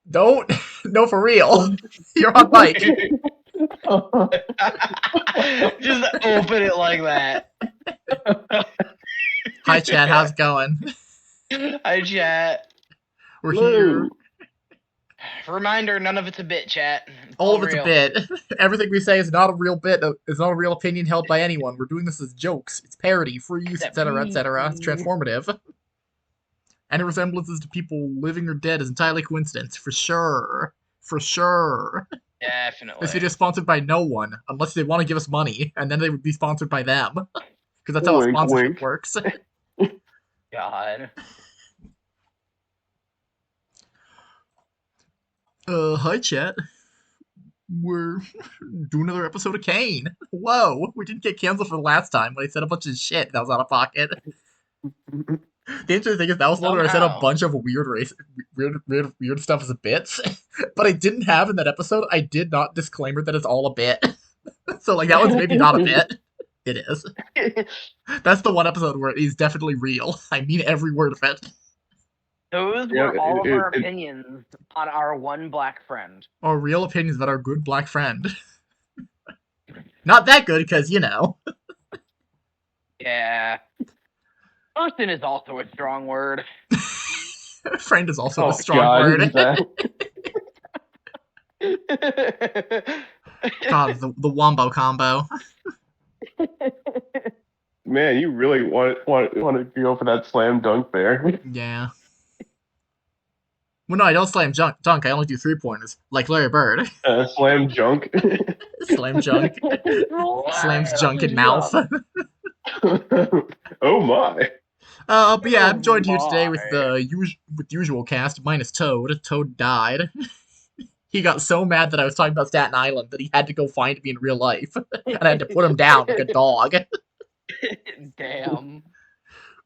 Don't. No, for real. You're on mic. Just open it like that. Hi, Chad. How's it going? Hi, chat. We're Hello. here. Reminder, none of it's a bit, chat. All of it's real. a bit. Everything we say is not a real bit. It's not a real opinion held by anyone. We're doing this as jokes. It's parody, free use, etc., etc. It's transformative. Any resemblances to people living or dead is entirely coincidence, for sure. For sure. Definitely. This video is sponsored by no one, unless they want to give us money, and then they would be sponsored by them. Because that's how Wink, sponsorship wink. works. God. Hi, chat. We're doing another episode of Cain. Whoa, we didn't get canceled for the last time when I said a bunch of shit that was out of pocket. The interesting thing is that was one where I said a bunch of weird stuff as bits, but I didn't have in that episode. I did not disclaimer that it's all a bit. So like that one's maybe not a bit. It is. That's the one episode where it is definitely real. I mean every word of it. Those Yeah, were all of our opinions on our one black friend. Our real opinions about our good black friend. Not that good, because, you know. Yeah. Person is also a strong word. Friend is also a strong God, word. is that? God, the wombo combo. Man, you really want to go for that slam dunk there. Yeah. Well, no, I don't slam dunk. I only do 3-pointers, like Larry Bird. Slam junk. Slam junk. Slams junk in mouth. Oh my. But yeah, I'm joined here today with the usual cast, minus Toad. Toad died. He got so mad that I was talking about Staten Island that he had to go find me in real life. And I had to put him down like a dog. Damn.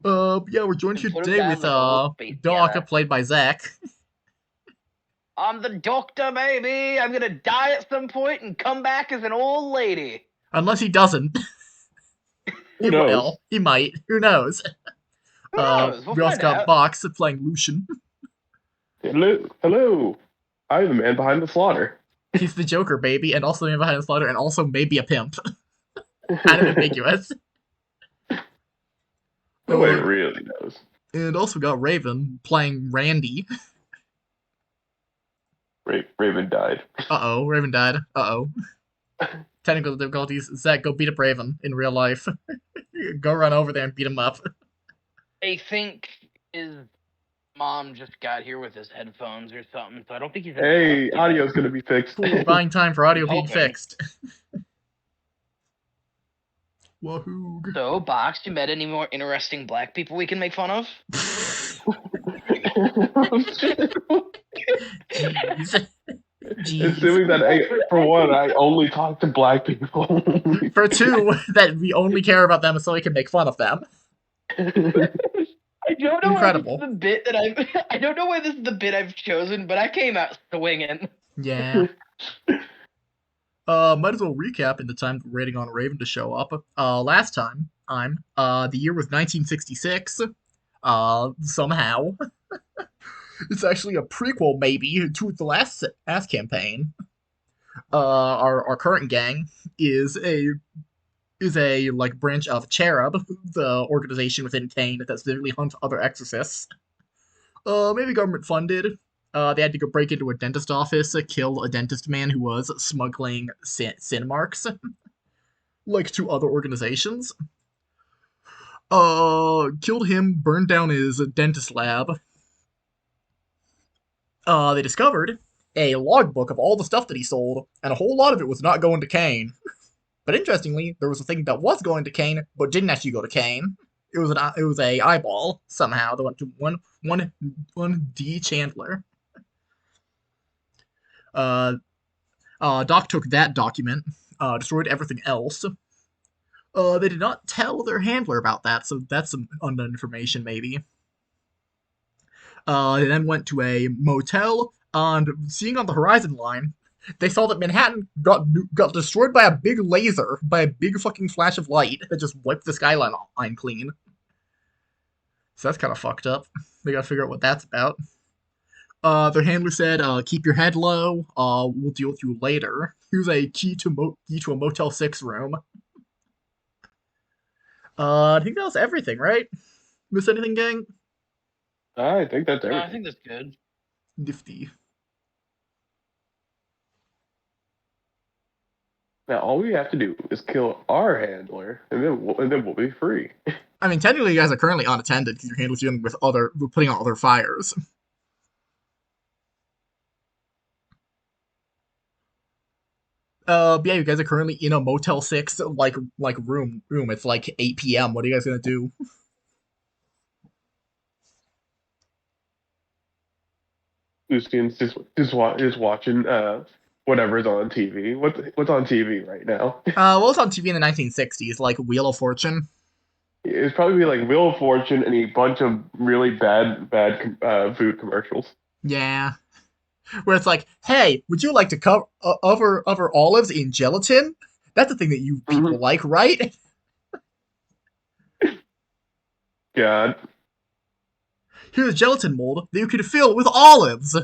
Yeah, we're joined here Put him today down with like a little space Doc, together. played by Zach. I'm the doctor, baby. I'm gonna die at some point and come back as an old lady. Unless he doesn't. Who knows? Will. He might. Who knows? Who knows? We'll we also find got out. Box playing Lucian. Hello. I'm the man behind the slaughter. He's the Joker, baby, and also the man behind the slaughter, and also maybe a pimp. Kind of ambiguous. Nobody really knows. And also got Raven playing Randy. Raven died. Uh-oh, Raven died. Uh-oh. Technical difficulties. Zach, go beat up Raven in real life. Go run over there and beat him up. I think his mom just got here with his headphones or something, so I don't think he's... Hey, audio's gonna be fixed. Cool, buying time for audio being Hoping. fixed. Wahoo. So, Box, you met any more interesting black people we can make fun of? Jeez. Assuming that, for one, I only talk to black people. For two, that we only care about them so we can make fun of them. I don't know Incredible. why this is the bit that I don't know why this is the bit I've chosen, but I came out swinging. Yeah. Might as well recap in the time we're waiting on Raven to show up. Last time, the year was 1966. Somehow. It's actually a prequel, maybe, to the last ass campaign. Our current gang is a like branch of Cherub, the organization within Cain that specifically hunts other exorcists. Maybe government funded. They had to go break into a dentist office, kill a dentist man who was smuggling sin marks, like to other organizations. Killed him, burned down his dentist lab. They discovered a logbook of all the stuff that he sold, and a whole lot of it was not going to Cain. But interestingly, there was a thing that was going to Cain, but didn't actually go to Cain. It was a eyeball somehow that went to one D Chandler. Doc took that document, destroyed everything else. They did not tell their handler about that, so that's some unknown information, maybe. They then went to a motel, and seeing on the horizon line, they saw that Manhattan got destroyed by a big laser, by a big fucking flash of light that just wiped the skyline clean. So that's kind of fucked up. They gotta figure out what that's about. Their handler said, "Keep your head low. We'll deal with you later. Here's a key to a Motel 6 room." I think that was everything, right? Miss anything, gang? I think that's No, I everything. think that's good. Nifty. Now all we have to do is kill our handler, and then we'll be free. I mean, technically, you guys are currently unattended because your handler's dealing with putting out other fires. But yeah, you guys are currently in a Motel 6 room. It's like 8 p.m. What are you guys gonna do? Lucian's just watching whatever's on TV. What's on TV right now? What was on TV in the 1960s? Like Wheel of Fortune. It'd probably be like Wheel of Fortune and a bunch of really bad food commercials. Yeah, where it's like, hey, would you like to cover over olives in gelatin? That's a thing that you people Hmm. like, right? God, Here's a gelatin mold that you can fill with olives.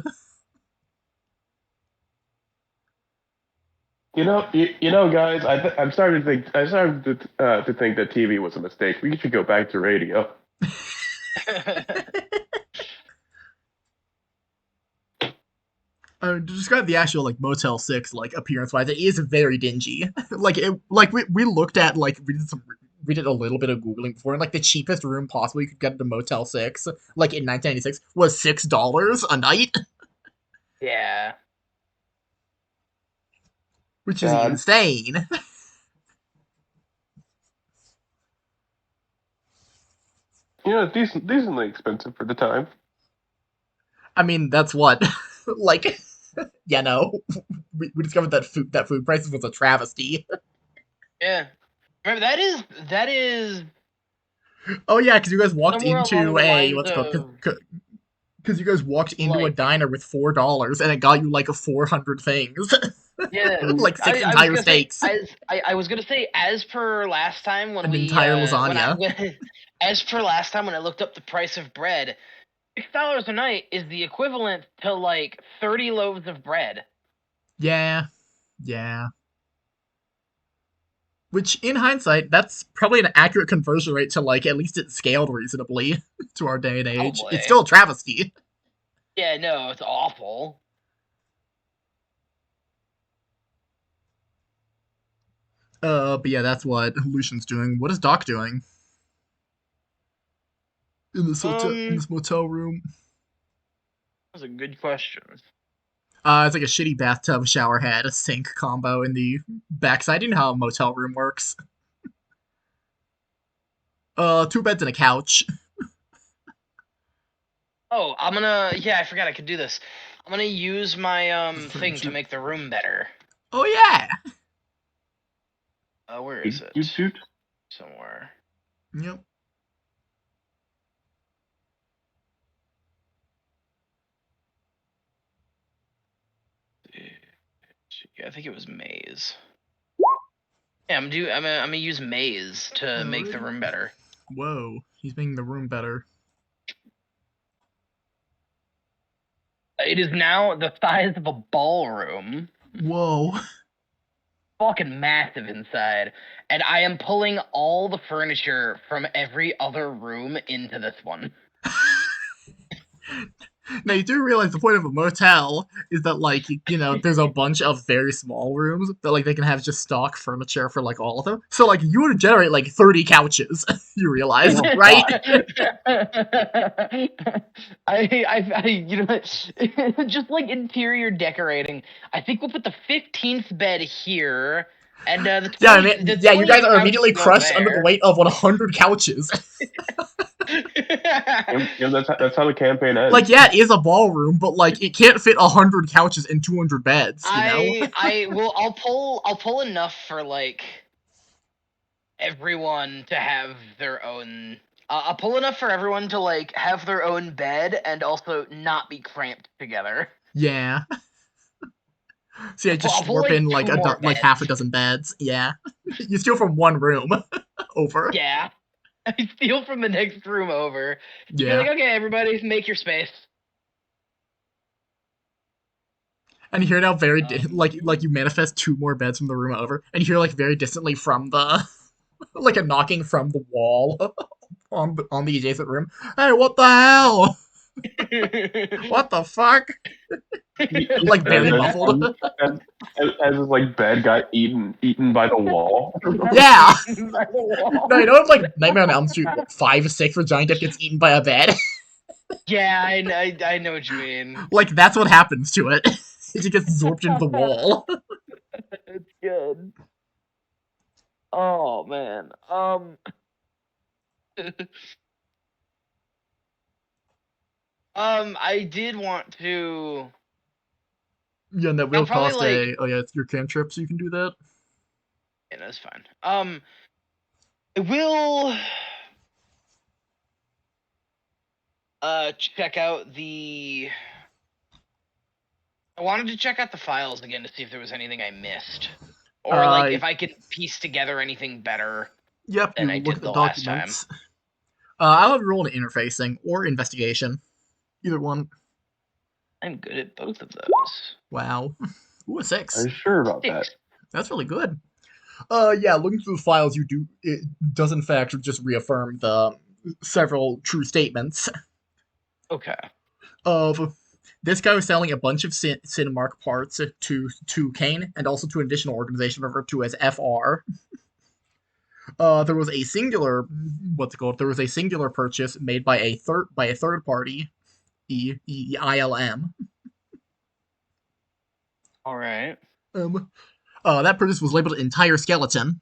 guys, I'm starting to think to think that TV was a mistake. We should go back to radio. To describe the actual like Motel 6 like appearance wise, it is very dingy. We looked at we did a little bit of googling before, and like the cheapest room possible you could get at a Motel 6 like in 1996 was $6 a night, Yeah. which is God, insane. decently expensive for the time. I mean, that's what like you know, we discovered that food prices was a travesty. Yeah. Remember that is Oh yeah, because you guys walked somewhere along into the a lines what's it called of because you guys walked into a like diner with $4 and it got you like 400 things, yeah. like six I was entire gonna say steaks, I was gonna say as per last time when an we entire when I lasagna. as per last time when I looked up the price of bread, $6 a night is the equivalent to like 30 loaves of bread. Yeah, yeah. Which, in hindsight, that's probably an accurate conversion rate to like at least it scaled reasonably to our day and age. It's Probably. still a travesty. Yeah, no, it's awful. But yeah, that's what Lucian's doing. What is Doc doing in Um, this motel room? that's a good question. It's like a shitty bathtub shower head, a sink combo in the backside. You know how a motel room works. Two beds and a couch. Oh, yeah, I forgot I could do this. I'm gonna use my thing to Furniture. make the room better. Oh yeah. Where is Doot, doot, it? doot. Somewhere. Yep. Yeah, I think it was maze. Yeah, I'm gonna use maze to make the Alrighty. room better. Whoa, he's making the room better. It is now the size of a ballroom. Whoa. Fucking massive inside. And I am pulling all the furniture from every other room into this one. Now you do realize the point of a motel is that like there's a bunch of very small rooms that like they can have just stock furniture for like all of them. So like you would generate like 30 couches. You realize, Oh right? God. Just like interior decorating. I think we'll put the 15th bed here, and the Yeah, I 20 mean, the yeah, you guys 20th are couch immediately can go crushed under the there. weight of 100 couches. That's how the campaign Like, ends. yeah, it is a ballroom, but like it can't fit 100 couches and 200 beds. I'll pull enough for like everyone to have their own. I'll pull enough for everyone to like have their own bed and also not be cramped together. Yeah. So yeah, just I'll pull warp like in like two more like half a beds. dozen beds. Yeah. You steal from one room over. Yeah. I steal from the next room over. Just be Yeah. like, okay, everybody, make your space. And you hear now like Um, you manifest two more beds from the room over, and you hear like very distantly from the like a knocking from the wall on the adjacent room. Hey, what the hell? What the fuck? He Like says very muffled. as his like bed got eaten by the wall. Yeah. by the No, you wall. know it's like Nightmare on Elm Street 5 or 6 where Johnny Depp gets eaten by a bed. Yeah, I know what you mean. Like that's what happens to it. It gets absorbed into the wall. It's good. Oh man. I did want to. Yeah, and that I'll will probably cost like. a. Oh yeah, it's your cantrip, so you can do that. Yeah, that's fine. I will. Check out the. I wanted to check out the files again to see if there was anything I missed, or like Uh, if I could piece together anything better yep. than You I look at did the the last time. documents. I'll have you roll an interfacing or investigation. Either one. I'm good at both of those. Wow. Ooh, a Are 6. you sure about that? 6. That's really good. Yeah, looking through the files, you do it does in fact just reaffirm the several true statements Okay. of this guy was selling a bunch of Cinemark parts to Cain and also to an additional organization referred to as FR. There was a singular what's it called? There was a singular purchase made by a third party, ILM. All right. Um, that purchase was labeled entire skeleton.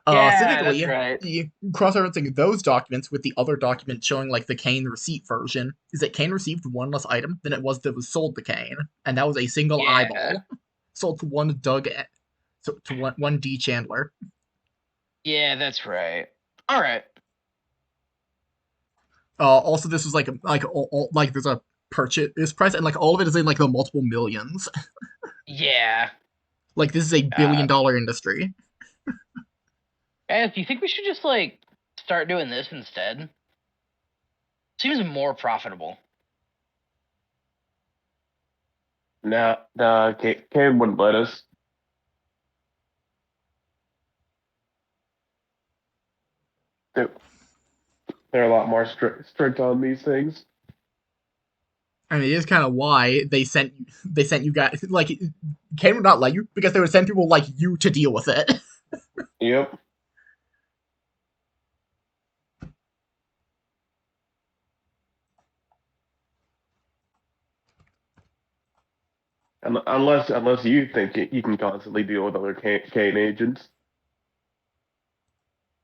Yeah, that's Cynically, right. cross-referencing those documents with the other document showing like the Cain receipt version is that Cain received one less item than it was that was sold to Cain, and that was a single Yeah. eyeball sold to one to one D Chandler. Yeah, that's right. All right. Also, this was like there's a purchase price, and like all of it is in like the multiple millions. Yeah. Like this is a billion Uh, dollar industry. Guys, do you think we should just like start doing this instead? Seems more profitable. Nah, Cain wouldn't let us. They're, they're a lot more strict on these things. I mean, it is kind of why they sent you guys like Cain would not let you because they would send people like you to deal with it. Yep. Unless you think you can constantly deal with other Cain agents.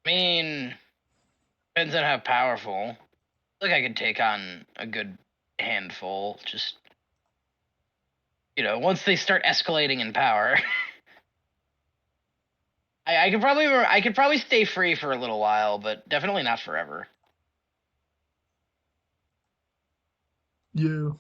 I mean, depends on how powerful. Like I could take on a good handful. Just once they start escalating in power, I could probably stay free for a little while, but definitely not forever. Yeah.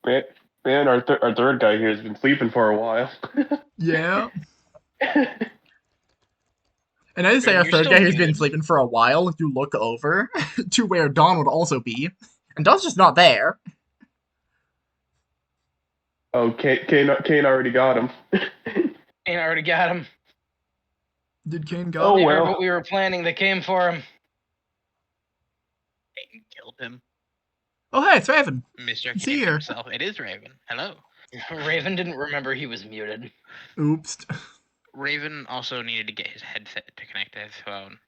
Man, man, our third guy here has been sleeping for a while. Yeah. And I just say Raven, our you're third still guy who's been muted. sleeping for a while, if you look over to where Dawn would also be. And Dawn's just not there. Oh, Cain already got him. Ain't already got him. Did Cain got Oh They him? heard what well. we were planning. They came for him. Cain killed him. Oh hey, it's Raven. Mr. It's Cain here. himself. It is Raven. Hello. Raven didn't remember he was muted. Oops. Raven also needed to get his headset to connect to his phone.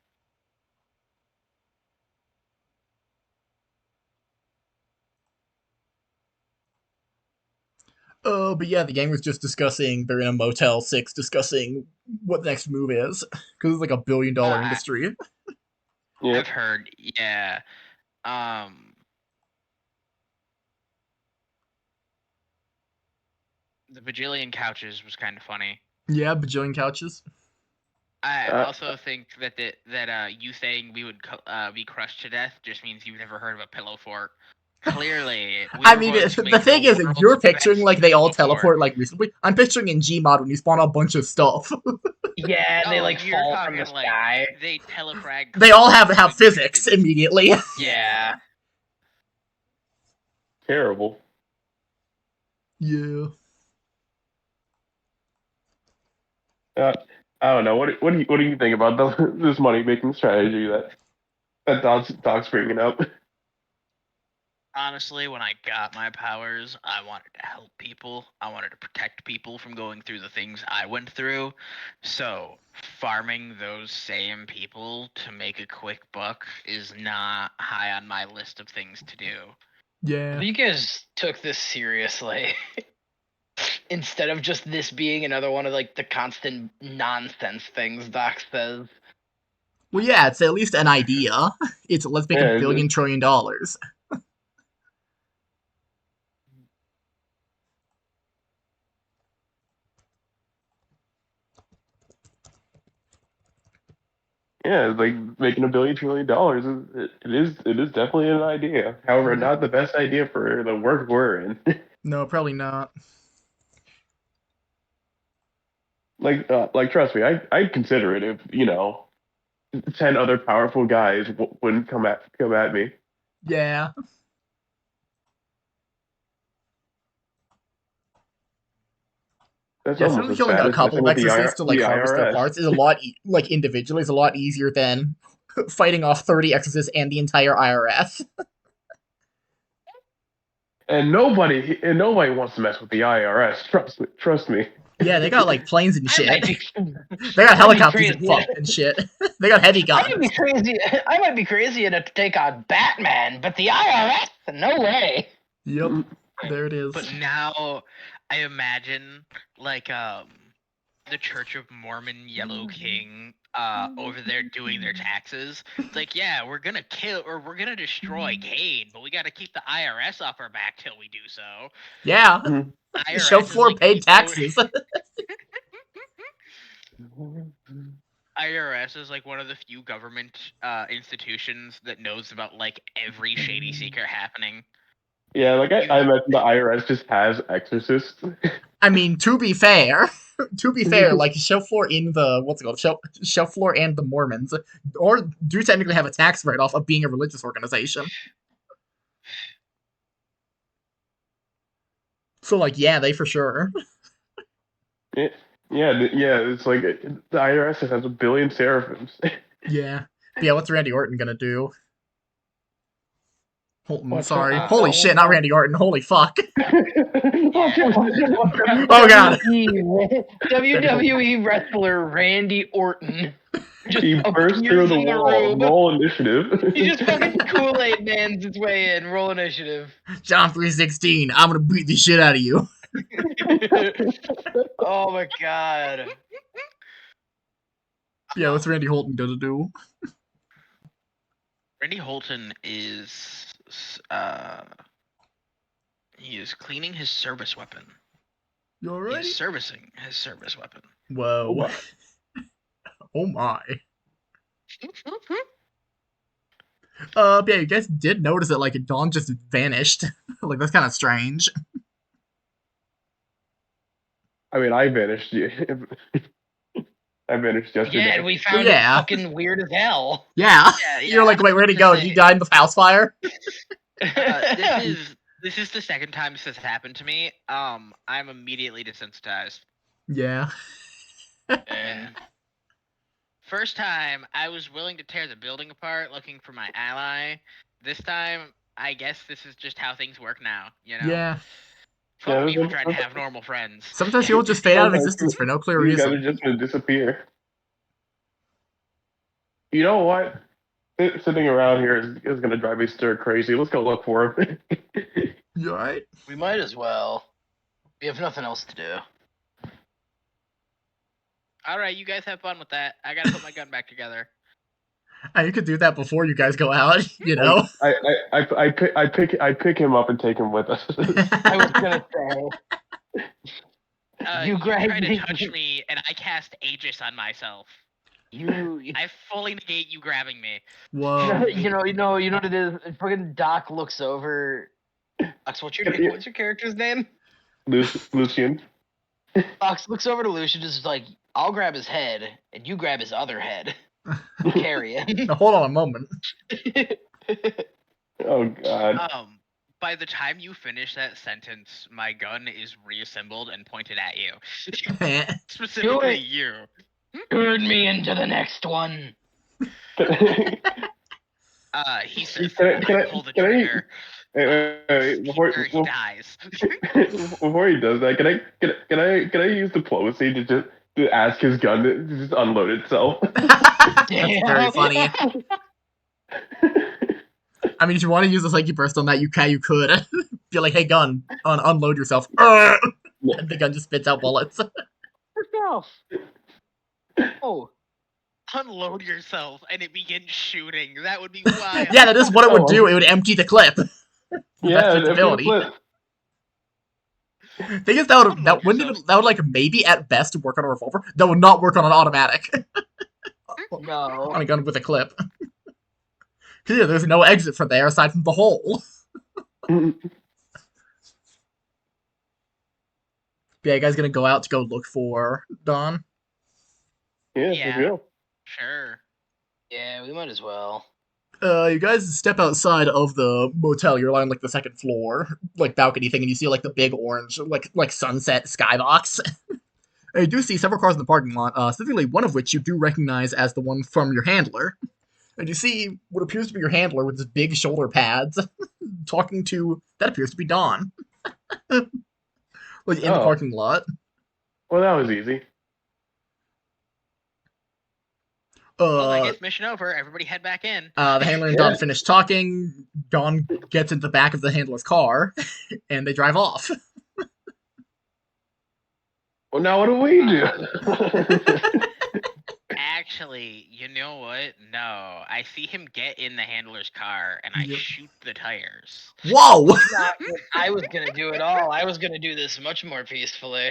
But yeah, the gang was just discussing, they're in a Motel 6 discussing what the next move is. Because it's like $1 billion industry. Yep. I've heard, yeah. The bajillion couches was kind of funny. Yeah, bajillion couches. I also think that you saying we would be crushed to death just means you've never heard of a pillow fort. Clearly, we I were mean, going to the make thing the is, you're world's picturing best like they all pillow fort. teleport like recently. I'm picturing in Gmod when you spawn a bunch of stuff. Yeah, and they Oh, like you're fall from the talking like sky. they telefrag. They all have with physics distance. immediately. Yeah. Terrible. Yeah. Uh, I don't know. What do you think about this money making strategy that Doc's bringing up? Honestly, when I got my powers, I wanted to help people. I wanted to protect people from going through the things I went through. So, farming those same people to make a quick buck is not high on my list of things to do. Yeah. You guys took this seriously. Instead of just this being another one of like the constant nonsense things Doc says. Well, yeah, it's at least an idea. It's let's make Yeah, $1 trillion. yeah, it's like making $1 trillion. It is definitely an idea. However, Yeah. not the best idea for the work we're in. No, probably not. Like trust me, I'd consider it if 10 other powerful guys wouldn't come at me. Yeah. That's Yeah, almost certainly as killing bad a as couple messing of with exorcists to like the harvest their IRS. parts is a lot like individually is a lot easier than fighting off 30 exorcists and the entire IRS. And nobody wants to mess with the IRS. Trust me. Yeah, they got like planes and I might shit. be, They got I might be helicopters and crazy. fuck and shit. They got heavy I might be guns. crazy. I might be crazy enough to take on Batman, but the IRS? No way. Yep. There it is. But now I imagine like the Church of Mormon Yellow King over there doing their taxes. It's like, yeah, we're gonna kill or we're gonna destroy Cain, but we gotta keep the IRS off our back till we do so. Yeah. Show IRS is floor like paid the taxes. IRS is like one of the few government institutions that knows about like every shady secret happening. Yeah, like I imagine the IRS just has exorcists. I mean, to be fair, like show floor in the what's it called? Show floor and the Mormons, or do technically have a tax write off of being a religious organization. So like, yeah, they for sure. Yeah, yeah. It's like the IRS has $1 billion seraphims. Yeah. But yeah, what's Randy Orton gonna do? What's Sorry. up? Holy shit, not Randy Orton. Holy fuck. WWE, Oh god. WWE wrestler Randy Orton just He burst through appears the in the wall. room. Roll initiative. He just fucking Kool-Aid Man's his way in. Roll initiative. John 316, I'm gonna beat the shit out of you. Oh my god. Yeah, what's Randy Orton gonna do? Randy Holton is he is cleaning his service weapon. You He's alright? servicing his service weapon. Whoa. Oh my. But yeah, you guys did notice that like Dawn just vanished. Like that's kind of strange. I mean, I vanished. I vanished yesterday. Yeah, and we found yeah. it fucking weird as hell. Yeah. Yeah, You're like, wait, where'd he to go? say- He died in the house fire? This is the second time this has happened to me. I'm immediately desensitized. Yeah. And First time, I was willing to tear the building apart looking for my ally. This time, I guess this is just how things work now, you know? Yeah. Fuck Yeah, people trying to have normal friends. Sometimes people just fade out of existence for no clear You guys are reason. just gonna disappear. You know what? Sitting around here is gonna drive me stir crazy. Let's go look for him. You alright? we might as well. We have nothing else to do. Alright, you guys have fun with that. I gotta put my gun back together. You could do that before you guys go out, you know? I pick him up and take him with us. I was gonna say. You You try grab to me. touch me, and I cast Aegis on myself. You I fully negate you grabbing me. Whoa. you know what it is? Friggin' Doc looks over. Doc, what's your character's name? Lucian. Doc looks over to Lucian, just like, I'll grab his head, and you grab his other head. Carry him. Now, hold on a moment. Oh God. By the time you finish that sentence, my gun is reassembled and pointed at you. Specifically you. Turn me into the next one. He says, Can I- pull the can I- trigger. wait, He dies. before he does that, can I use diplomacy to ask his gun to just unload itself? That's very funny. I mean, if you want to use a psyche burst on that, you could. Be like, hey, gun, unload yourself. And the gun just spits out bullets. Yourself. Oh. Unload yourself, and it begins shooting. That would be wild. Yeah, that is what it would do. It would empty the clip. Yeah, That's its ability. Thing is, that would like maybe at best work on a revolver. That would not work on an automatic. No. On a gun with a clip. Cause yeah, there's no exit from there aside from the hole. Yeah, you guys gonna go out to go look for Don? Yeah, Yeah. for real. Sure. Yeah, we might as well. You guys step outside of the motel. You're on like the second floor, like balcony thing, and you see like the big orange, like sunset skybox. And you do see several cars in the parking lot, specifically one of which you do recognize as the one from your handler. And you see what appears to be your handler with his big shoulder pads, talking to that appears to be Don, like in the parking lot. Well, that was easy. Well, I guess mission over. Everybody head back in. The handler and Don finish talking. Don gets into the back of the handler's car, and they drive off. Well, now what do we do? Actually, you know what? No, I see him get in the handler's car, and I shoot the tires. Whoa! I was gonna do it all. I was gonna do this much more peacefully.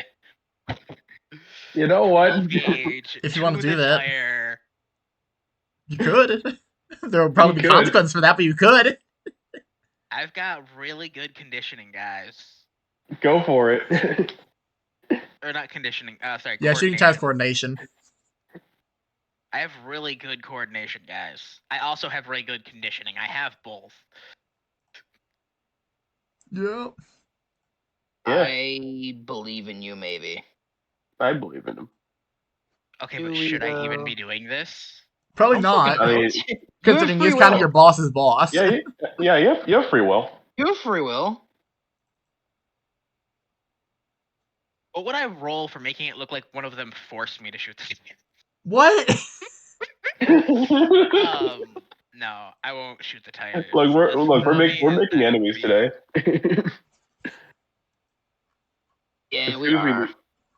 You know what? If you want to do that, tire. you could. There will probably be consequences for that, but you could. I've got really good conditioning, guys. Go for it. Or not conditioning. Sorry. Yeah, shooting tires coordination. I have really good coordination, guys. I also have really good conditioning. I have both. Yeah. I believe in you, maybe. I believe in him. Okay, but should I even be doing this? Probably not. I mean, considering he's kind of your boss's boss. Yeah, you have free will. You have free will. What would I roll for making it look like one of them forced me to shoot this? What? No, I won't shoot the tires. We're making enemies today. Yeah, we are.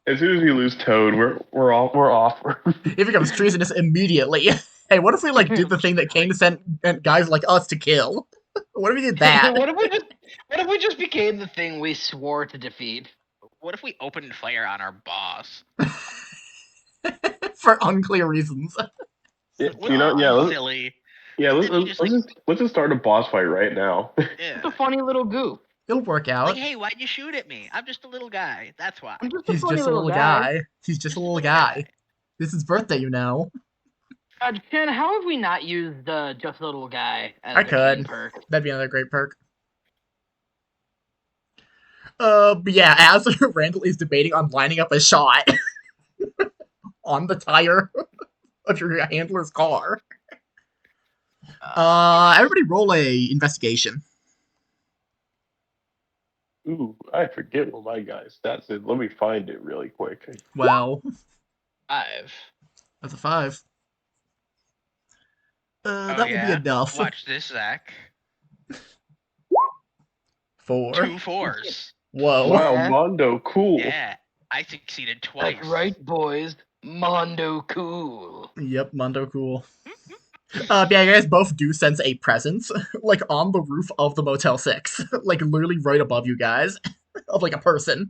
As soon as we lose Toad, we're off. It becomes treasonous immediately. Hey, what if we like did the thing that Cain sent guys like us to kill? What if we did that? What if we just became the thing we swore to defeat? What if we opened fire on our boss? For unclear reasons. Yeah, silly. Yeah, let's just start a boss fight right now. Yeah. It's a funny little goof. It'll work out. Like, hey, why'd you shoot at me? I'm just a little guy. That's why. He's just a little guy. He's just a little guy. This is his birthday, you know. Jen, how have we not used just a little guy as I a could. perk? That'd be another great perk. But yeah, as Randall is debating on lining up a shot on the tire of your handler's car. Everybody roll a investigation. Ooh, I forget what my guy's stats is. Let me find it really quick. Well, 5. That's a 5. That will be enough. Watch this, Zach. 4. 2 4s. Whoa. Wow, Mondo, cool. Yeah, I succeeded twice. That's right, boys. Mondo cool. Yep, Mondo cool. Yeah, you guys both do sense a presence, like on the roof of the Motel 6, like literally right above you guys, of like a person.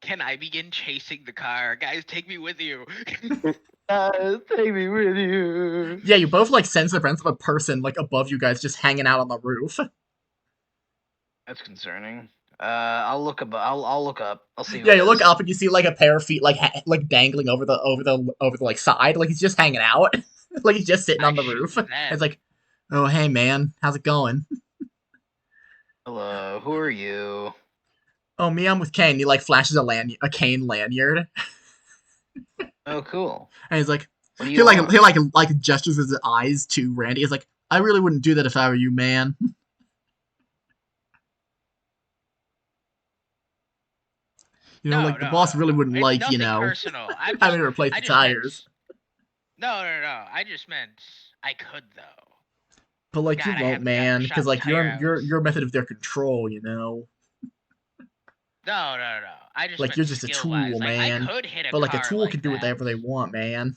Can I begin chasing the car? Guys, take me with you. Take me with you. Yeah, you both like sense the presence of a person like above you guys just hanging out on the roof. That's concerning. I'll look up. I'll look up. I'll see. Who Yeah, it you look is. up and you see like a pair of feet like dangling over the like side, like he's just hanging out, like he's just sitting I on the shoot roof. them. It's like, oh hey man, how's it going? Hello, who are you? Oh me, I'm with Cain. He like flashes a Cain lanyard, Oh, cool. and he's like, What do he you want? like gestures his eyes to Randy. He's like, I really wouldn't do that if I were you, man. You know, No, like no, the boss no, really no. wouldn't It's like, nothing personal. having to replace I the just meant. tires. No, no, no. I just meant I could though. But like you God, I won't, haven't gotten a man, because shot in like tire hours. your method of their control, No, no, no. I just like meant you're just a skill wise. tool, Like I man. could hit a But like a car tool like can do that. whatever they want, man.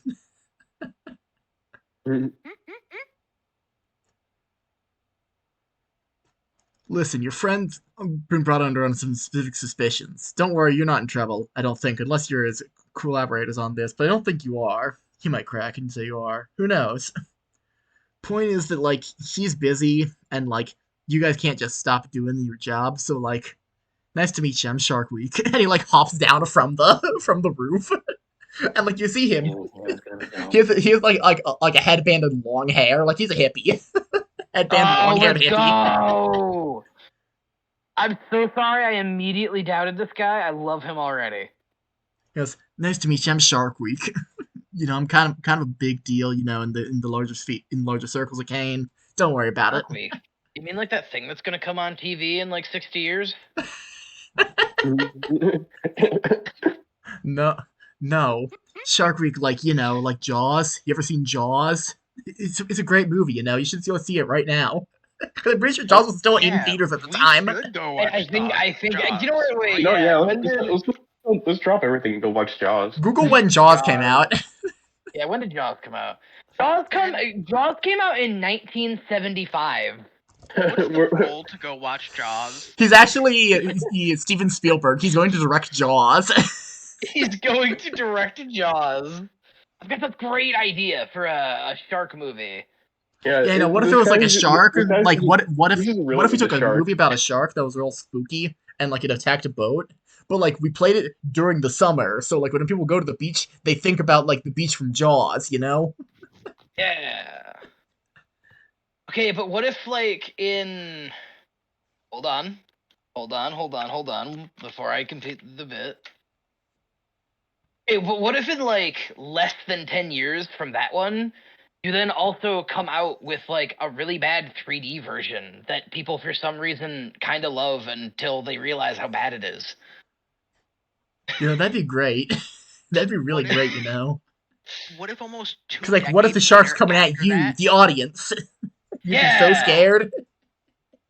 Listen, your friend's been brought under on some specific suspicions. Don't worry, you're not in trouble. I don't think, unless you're his collaborators on this. But I don't think you are. He might crack and say you are. Who knows? Point is that like he's busy and like you guys can't just stop doing your job. So like, nice to meet you. I'm Shark Week, and he like hops down from the from the roof, and like you see him. He has like a headband and long hair. Like he's a hippie. Headband, Oh, long haired let's hippie. go! I'm so sorry. I immediately doubted this guy. I love him already. He goes, "Nice to meet you. I'm Shark Week. I'm kind of a big deal. In the larger circles of Cain. Don't worry about it. Shark Week. You mean like that thing that's gonna come on TV in like 60 years? No, no. Shark Week, like Jaws. You ever seen Jaws? It's a great movie. You should go see it right now. I'm pretty sure Jaws was still in Yeah, theaters at the we time. should go I, watch I think. I think. You know Jaws what? Wait. right No, Yeah. yeah, When did let's drop everything and go watch Jaws. Google when Jaws came Jaws? out. Yeah. When did Jaws come out? Jaws came out in 1975. What's the We're- goal to go watch Jaws? He's actually Steven Spielberg. He's going to direct Jaws. He's going to direct Jaws. I've got a great idea for a shark movie. yeah, Yeah, what if it this was like a guy's shark? this guy's Like just, what he's just if we related to took a shark. movie about a shark that was real spooky and like it attacked a boat? But like we played it during the summer, so like when people go to the beach, they think about like the beach from Jaws. Yeah. Okay, but what if like in hold on. Hold on before I complete the bit. Okay, but what if in like less than 10 years from that one, you then also come out with like a really bad 3D version that people for some reason kind of love until they realize how bad it is. That'd be great. That'd be really What if- great. What if almost 2 Because like, what if the decades shark's later coming at after you, that, the audience? You'd be so Yeah. scared.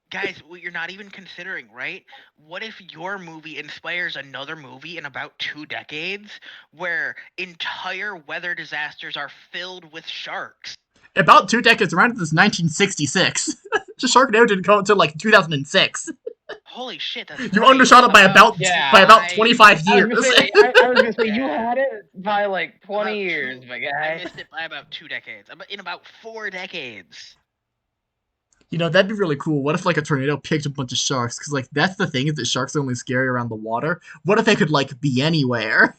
guys, what you're not even considering, right? What if your movie inspires another movie in about 2 decades where entire weather disasters are filled with sharks? About 2 decades around this 1966. Sharknado didn't come until like 2006. Holy shit, that's You right. undershot it by about Yeah, by about I- 25 I years. was gonna say you Yeah. had it by like 20 About years, two- my I guy. missed it by about 2 decades. In about 4 decades. That'd be really cool. What if like a tornado picked a bunch of sharks? Because like that's the thing is that sharks are only scary around the water. What if they could like be anywhere?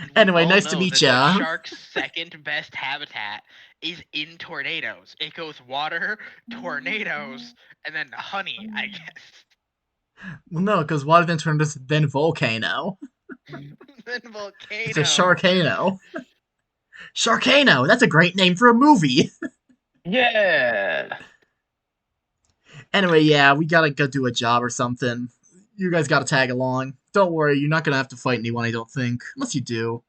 And we Anyway, all nice to know meet that ya. The shark's second best habitat is in tornadoes. It goes water, tornadoes, and then honey, I guess. Well, no, because water then turned into then volcano. then volcano. It's a sharkano. Sharkano. That's a great name for a movie. Yeah. Anyway, yeah, we gotta go do a job or something. You guys gotta tag along. Don't worry, you're not gonna have to fight anyone, I don't think. Unless you do.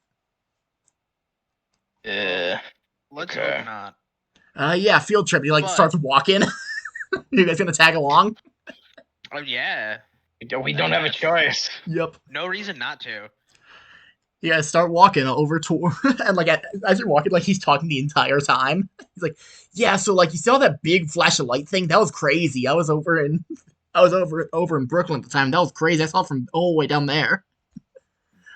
Yeah. Let's Okay. hope not. Yeah, field trip. He like But- starts walking. You guys gonna tag along? Oh yeah. We don't have a choice. Yep. No reason not to. You guys start walking over to and like as you're walking, like he's talking the entire time. He's like, yeah, so like you saw that big flash of light thing? That was crazy. I was over in Brooklyn at the time. That was crazy. I saw it from all the way down there.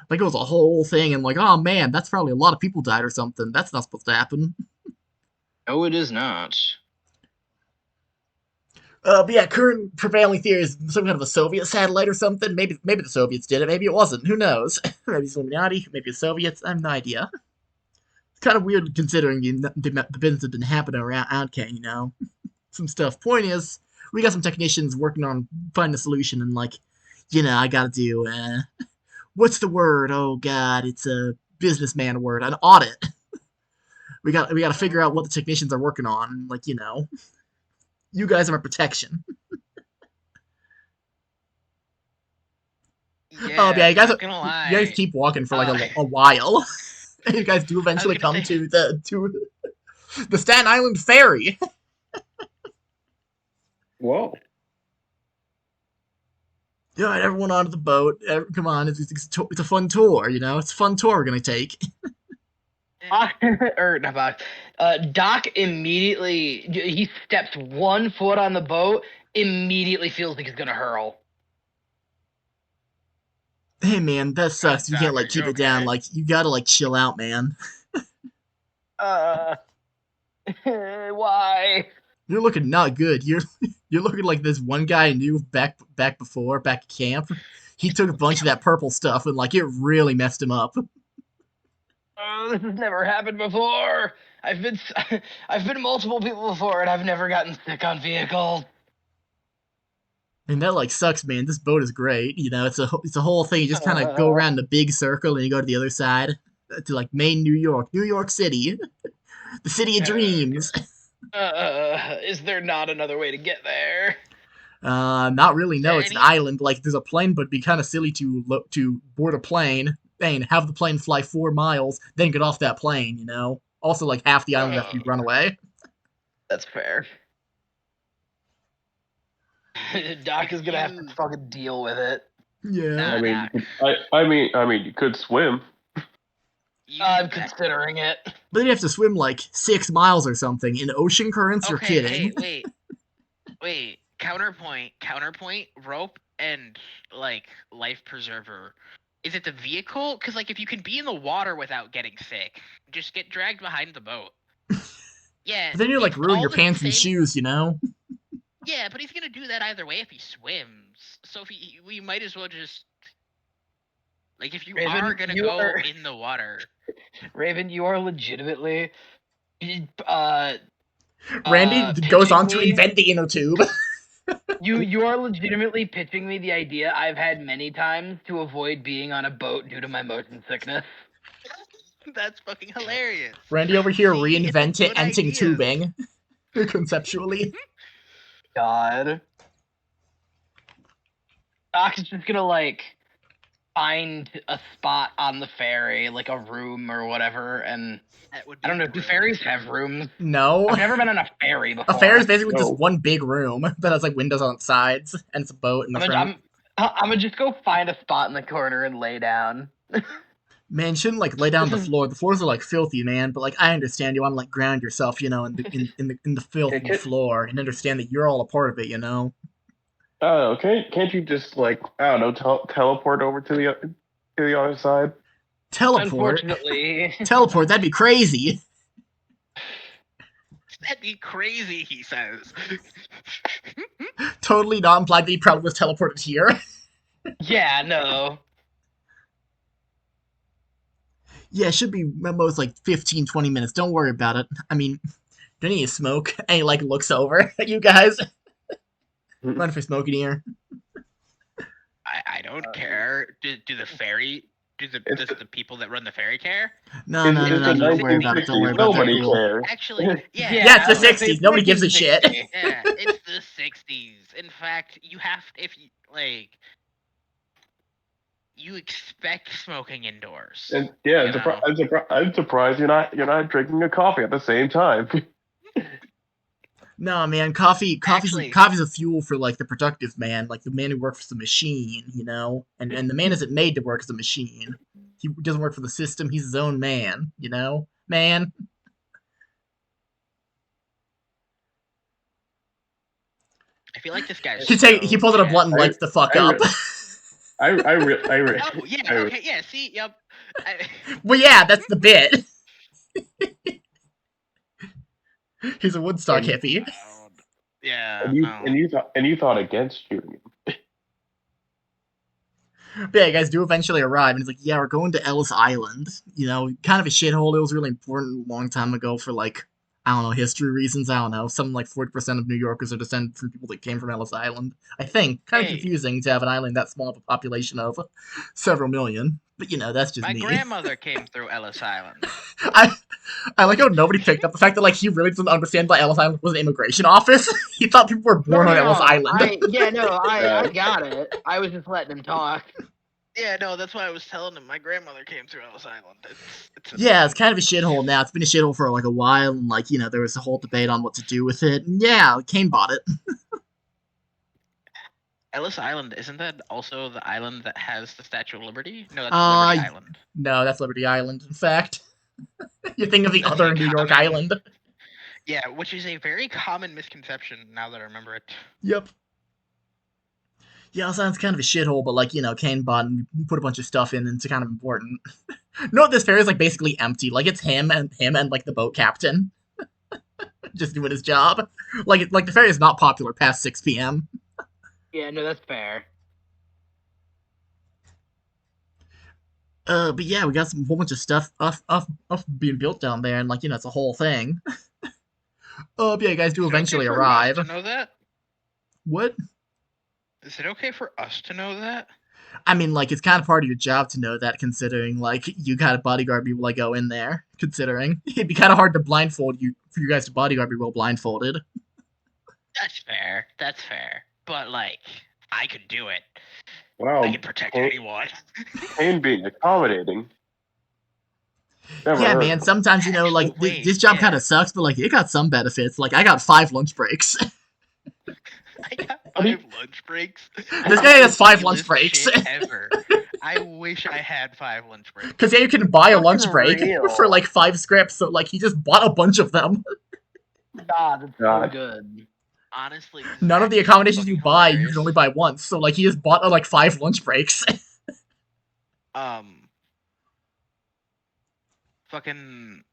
Like it was a whole thing, and like, oh man, that's probably a lot of people died or something. That's not supposed to happen. No, it is not. But yeah, current prevailing theory is some kind of a Soviet satellite or something. Maybe the Soviets did it. Maybe it wasn't. Who knows? Maybe it's Illuminati. Maybe the Soviets. I have no idea. It's kind of weird considering the business has been happening around Cain, you know? Some stuff. Point is, we got some technicians working on finding a solution, and like, I gotta do, what's the word? Oh god, it's a businessman word. An audit. We got to figure out what the technicians are working on. Like, you guys are my protection. Yeah, Yeah, not gonna you guys lie. keep walking for like Uh, a while. You guys do I was eventually gonna come say, to the Staten Island ferry. Whoa. All right, everyone onto the boat. Come on, it's a fun tour. It's a fun tour we're gonna take. Or not Doc. Doc immediately he steps 1 foot on the boat, immediately feels like he's gonna hurl. Hey man, that oh, sucks. You can't Doc, are like you keep it down. okay? Like you gotta like chill out, man. Uh, why? You're looking not good. You're looking like this one guy I knew back at camp. He took a bunch of that purple stuff and like it really messed him up. This has never happened before. I've been multiple people before, and I've never gotten sick on vehicles. And that like sucks, man. This boat is great. It's a whole thing. You just kind of go around the big circle and you go to the other side to like Maine, New York City, the city of dreams. Is there not another way to get there? Not really. Is No, there it's an any? island. Like there's a plane, but it'd be kind of silly to board a plane and have the plane fly 4 miles, then get off that plane. Also, like half the island has to be run away. That's fair. Doc If is gonna have you, to fucking deal with it. Yeah. I nah, mean, Doc, you could swim. I'm that, considering it. But then you have to swim like 6 miles or something in ocean currents. You're okay, kidding. hey, wait. Counterpoint, rope, and like life preserver. Is it the vehicle? Because like if you can be in the water without getting sick, just get dragged behind the boat. Yeah, But then you like it's ruin all your the pants and same. shoes. Yeah, but he's gonna do that either way if he swims. So we might as well just like if you Raven, are gonna you go are- in the water. Raven, you are legitimately Randy goes pitching on to me. invent the inner tube. You are legitimately pitching me the idea I've had many times to avoid being on a boat due to my motion sickness. That's fucking hilarious. Randy over here See, it's a good inventing idea. tubing conceptually. God. Doc is just gonna like find a spot on the ferry, like a room or whatever, and That would be I don't know, do brilliant. ferries have rooms? No. I've never been on a ferry before. A ferry is basically No. just one big room that has like windows on its sides and it's a boat in the front. I'm gonna just go find a spot in the corner and lay down. Man, you shouldn't like lay down on the floor. The floors are like filthy, man. But like I understand you want to like ground yourself, in the filth of the floor and understand that you're all a part of it. Oh, can't you just like I don't know teleport over to the other side? Teleport. Unfortunately. Teleport. That'd be crazy. That'd be crazy, he says. Totally not implied that he probably was teleported here. Yeah, no. Yeah, it should be at most like 15, 20 minutes. Don't worry about it. I mean, do you need to smoke? And he like looks over at you guys. Mind if I smoke in here? I don't care. Do the ferry? Does the people that run the ferry care? No. Don't worry about it. Don't worry about that. Nobody Cool. cares. Actually, yeah. Yeah, it's the I was gonna say, 60s. Nobody gives a freaking shit. 60. Yeah, it's the 60s. In fact, you have if you like you expect smoking indoors. And yeah, You know? I'm surprised you're not drinking a coffee at the same time. No, man, Actually- coffee's a fuel for like the productive man, like the man who works for the machine, And the man isn't made to work as a machine. He doesn't work for the system. He's his own man, Man. I feel like this guy's. He pulls out a blunt and lights the fuck up. Oh yeah. Okay. Yeah. See. Yep. Well, yeah, that's the bit. He's a Woodstock hippie. Yeah, And you no. and you thought against shooting him. But yeah, you guys do eventually arrive, and he's like, yeah, we're going to Ellis Island. You know, kind of a shithole. It was really important a long time ago for, like, I don't know, history reasons. I don't know. Something like 40% of New Yorkers are descended from people that came from Ellis Island. I think. Kind of Hey, confusing to have an island that small of a population of several million. But, you know, that's just my me. grandmother came through Ellis Island. I I like how nobody picked up the fact that, like, he really doesn't understand that Ellis Island was an immigration office. He thought people were No, born no, on Ellis no. Island. I got it. I was just letting him talk. Yeah, no, that's why I was telling him my grandmother came through Ellis Island. It's a Yeah, it's thing. kind of a shithole now. It's been a shithole for like a while, and like, you know, there was a whole debate on what to do with it. And yeah, Cain bought it. Ellis Island, isn't that also the island that has the Statue of Liberty? No, that's Uh, Liberty Island. no, that's Liberty Island. In fact, you think of the That's other a New York common, island. yeah, which is a very common misconception now that I remember it. Yep. Yeah, it sounds kind of a shithole, but like, you know, Cain bought and put a bunch of stuff in, and it's kind of important. Note this fair is like basically empty. Like it's him and like the boat captain just doing his job. Like the ferry is not popular past 6 p.m. Yeah, no, that's fair. But yeah, we got some whole bunch of stuff of being built down there, and like, you know, it's a whole thing. But yeah, you guys do Is it okay eventually for arrive. us to know that? What? Is it okay for us to know that? I mean, like, it's kind of part of your job to know that, considering, like, you gotta bodyguard people that go in there. Considering it'd be kind of hard to blindfold you for you guys to bodyguard people blindfolded. That's fair. That's fair. But like, I could do it. Wow, I can protect anyone. Cain being accommodating. Never Yeah, heard man. of him. Sometimes, you know, like Actually, wait, this job kind yeah. of sucks, but like it got some benefits. Like I got 5 lunch breaks. I got What do you- 5 lunch breaks. This guy has 5 lunch Coolest breaks. shit ever. I wish I had 5 lunch breaks. Because yeah, you can buy a Fucking lunch break real. for like 5 scripts. So like he just bought a bunch of them. God, that's so God. good. Honestly, None of the Zach, accommodations you fucking buy, you hilarious. can only buy once. So like he just bought like 5 lunch breaks. Fucking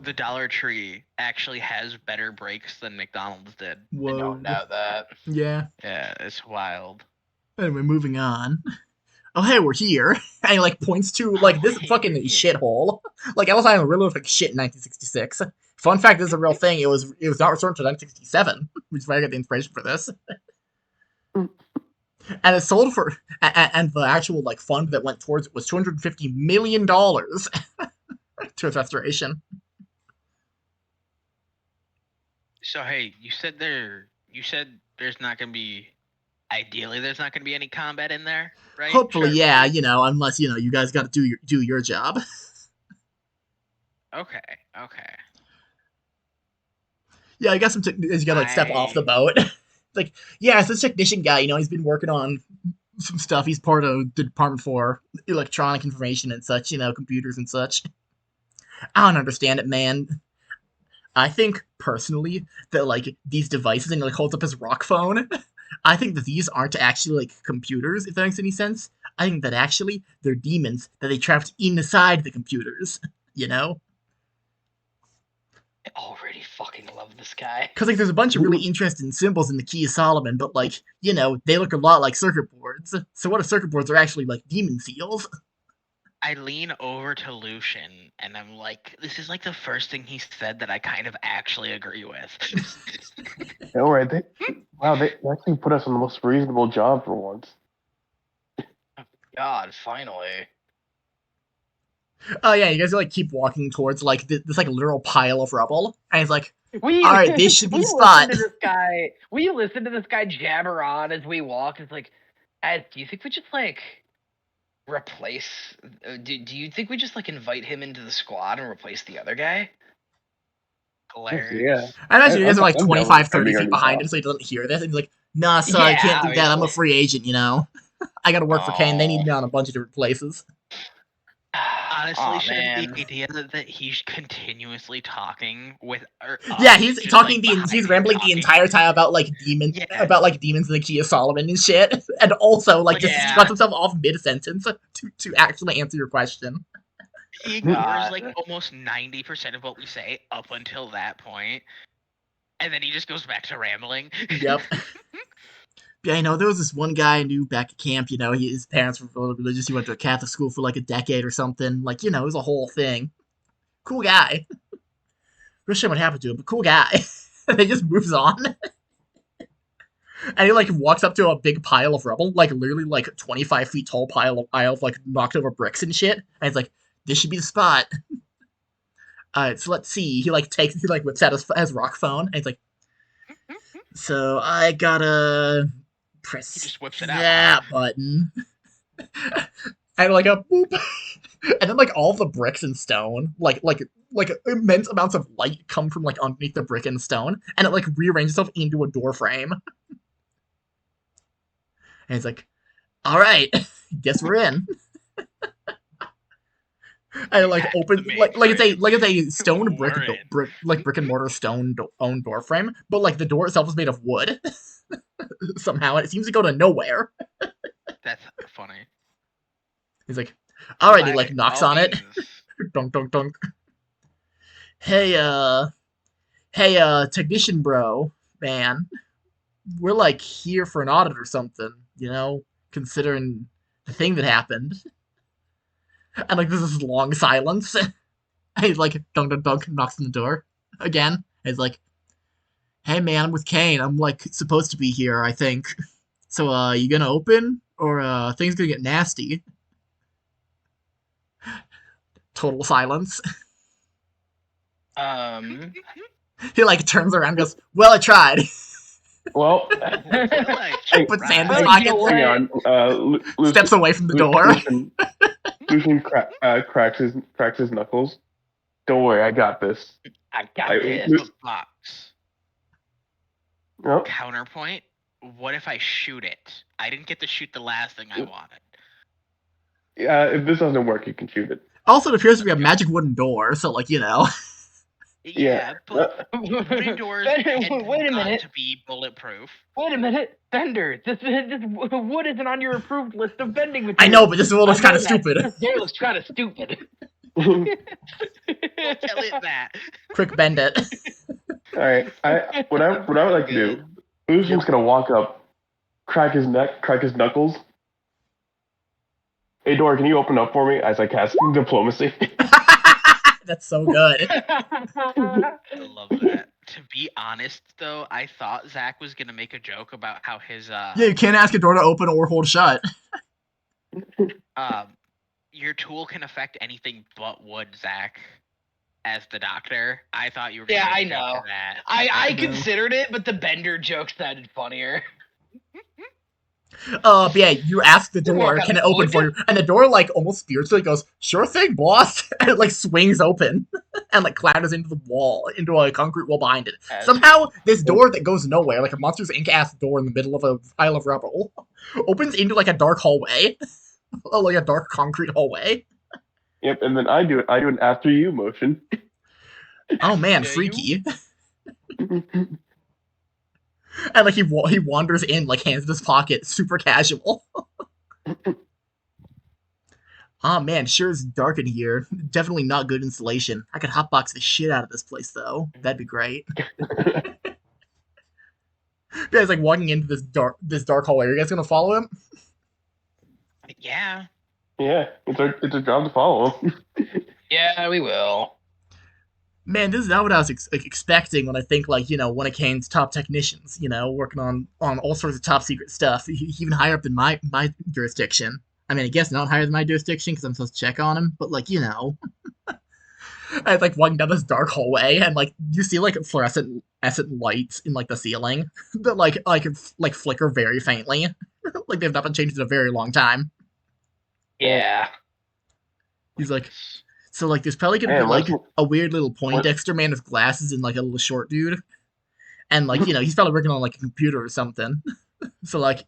the Dollar Tree actually has better breaks than McDonald's did. I Whoa. don't doubt that. Yeah. Yeah, it's wild. Anyway, moving on. Oh, hey, we're here. And he, like, points to, like, this Hey, fucking we're here. shithole. Like, Ellis Island really looked like shit in 1966. Fun fact, this is a real thing. It was not restored until 1967, which is where I got the inspiration for this. And it sold for, and the actual, like, fund that went towards it was $250 million to its restoration. So hey, you said there's not gonna be, ideally there's not gonna be any combat in there, right? Hopefully, Sure. yeah, you know, unless, you know, you guys gotta do your job. Okay. Okay. Yeah, I guess you gotta, like, step off the boat. Like, yeah, it's this technician guy, you know, he's been working on some stuff. He's part of the department for electronic information and such, you know, computers and such. I don't understand it, man. I think personally that like these devices and like holds up his rock phone. I think that these aren't actually like computers, if that makes any sense. I think that actually they're demons that they trapped inside the computers. You know, I already fucking love this guy. because like there's a bunch of really interesting symbols in the Key of Solomon, but like you know they look a lot like circuit boards. So what if circuit boards are actually like demon seals? I lean over to Lucian and I'm like, this is like the first thing he said that I kind of actually agree with. All right, they actually put us on the most reasonable job for once. God, finally. Oh yeah, you guys like keep walking towards like this like literal pile of rubble, and he's like, We all right, this should be we the spot. listen to this guy. We listen to this guy jabber on as we walk. It's like, Ed, do you think we just like replace? Do you think we just like invite him into the squad and replace the other guy? Hilarious. I imagine you guys are like I'm down with 25, him 30 being our feet new behind boss. him so he doesn't hear this. And he's like, nah, sorry, I Yeah, can't do that. I'm a obviously. free agent, you know? I gotta work for Cain. They need Aw. me on a bunch of different places. Honestly, Aw, Shen, man. the idea that he's continuously talking with Yeah, us he's just, talking like, behind he's him rambling the talking. entire time about like demons in the Key of Solomon and shit. And also like just Yeah. cuts himself off mid sentence to actually answer your question. He ignores God. like almost 90% of what we say up until that point. And then he just goes back to rambling. Yep. Yeah, there was this one guy I knew back at camp, his parents were really religious. He went to a Catholic school for like a decade or something. Like, it was a whole thing. Cool guy. Wish I what happened to him, but cool guy. And he just moves on. And he like walks up to a big pile of rubble, like literally like 25 feet tall pile of like knocked over bricks and shit. And he's like, this should be the spot. Alright, so let's see. He whips out his rock phone and he's like, so I gotta press He just whips it out. that button. And like a boop. And then like all the bricks and stone, like immense amounts of light come from like underneath the brick and stone, and it like rearranges itself into a door frame. And he's like, all right, guess we're in. And like open like it's a stone brick and mortar stone own door frame, but like the door itself is made of wood somehow, and it seems to go to nowhere. That's funny. He's like, all right, he By like knocks all on it. means. Dunk dunk dunk. Hey, technician bro, man, we're like here for an audit or something, considering the thing that happened. And like there's this long silence. And he's like dunk dunk dunk, knocks on the door again. And he's like, hey man, I'm with Cain. I'm like supposed to be here, I think. So you gonna open or things gonna get nasty? Total silence. He like turns around and goes, well, I tried. Well, Like, Puts right. hand in his Oh, pocket. you know hang on. Steps away from the door. Lucian cracks his knuckles. Don't worry, I got this. I got I- this. Lu- But Box. No? Counterpoint. What if I shoot it? I didn't get to shoot the last thing I wanted. Yeah, if this doesn't work, you can shoot it. Also, it appears to be a magic wooden door, so like Yeah, Yeah. but wooden doors Wait tend a not minute. to be bulletproof. Wait a minute, Bender. This wood isn't on your approved list of bending materials. I know, but this one looks I know kind of that. stupid. This game looks kind of stupid. We'll tell it that. Quick, bend it. All right. What I would like to do. Lucian's gonna walk up, crack his knuckles. Hey, Dora, can you open up for me as I cast diplomacy? That's so good. I love that. To be honest, though, I thought Zach was gonna make a joke about how his Yeah, you can't ask a door to open or hold shut. your tool can affect anything but wood, Zach. As the doctor, I thought you were. Gonna Yeah, make I a joke know. of that. I No. considered it, but the Bender joke sounded funnier. But yeah, you ask the door, Work can on it open wood. for you? And the door, like, almost spiritually goes, sure thing, boss. And it, like, swings open and, like, clatters into the wall, into a concrete wall behind it. Somehow, this door that goes nowhere, like a Monsters Inc. door in the middle of a pile of rubble, opens into, like, a dark hallway. Like a dark concrete hallway. Yep, and then I do an after you motion. Oh, man, Yeah, you- freaky. And, like, he wanders in, like, hands in his pocket, super casual. Oh man, sure is dark in here. Definitely not good insulation. I could hotbox the shit out of this place, though. That'd be great. You guys like walking into this dark hallway. Are you guys gonna follow him? Yeah. Yeah, it's our job to follow him. Yeah, we will. Man, this is not what I was expecting when I think like one of Kane's top technicians. Working on all sorts of top secret stuff. Even higher up than my jurisdiction. I mean, I guess not higher than my jurisdiction because I'm supposed to check on him. But like I was like walking down this dark hallway and like you see like fluorescent lights in like the ceiling that like flicker very faintly. Like they've not been changed in a very long time. Yeah. He's like, so like there's probably gonna Man, be like let's- a weird little Poindexter man with glasses and like a little short dude, and like he's probably working on like a computer or something. So like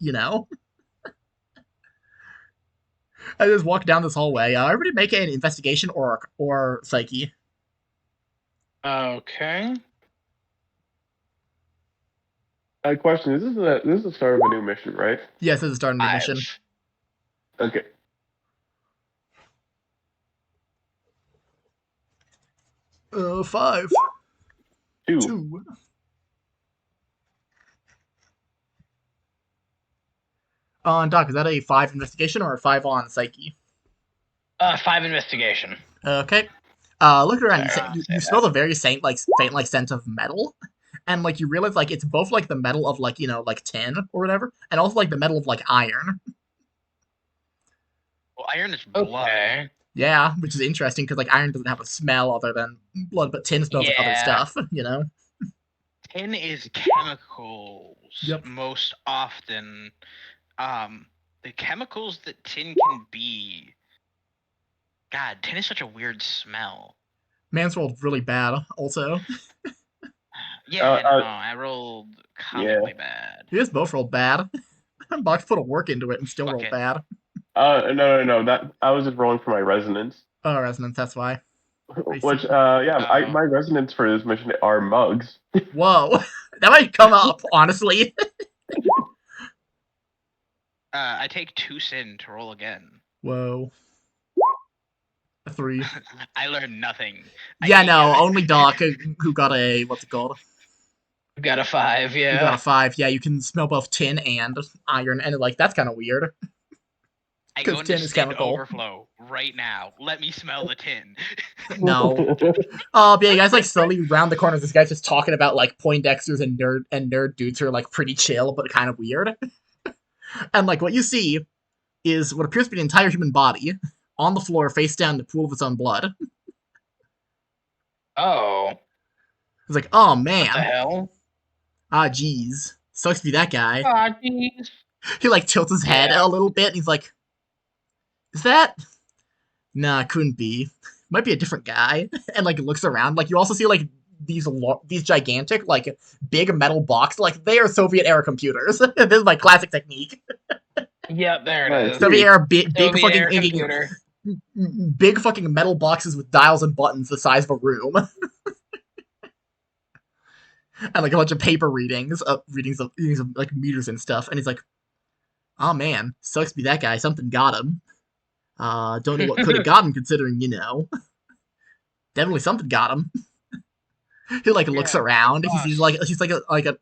I just walk down this hallway. Everybody make an investigation or psyche. Okay. Question: This is the start of a new mission, right? Yes, this is starting the mission. Okay. Five, Two. 2. Doc, is that a 5 investigation or a 5 on psyche? 5 investigation. Okay. Look around. You, Sorry, you smell the very faint like scent of metal, and like you realize like it's both like the metal of like like tin or whatever, and also like the metal of like iron. Well, iron is blood. Okay. Yeah, which is interesting because like iron doesn't have a smell other than blood, but tin smells like other Yeah. stuff. You know. Tin is chemicals Yep. most often. The chemicals that tin can be. God, tin is such a weird smell. Man's rolled really bad. Also, Yeah, Uh, uh, I rolled yeah. comically bad. you guys both rolled bad. Box put a work into it and still Fuck rolled it. bad. No. That I was just rolling for my resonance. Oh, resonance. That's why. I Which, see. my resonance for this mission are mugs. Whoa, that might come up honestly. I take 2 sin to roll again. Whoa. A 3. I learned nothing. I Yeah, hate no, ya. only Doc who got a what's it called? Got a 5, Who got yeah. a 5. Yeah, you can smell both tin and iron, and like that's kind of weird I because go into tin is sin chemical. overflow right now. Let me smell the tin. No. Oh, yeah, you guys like slowly round the corners. This guy's just talking about like Poindexters and nerd dudes who are like pretty chill but kind of weird. And like what you see is what appears to be an entire human body on the floor, face down in a pool of its own blood. Oh, It's like, oh what the man, hell? ah jeez, sucks to be that guy. Ah, jeez. He like tilts his head Yeah. a little bit, and he's like, is that? Nah, couldn't be. Might be a different guy. And like looks around. Like you also see like these gigantic like big metal boxes. Like they are Soviet era computers. This is my classic technique. Yep, there it Nice. is. Soviet era big Soviet fucking air computer. big fucking metal boxes with dials and buttons the size of a room. And like a bunch of paper readings of like meters and stuff. And he's like, oh man, sucks to be that guy. Something got him. Don't know what could have got him considering, definitely something got him. He like looks Yeah, around. He sees boss.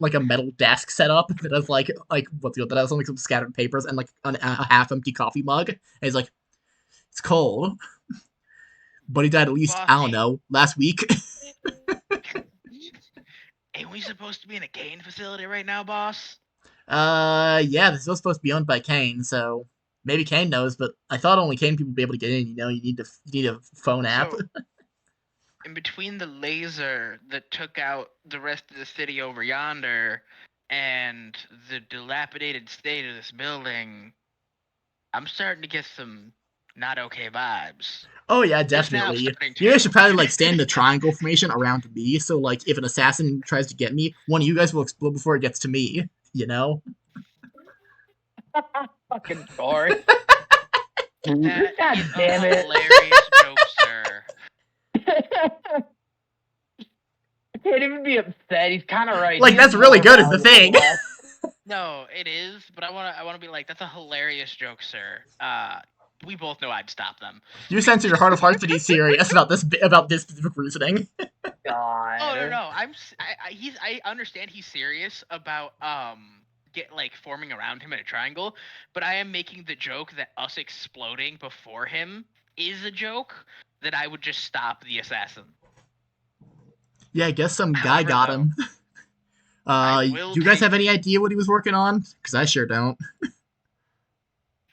like a metal desk set up that has like that has like some scattered papers and like a half empty coffee mug. And he's like, it's cold, but he died at least Boss, I don't know last week. ain't we supposed to be in a Cain facility right now, boss? Yeah, this was supposed to be owned by Cain, so maybe Cain knows, but I thought only Cain people would be able to get in. You need a phone app. So, in between the laser that took out the rest of the city over yonder and the dilapidated state of this building, I'm starting to get some not okay vibes. Oh yeah, Just now I'm definitely. starting You guys should to. probably like stand in the triangle formation around me, so like if an assassin tries to get me, one of you guys will explode before it gets to me. You know? Fucking Corey. That God is damn a it. hilarious joke, sir. I can't even be upset. He's kind of right. Like He that's is really more good is the thing. valuable. No, it is, but I wanna be like, that's a hilarious joke, sir. We both know I'd stop them. You sense in your heart of hearts that he's serious about this specific reasoning. God. Oh no, I understand he's serious about forming around him in a triangle, but I am making the joke that us exploding before him is a joke that I would just stop the assassin. Yeah, I guess some guy However, got though, him. I will You guys take have any idea what he was working on? Because I sure don't.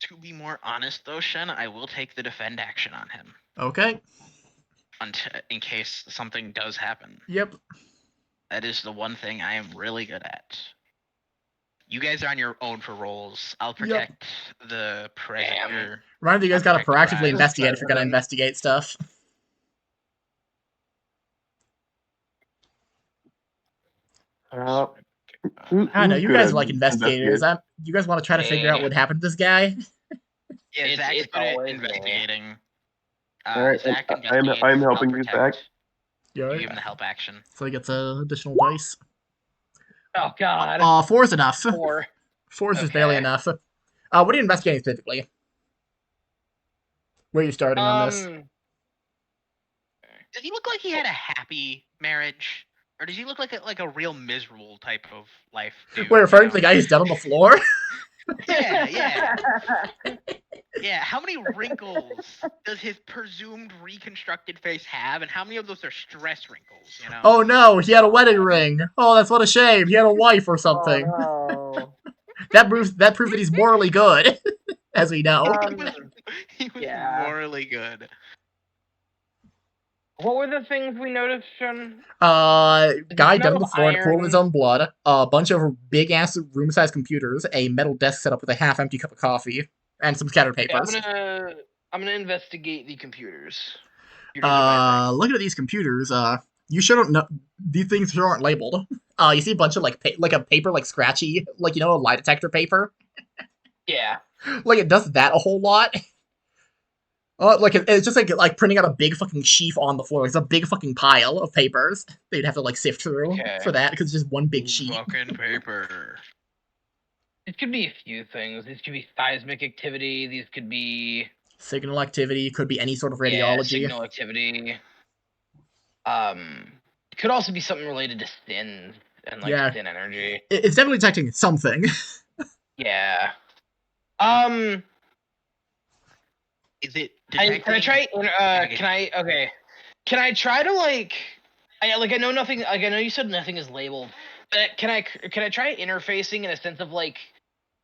To be more honest though, Shen, I will take the defend action on him Okay. in case something does happen. Yep. That is the one thing I am really good at. You guys are on your own for roles. I'll protect the president. Remember, you guys gotta proactively Prize. investigate if you're gonna investigate stuff. Uh, I don't know. who's You good guys at are like investigators. investigating? You guys want to try to figure out what happened to this guy? Yeah, Zach's it's good at always me. investigating. All right, Zach I'm investigates. I'm I'll helping you, protect. Zach. You You alright? give him the help action. So he gets additional dice. Oh God. 4 is enough. 4. 4 is just barely Okay. enough. What are you investigating specifically? Where are you starting on this? Does he look like he had a happy marriage, or does he look like a real miserable type of life? Dude, We're referring to you the guy who's dead on the floor. Yeah. How many wrinkles does his presumed reconstructed face have, and how many of those are stress wrinkles? You know. Oh no, he had a wedding ring. Oh, that's what a shame. He had a wife or Oh something. no. That proves that he's morally good, as we know. He was Yeah. morally good. What were the things we noticed, Sean? Guy down smell on the of floor in a pool of his iron. own blood, a bunch of big ass room sized computers, a metal desk set up with a half empty cup of coffee, and some scattered Yeah, papers. I'm gonna investigate the computers. Computers are my thing. Looking at these computers, you sure don't know these things sure aren't labeled. You see a bunch of like a paper like scratchy, like a lie detector paper. Yeah. Like it does that a whole lot. Like it's just like printing out a big fucking sheaf on the floor. It's a big fucking pile of papers they'd have to like sift through Okay. for that because it's just one big sheet. Fucking paper. It could be a few things. These could be seismic activity. These could be Signal activity could be any sort of yeah, radiology. signal activity. It could also be something related to sin and like Yeah. sin energy. It's definitely detecting something. Yeah. Is it Can I detecting? try? Okay. Can I try to like? I know nothing. Like I know you said nothing is labeled, but can I try interfacing in a sense of like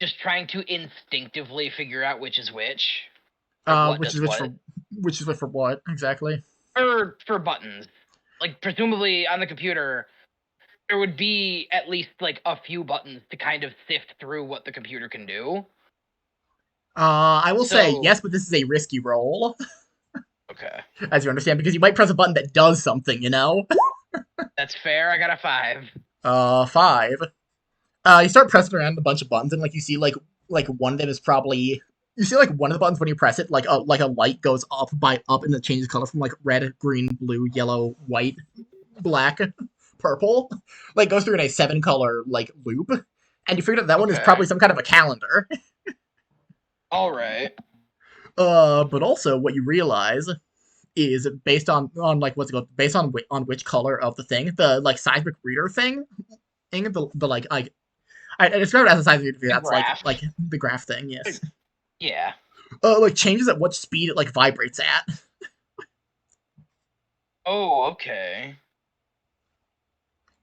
just trying to instinctively figure out which is which? Like what Which does is what? which is for what exactly? For buttons. Like presumably on the computer, there would be at least like a few buttons to kind of sift through what the computer can do. I will say So yes, but this is a risky roll, okay, as you understand, because you might press a button that does something. that's fair. I got a 5. 5. You start pressing around a bunch of buttons, and like you see like one of them is probably you see like one of the buttons when you press it, like a light goes up and it changes color from like red, green, blue, yellow, white, black, purple. Like goes through in a 7-color like loop, and you figured out that one is Okay. probably some kind of a calendar. All right. But also what you realize is based on like what's it called, based on which color of the thing, the like seismic reader thing, the like I describe it as a seismic reader. The That's graph. like the graph thing. Yes. Yeah. Like changes at what speed it like vibrates at. Oh, okay.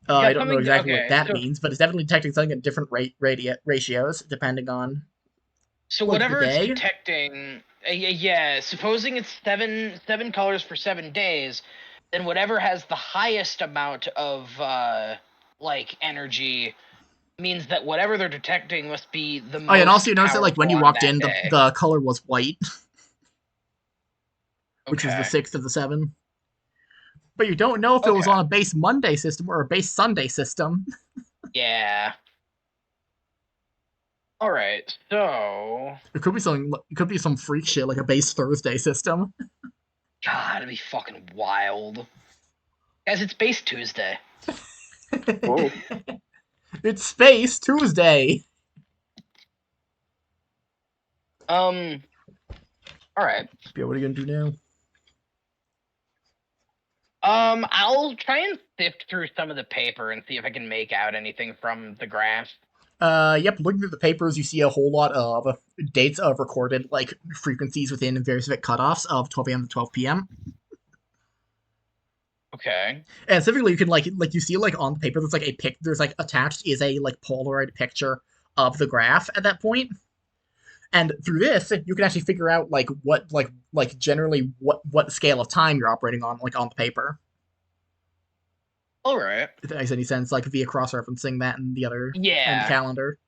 I got don't know something. exactly what Okay, that so means, but it's definitely detecting something at different ratios depending on like the whatever it's day. detecting, yeah. Supposing it's seven colors for 7 days, then whatever has the highest amount of like energy means that whatever they're detecting must be the Oh yeah, and also most you notice that like when powerful you on walked that in, day. the color was white, which was the Okay. 6th of the 7. But you don't know if it was Okay. on a base Monday system or a base Sunday system. Yeah. All right. So, It could be something. It could be some freak shit like a base Thursday system. God, it'd be fucking wild. Guys, it's Base Tuesday. Whoa. It's Space Tuesday. All right. Yeah, what are you gonna do now? I'll try and sift through some of the paper and see if I can make out anything from the graph. Yep, looking through the papers, you see a whole lot of dates of recorded, like, frequencies within very specific cutoffs of 12 a.m. to 12 p.m. Okay. And specifically, you can, like, you see, like, on the paper, there's, like, there's, like, attached is a, like, Polaroid picture of the graph at that point. And through this, you can actually figure out, like, what, generally, what scale of time you're operating on, like, on the paper. All right. If that makes any sense, like, via cross-referencing that and the other, and the Yeah. calendar.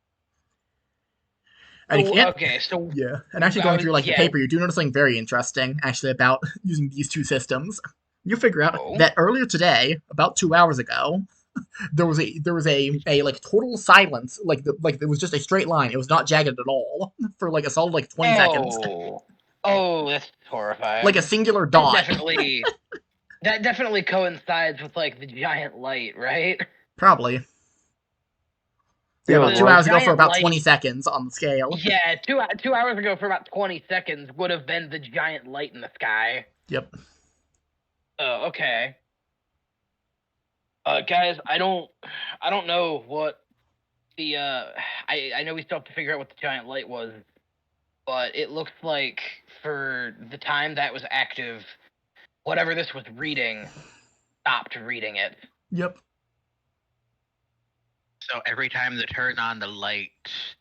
And if you So, can't, okay, so yeah, and actually going through like the yeah. paper, you do notice something very interesting actually about using these two systems. You figure out Oh. that earlier today, about 2 hours ago, there was a like total silence, like there was just a straight line. It was not jagged at all for like a solid like 20 seconds, Oh, that's horrifying. like a singular That dot. definitely coincides with like the giant light, right? Probably. Yeah, Feels about The 2 hours like ago for giant about light. 20 seconds on the scale. Yeah, 2 hours ago for about 20 seconds would have been the giant light in the sky. Yep. Oh, okay. Guys, I don't know what the I know we still have to figure out what the giant light was, but it looks like for the time that was active, whatever this was reading stopped reading it. Yep. So every time they turn on the light,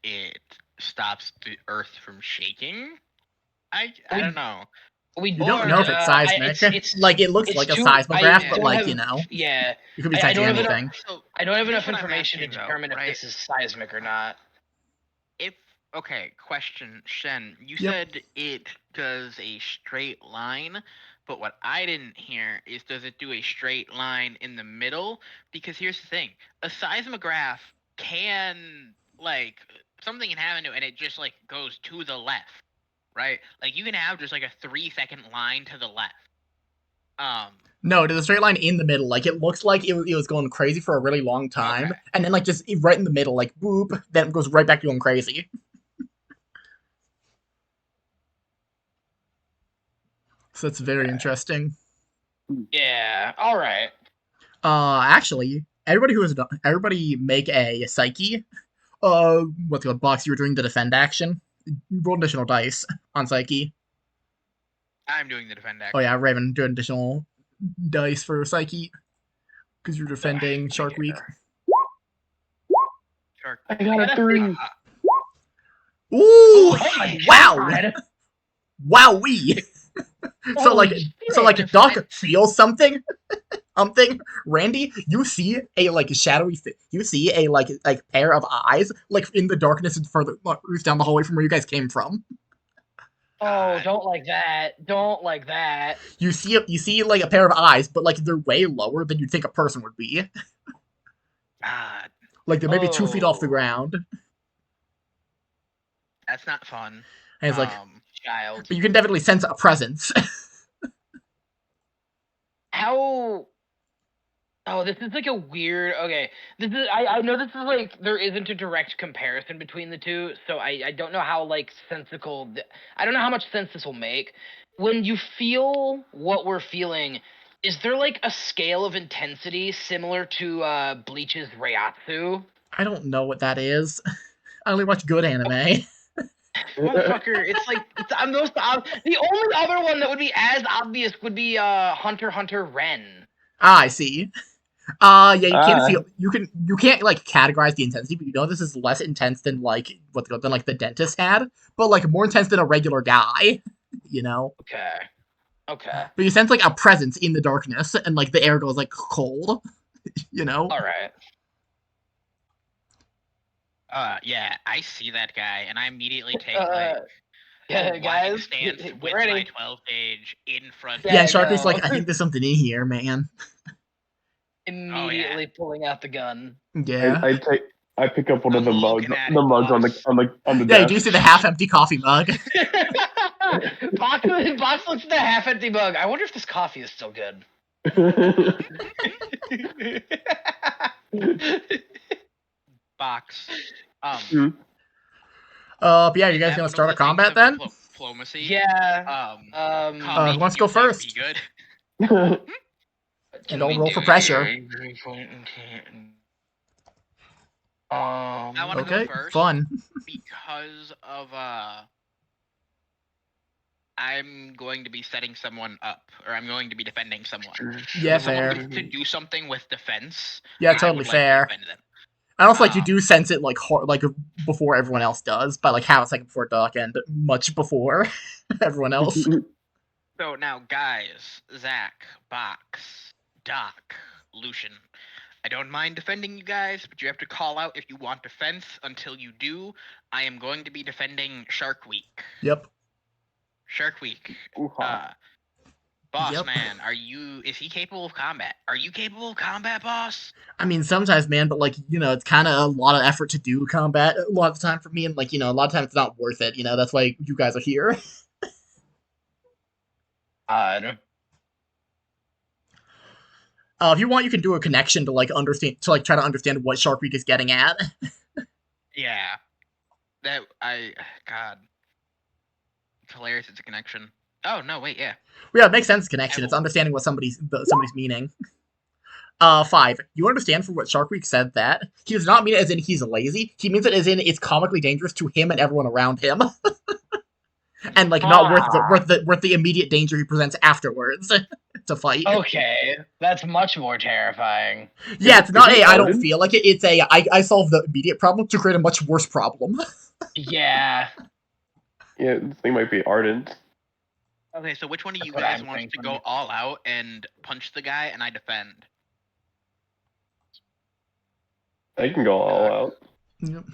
it stops the Earth from shaking. I don't know. We You don't know if it's seismic. Like, it looks like a too, seismograph, I but, don't like, have, you know, yeah, it could be I essentially don't have enough. anything. So I don't have here's enough what I'm information to asking, though, determine if right? this is seismic or not. If okay, question, Shen. You Yep. said it does a straight line, but what I didn't hear is does it do a straight line in the middle? Because here's the thing: a seismograph can like something can happen to it, and it just like goes to the left, right? Like you can have just like a 3-second line to the left. No, there's a straight line in the middle. Like, it looks like it was going crazy for a really long time, Okay. and then, like, just right in the middle, like, boop, then it goes right back to going crazy. So that's very interesting. Yeah. All right. Actually, everybody make a psyche. What's it called? Box, you were doing the defend action. Roll additional dice on psyche. I'm doing the defend Oh action. yeah, Raven, do additional dice for psyche because you're defending Shark Week. Shark. I got a 3. Ooh! Holy Wow! God. Wowee! So like shit. Doc feels something. Randy, you see a like shadowy you see a like pair of eyes like in the darkness and further down the hallway from where you guys came from. Oh, don't like that. Don't like that. You see like a pair of eyes, but like they're way lower than you'd think a person would be. God, Like they're maybe 2 feet off the Oh. ground. that's not fun. And it's like, Child. but you can definitely sense a presence. How? Oh, this is like a weird. Okay, this is. I know this is like there isn't a direct comparison between the two, so I don't know how like sensical. I don't know how much sense this will make. When you feel what we're feeling, is there like a scale of intensity similar to Bleach's Reiatsu? I don't know what that is. I only watch good anime. Motherfucker, it's like I'm the only other one that would be as obvious would be Hunter x Hunter Ren. Ah, I see. Yeah, you can feel you can't like categorize the intensity, but you know this is less intense than like than like the dentist had, but like more intense than a regular guy, you know. Okay. Okay. But you sense like a presence in the darkness, and like the air goes like cold, you know. All right. Yeah, I see that guy, and I immediately take Yeah, a guys, wide stance get with ready. my 12 gauge in front. Yeah, Yeah, Shark Week's go. like, I think there's something in here, man. Immediately pulling out the gun. Yeah. I pick up one of I'm the mugs, looking at the it, mugs on boss. the Yeah, you desk. do see the half-empty coffee mug. Box looks at the half-empty mug. I wonder if this coffee is still good. Box. But yeah, you in guys that gonna middle start a of the things combat of then? Diplomacy. Yeah. Coffee who wants to can go do that first? pretty good. And don't roll for pressure. I want to Okay, go first fun. because of I'm going to be setting someone up, or I'm going to be defending someone. Yeah, If someone fair. gets to do something with defense, Yeah, I totally would like to fair. defend them. And also, like, you do sense it, like, before everyone else does, by, like, half a second before Doc and much before everyone else. So now, guys, Zach, Box, Doc, Lucian, I don't mind defending you guys, but you have to call out if you want defense. Until you do, I am going to be defending Shark Week. Yep. Shark Week. Boss man, is he capable of combat? Are you capable of combat, boss? I mean, sometimes, man, but, like, you know, it's kind of a lot of effort to do combat a lot of the time for me, and, like, you know, a lot of times it's not worth it, you know, that's why you guys are here. Odd. If you want, you can do a connection to, like, try to understand what Shark Week is getting at. Yeah. God. It's hilarious, it's a connection. Oh, no, wait, yeah. Yeah, it makes sense, connection. It's understanding what somebody's meaning. 5. You understand from what Shark Week said that? He does not mean it as in he's lazy. He means it as in it's comically dangerous to him and everyone around him. And, like, not worth the immediate danger he presents afterwards to fight. Okay, that's much more terrifying. Yeah, it's not Is he a I don't ardent? feel like it, it's a I solve the immediate problem to create a much worse problem. Yeah. Yeah, this thing might be ardent. Okay, so which one of you That's what guys I'm wants to thinking. go all out and punch the guy and I defend? I can go all out.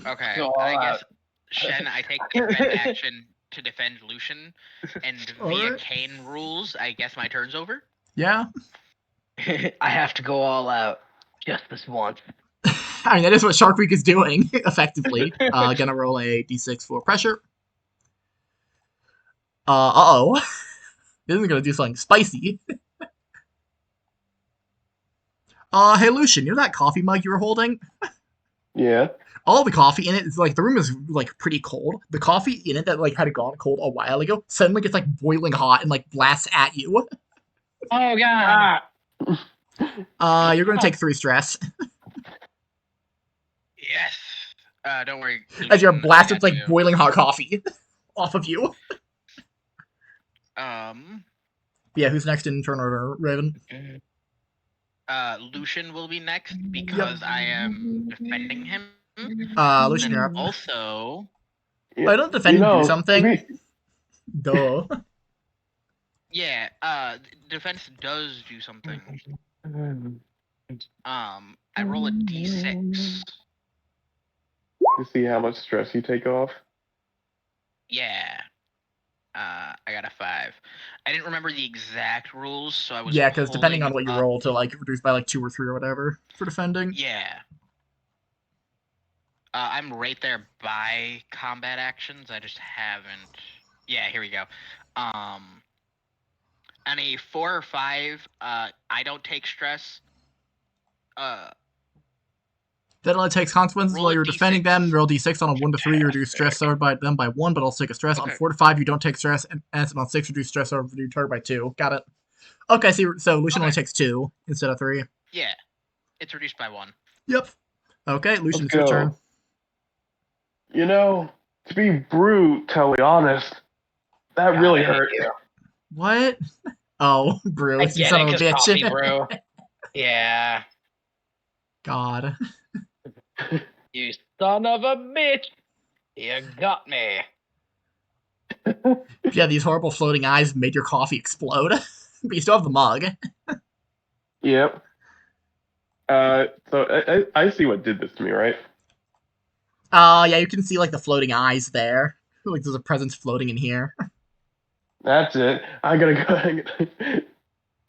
Okay, Go all I guess out. Shen, I take defend action to defend Lucian, and via Alright. Cain rules, I guess my turn's over. Yeah. I have to go all out just this once. I mean, that is what Shark Week is doing, effectively. Gonna roll a d6 for pressure. Uh-oh. This isn't gonna do something spicy. Hey, Lucian, you know that coffee mug you were holding? Yeah. All the coffee in it is, like, the room is, like, pretty cold. The coffee in it that, like, had gone cold a while ago suddenly gets, like, boiling hot and, like, blasts at you. Oh god. You're gonna take 3 stress. Yes. Don't worry. As you're Lucian, I blasted with, got like, you. boiling hot coffee off of you. Yeah, who's next in turn order, Raven? Lucian will be next because I am defending him. Lucian, And you're up. also, I don't defend you do something. to Duh. yeah, defense does do something. I roll a d6. see how much stress you take off. Yeah. I got a 5. I didn't remember the exact rules, so I was Yeah, because depending on pulling what you up- roll to, like, reduce by, like, 2 or 3 or whatever for defending. Yeah. I'm right there by combat actions. I just haven't. Yeah, here we go. On a 4 or 5, I don't take stress. That only takes consequences Roll while a you're defending them. D6. Roll d6 on a 1 to 3, reduce stress suffered by them by 1, but also take a stress. On Okay. 4 to 5, you don't take stress, and on 6, reduce stress over the target by 2. Got it. Okay, so Lucian only Okay. takes 2 instead of 3. Yeah, it's reduced by 1. Yep. Okay, Lucian, it's Let's your turn. go. You know, to be brutally honest, that really hurt. What? Oh, I Bruce, you get son it, of a 'cause bitch. coffee brew. Yeah. God. You son of a bitch. You got me. Yeah, these horrible floating eyes made your coffee explode. But you still have the mug. Yep. So I see what did this to me, right? Yeah, you can see, like, the floating eyes there. Like, there's a presence floating in here. That's it. I gotta go.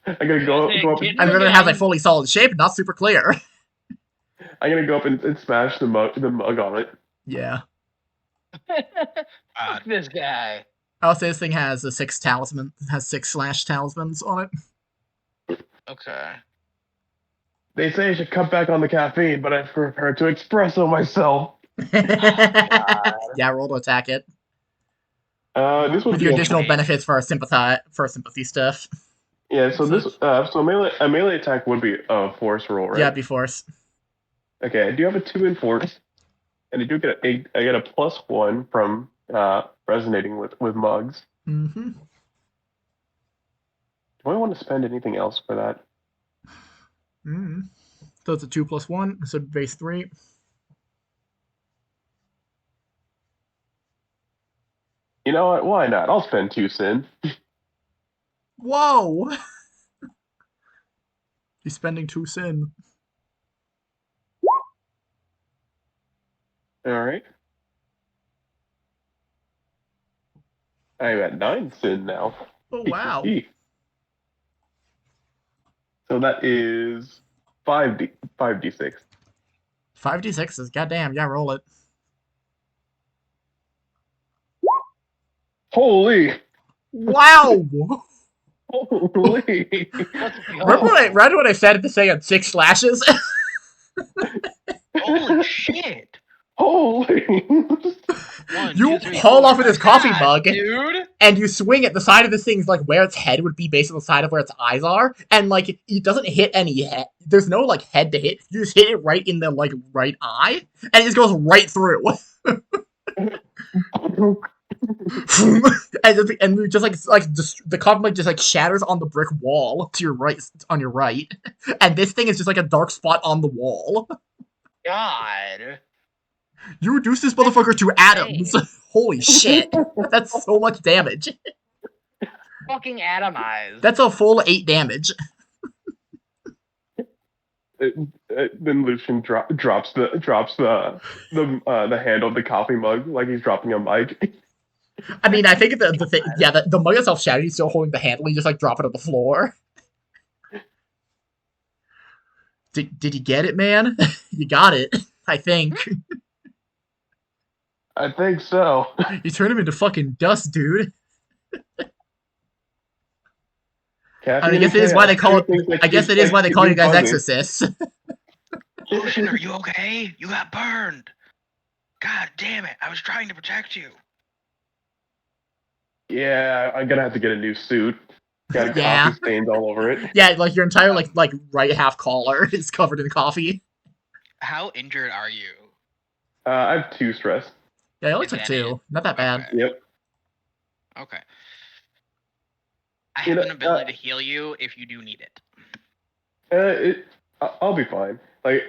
I gotta go up. Get And him then it has a again. fully solid shape, not super clear. I'm gonna go up and smash the mug on it. Yeah. Fuck this guy. I'll say this thing has a 6 talisman. It has 6 slash talismans on it. Okay. They say I should cut back on the caffeine, but I prefer to espresso myself. Yeah, roll to attack it. This would With be your a- additional benefits for our sympathy stuff. Yeah, so a melee attack would be a force roll, right? Yeah, it'd be force. Okay, I do have a 2 in force, and I do get I get a +1 from resonating with mugs. Mm-hmm. Do I want to spend anything else for that? Mm-hmm. So it's a 2 + 1, so base 3. You know what? Why not? I'll spend 2 sin. Whoa! He's spending 2 sin. All right. I'm at 9 sin now. Oh, wow. So that is 5d6. 5d6s. Goddamn, yeah, roll it. Holy! Wow! Holy! Let's go. Remember what I said at the saying 6 slashes? Holy shit! Holy! One, You two, three, haul four, off with five, this coffee six. God, mug, dude. and you swing at the side of this thing, like where its head would be based on the side of where its eyes are, and like it doesn't hit any head. There's no like head to hit. You just hit it right in the like right eye, and it just goes right through. and just the coffee mug just like shatters on the brick wall to your right, on your right, and this thing is just like a dark spot on the wall. God. You reduce this That's motherfucker to atoms. insane. Holy shit, that's so much damage. Fucking atomized. That's a full 8 damage. Then Lucian drops the handle of the coffee mug like he's dropping a mic. I mean, I think the thing, yeah, the mug itself shattered. He's still holding the handle. You just like drop it on the floor. Did you get it, man? You got it. I think I think so. you turned him into fucking dust, dude. Kathy I mean, I and guess it is why they call it. things I guess it is why they call you guys exorcists. Lucian, are you okay? You got burned. God damn it! I was trying to protect you. Yeah, I'm gonna have to get a new suit. Got Yeah. coffee stains all over it. Yeah, like your entire like right half collar is covered in coffee. How injured are you? I have 2 stress. Yeah, it looks Is like that 2. Not that bad. Okay. Yep. Okay. I You have know, an ability to heal you if you do need it. I'll be fine. Like,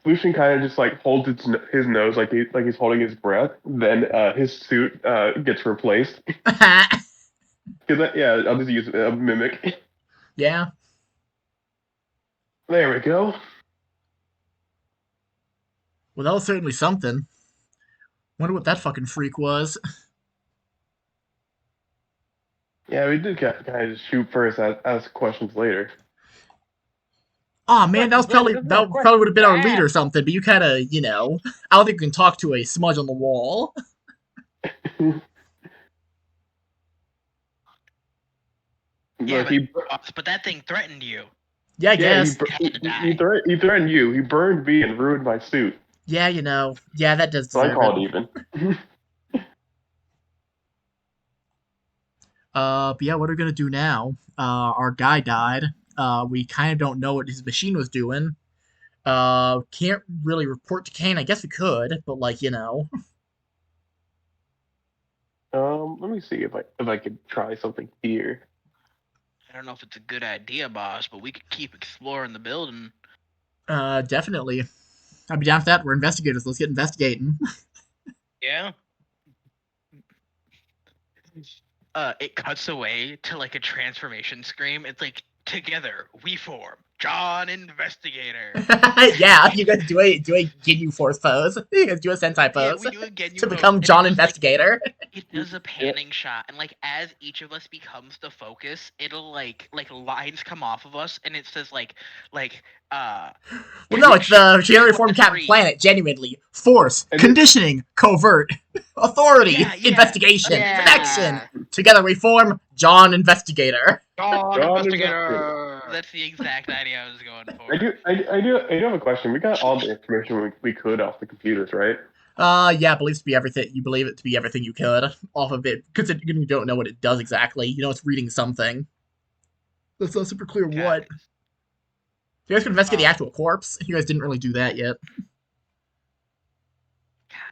Lucian kind of just like holds his nose like he's holding his breath. Then his suit gets replaced. Cause yeah, I'll just use a mimic. Yeah. There we go. Well, that was certainly something. Wonder what that fucking freak was. Yeah, we did kind of just shoot first, ask questions later. Aw, man, that was Questions later, probably there's no that probably would have been questions our to lead or ask. something. But you kind of, I don't think you can talk to a smudge on the wall. Yeah, Look, he but that thing threatened you. Yeah, I yeah guess. he threatened you. He burned me and ruined my suit. Yeah, yeah, that does So I deserve called it. even. But yeah, what are we gonna do now? Our guy died. We kind of don't know what his machine was doing. Can't really report to Cain. I guess we could, but like, Let me see if I could try something here. I don't know if it's a good idea, boss, but we could keep exploring the building. Definitely. I'd be down for that. We're investigators. Let's get investigating. Yeah. It cuts away to like a transformation scream. It's like, together we form John Investigator. Yeah, you guys do a Ginyu Force pose. You guys do a Sentai Yeah, pose we do a Ginyu to pose, become and it John just, like, Investigator. it does a panning shot, and like as each of us becomes the focus, it'll like lines come off of us, and it says Well, no, it's the connection January to form the Captain tree. Planet. Genuinely, force, And conditioning, covert, authority, Yeah, investigation, Yeah. connection. Together we form John Investigator. John John Investigator. That's the exact idea I was going for. I do have a question. We got all the information we could off the computers, right? Yeah, believes to be everything. You believe it to be everything you could off of it, because you don't know what it does exactly. You know, it's reading something. That's not super clear what. Guys, You guys could investigate the Um, actual corpse. You guys didn't really do that yet.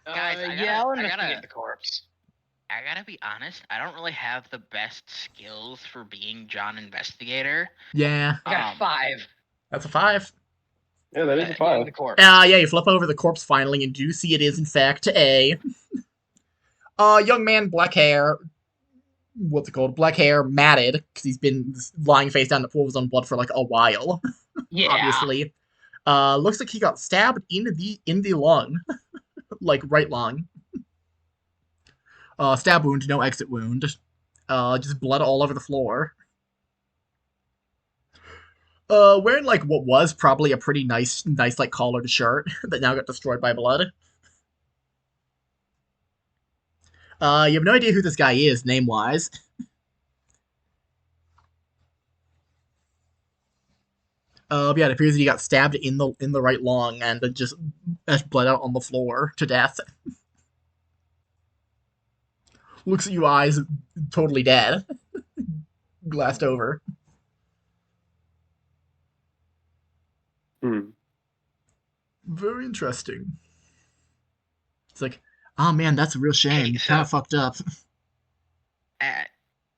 guys, Yeah, I'll investigate the corpse. I gotta be honest. I don't really have the best skills for being John Investigator. Yeah, I got a 5. that's a 5. Yeah, that is a Getting 5. the corpse. Yeah, you flip over the corpse finally, and you do see it is in fact a young man, black hair. What's it called? Black hair, matted, because he's been lying face down in the pool of his own blood for like a while. Yeah. Obviously, looks like he got stabbed in the lung, like right lung. Stab wound, no exit wound. Just blood all over the floor. Wearing like what was probably a pretty nice like collared shirt that now got destroyed by blood. You have no idea who this guy is, name-wise. Yeah, it appears that he got stabbed in the right lung and then just bled out on the floor to death. Looks at you, eyes totally dead, glassed over. Hmm. Very interesting. It's like, oh man, that's a real shame. Hey, Kind so of fucked up.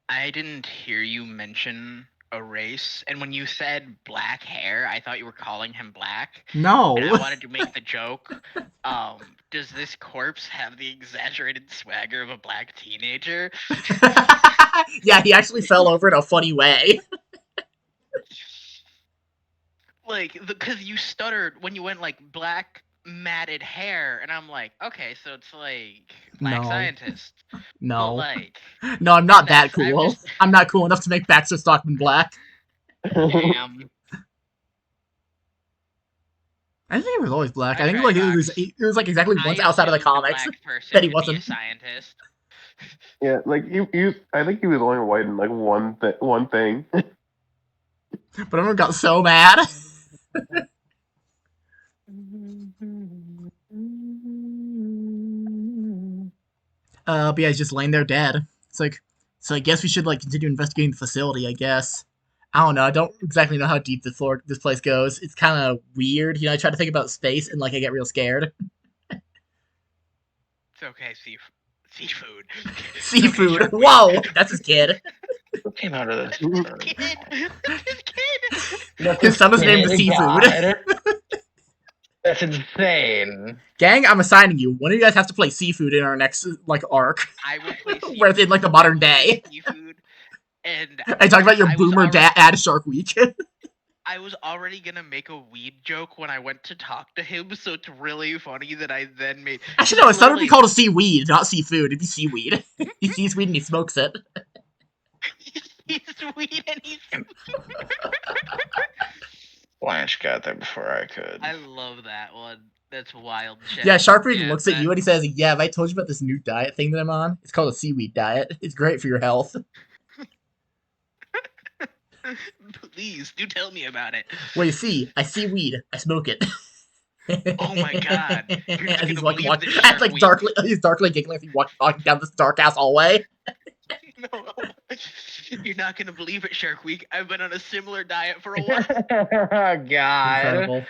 I didn't hear you mention a race, and when you said black hair, I thought you were calling him black, and I No. wanted to make the joke. Does this corpse have the exaggerated swagger of a black teenager? Yeah, he actually fell over in a funny way. Like, because you stuttered when you went like black matted hair, and I'm like, okay, so it's like black No. scientist, but No. like No, I'm not that I'm cool. just I'm not cool enough to make Baxter Stockman black. damn. I think he was always black. I All think right, it was like exactly I once outside of the assumed a comics black that person he to be a wasn't. scientist. Yeah, like I think he was only white in like one thing. But everyone got so mad. But yeah, he's just laying there dead. It's like, so I guess we should like continue investigating the facility. I guess. I don't know. I don't exactly know how deep this place goes. It's kind of weird. You know, I try to think about space and like I get real scared. It's okay, seafood. Seafood. Okay, Whoa, that's his kid. Who came out of this? kid. This kid. That's His son is named the kid, Seafood. God. That's insane. Gang, I'm assigning you. One of you guys has to play Seafood in our next like arc. I will play seafood. Where it's in like the modern day. Seafood, and I talked about your I was boomer already- dad Shark Week. I was already gonna make a weed joke when I went to talk to him, so it's really funny that I then made. Actually, no, it's not to be called a seaweed, not seafood. It'd be seaweed. He sees weed and he smokes it. He's weed and he's. Blanche got there before I could. I love that one. That's wild shit. Yeah, Shark Week looks at that- you and he says, "Yeah, have I told you about this new diet thing that I'm on? It's called a seaweed diet. It's great for your health." Please do tell me about it. Well, you see, I see weed, I smoke it. Oh my God. You're not As he's gonna walking, believe this, as like Shark he's darkly giggling as he walking down this dark ass hallway. No, you're not gonna believe it, Shark Week. I've been on a similar diet for a while. God. Incredible.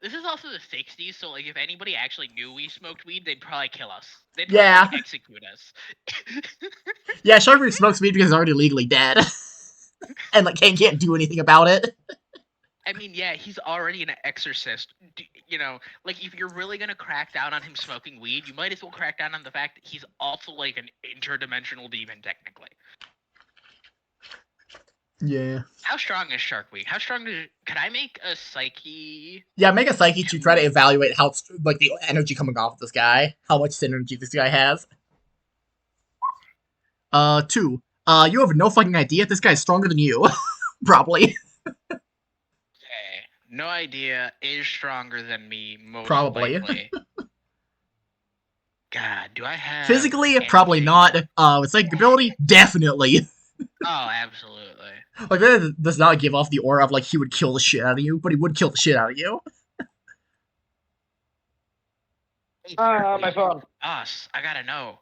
This is also the '60s, so like if anybody actually knew we smoked weed, they'd probably kill us. They'd probably Yeah. like, execute us. Yeah, Shark Week smokes weed because he's already legally dead, and like can't do anything about it. I mean, yeah, he's already an exorcist. You know, like if you're really gonna crack down on him smoking weed, you might as well crack down on the fact that he's also like an interdimensional demon, technically. Yeah. How strong is Shark Week? How strong could I make a psyche? Yeah, make a psyche to try to evaluate how like the energy coming off of this guy, how much synergy this guy has. 2. You have no fucking idea. This guy's stronger than you, probably. Okay, no idea. Is stronger than me, most Probably. likely. God, do I have Physically, probably anything? not. With psychic ability, definitely. Oh, absolutely. Like that does not give off the aura of like he would kill the shit out of you, but he would kill the shit out of you. My phone. Us, I gotta know.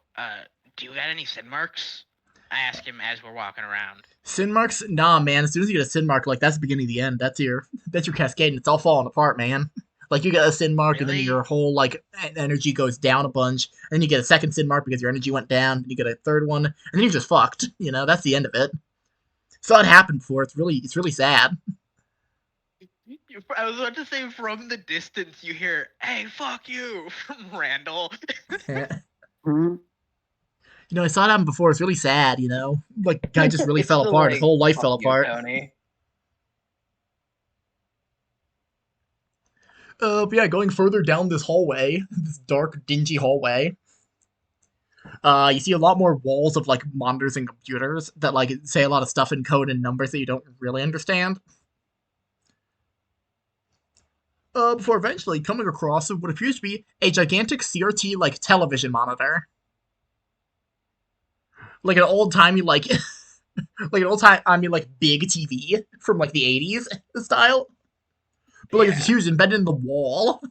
Do you got any sin marks? I ask him as we're walking around. Sin marks? Nah, man. As soon as you get a sin mark, like that's the beginning of the end. That's your cascade, and it's all falling apart, man. Like you get a sin mark, and then Really? your whole like energy goes down a bunch, and then you get a second sin mark because your energy went down. And you get a third one, and then you're just fucked. You know, that's the end of it. Saw it happen before. It's really sad. I was about to say from the distance you hear, "Hey, fuck you," from Randall. Hmm? You know, I saw it happen before. It's really sad. You know, like the guy just really It's fell still apart. His like, whole life fuck fell you, apart. Tony. But yeah, going further down this hallway, this dark, dingy hallway, you see a lot more walls of like monitors and computers that like say a lot of stuff in code and numbers that you don't really understand. Before eventually coming across what appears to be a gigantic CRT like television monitor, like an old timey like Like an old time, I mean, like big TV from like the 80s style. But like it's Yeah. huge, embedded in the wall.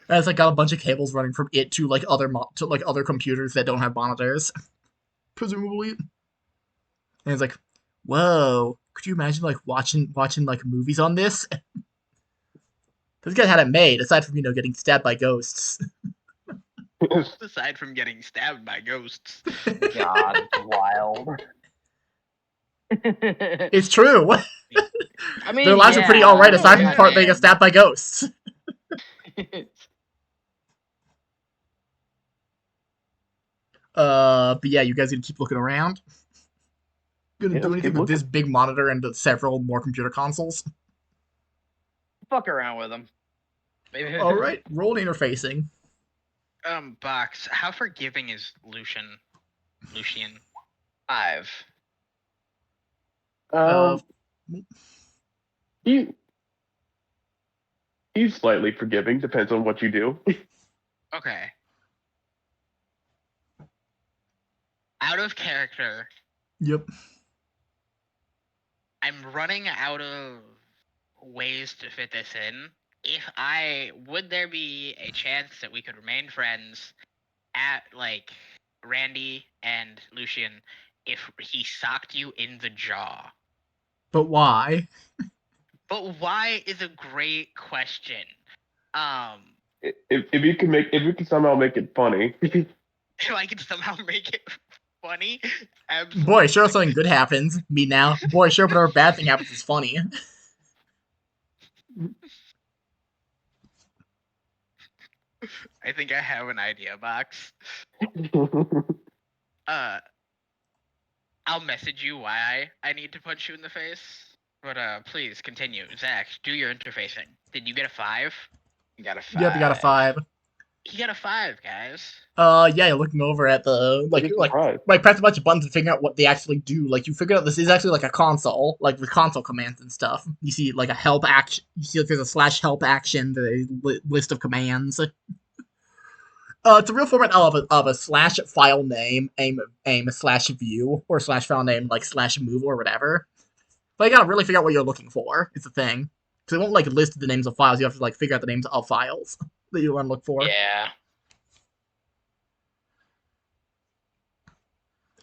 And it's like got a bunch of cables running from it to like other computers that don't have monitors, presumably. And it's like, whoa, could you imagine like watching like movies on this? This guy had it made, aside from getting stabbed by ghosts. Aside from getting stabbed by ghosts. God, wild. It's true. I mean, Their lives are pretty yeah, alright, aside from yeah, the part they get man. stabbed by ghosts. But yeah, you guys gonna keep looking around? Gonna Yeah, do let's anything keep with this looking. big monitor and the several more computer consoles? Fuck around with them. Maybe. Alright, roll interfacing. Box, how forgiving is Lucian? 5. Uh, He he's slightly forgiving. Depends on what you do. Okay. Out of character, yep. I'm running out of ways to fit this in. Would there be a chance that we could remain friends at like Randy and Lucian if he socked you in the jaw? But why? But why is a great question. If you can somehow make it funny. If I could somehow make it funny, absolutely. Boy, sure if something good happens. Me now. Boy, sure if whatever bad thing happens is funny. I think I have an idea, Box. I'll message you why I need to punch you in the face. But please continue. Zach, do your interfacing. Did you get a 5? You got a 5. Yep, you got a 5. He got a 5, guys. Yeah, you're looking over at the Surprise. press a bunch of buttons and figuring out what they actually do. Like you figure out this is actually like a console, like with console commands and stuff. You see like a help action. You see like there's a slash help action, the list of commands. It's a real format of a slash file name, aim slash view, or slash file name like slash move or whatever. But you gotta really figure out what you're looking for. It's a thing. Because it won't like list the names of files. You have to like figure out the names of files that you want to look for. Yeah.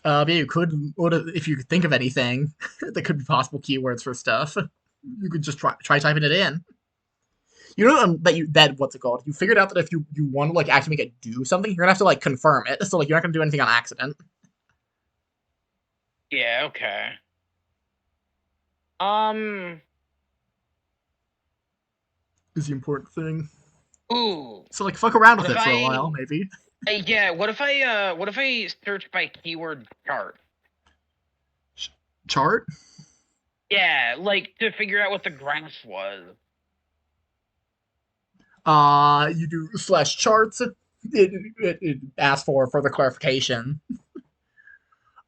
But you could, if you could think of anything that could be possible keywords for stuff, you could just try typing it in. You know that what's it called? You figured out that if you want to like actually make it do something, you're gonna have to like confirm it. So like you're not gonna do anything on accident. Yeah, okay. Is the important thing. Ooh. So like fuck around with What it if for a I- while, maybe. Yeah, what if I search by keyword chart? Chart. Yeah, like to figure out what the graph was. You do slash charts. It asks for further clarification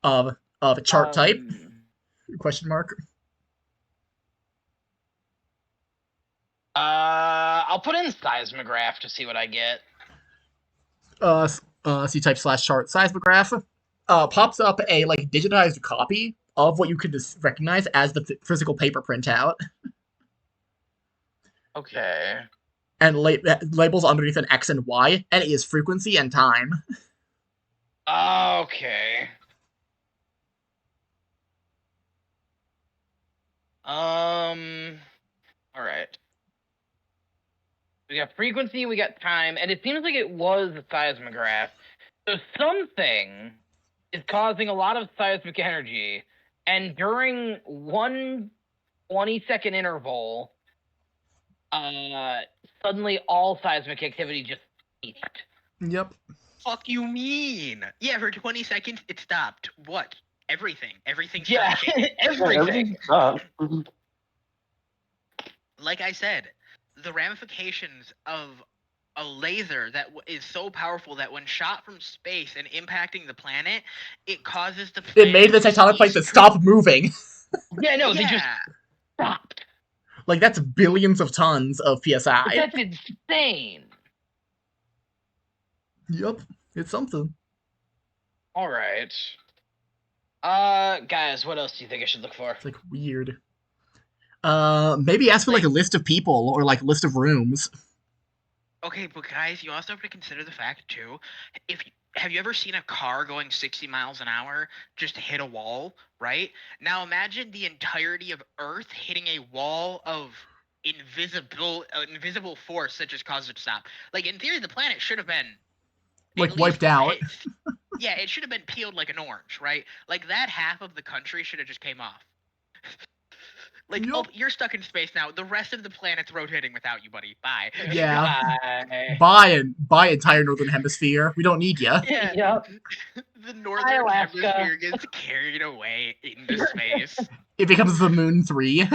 of a chart type? Question mark. I'll put in seismograph to see what I get. So you type slash chart seismograph. Pops up a like digitized copy of what you could recognize as the physical paper printout, Okay. and labels underneath an X and Y, and it is frequency and time. Okay. All right. We got frequency, we got time, and it seems like it was a seismograph. So something is causing a lot of seismic energy, and during one 20-second interval, suddenly all seismic activity just ceased. Yep. Fuck you mean? Yeah, for 20 seconds it stopped. What? Everything. Everything Yeah, started shaking. everything. Like I said, the ramifications of a laser that is so powerful that when shot from space and impacting the planet, it causes the planet It made the tectonic plates that stop moving. Yeah, no, they just Yeah. stopped. Like that's billions of tons of psi. That's insane. Yep. It's something. All right. Guys, what else do you think I should look for? It's like weird. Maybe ask for like a list of people or like list of rooms. Okay, but guys, you also have to consider the fact too. Have you ever seen a car going 60 miles an hour just hit a wall, right? Now imagine the entirety of Earth hitting a wall of invisible force that just caused it to stop. Like in theory, the planet should have been Like at wiped least out. yeah, it should have been peeled like an orange, right? Like that half of the country should have just came off. Like, Yup. oh, you're stuck in space now. The rest of the planet's rotating without you, buddy. Bye. Yeah. Bye. Buy entire northern hemisphere. We don't need ya. Yeah. Yep. The northern Alaska. hemisphere gets carried away into space. It becomes the Moon 3.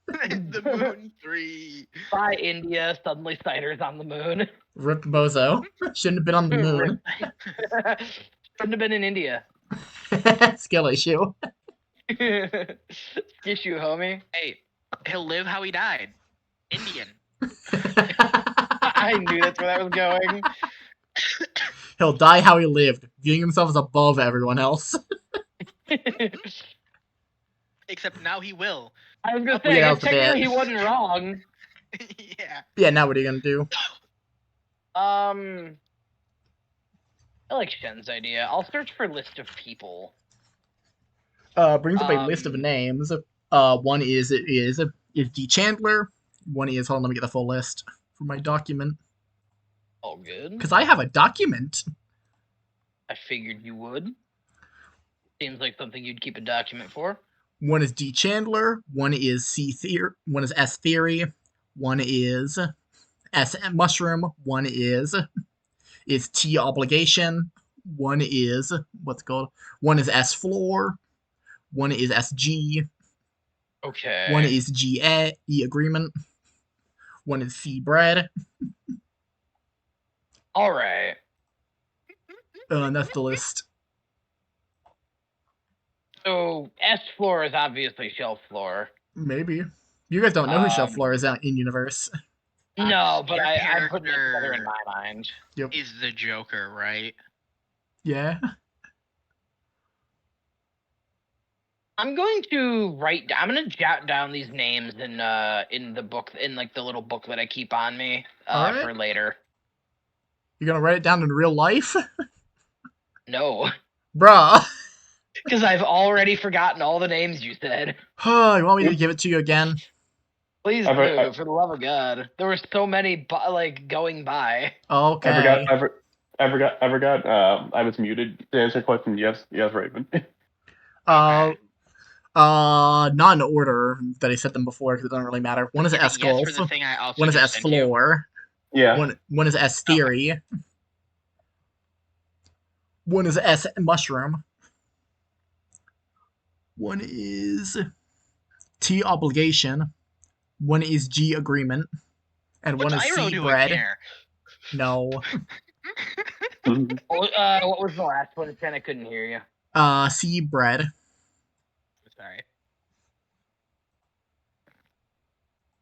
The Moon 3. Bye, India. Suddenly, cider's on the moon. Rip Bozo. Shouldn't have been on the moon. Shouldn't have been in India. Skill issue. Issue, homie. Hey, he'll live how he died. Indian. I knew that's where that was going. He'll die how he lived, viewing himself as above everyone else. Except now he will. I was gonna say, Yeah, I that guess was a bit. technically he wasn't wrong. Yeah. Yeah, now what are you gonna do? I like Shen's idea. I'll search for list of people. Brings up a list of names. One is D. Chandler. One is, hold on, let me get the full list for my document. All good. Because I have a document. I figured you would. Seems like something you'd keep a document for. One is D. Chandler. One is C. Theory. One is S. Theory. One is S. Mushroom. One is T. Obligation. One is, what's it called? One is S. Floor. One is SG. Okay. One is GA, E agreement. One is C bread. All right. And that's the list. So S floor is obviously shelf floor. Maybe. You guys don't know who Shelf Floor is out in universe. No, but Your I put it together character in my mind. is the Joker, right? Yeah. I'm going to I'm going to jot down these names in the book, in like the little book that I keep on me Alright. for later. You're gonna write it down in real life? No, Bruh. because I've already forgotten all the names you said. You want me to give it to you again? Please do, for the love of God. There were so many going by. Okay. I forgot. I was muted. To answer the question, yes, Raven. Not in order that I set them before because it doesn't really matter. One is S Yes, golf. for the thing I also One is just S sent you. floor. Yeah. One is S theory. One is S mushroom. One is T obligation. One is G agreement. And What's one is Iroh C doing bread. here? No. What was the last one? Ken, I couldn't hear you. C bread. Sorry.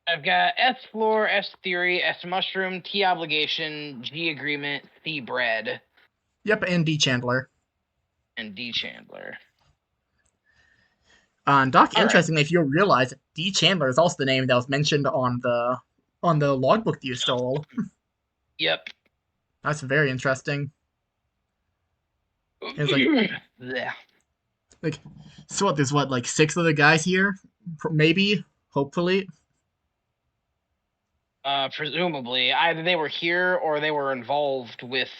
I've got S floor, S theory, S mushroom, T obligation, G agreement, C bread, Yep, and D Chandler. and D Chandler. Doc, All interestingly, if you realize D Chandler is also the name that was mentioned on the logbook that you stole. Yep. That's very interesting. It's like, Yeah. like, so what? There's what, like 6 other guys here, maybe, hopefully. Presumably, either they were here or they were involved with.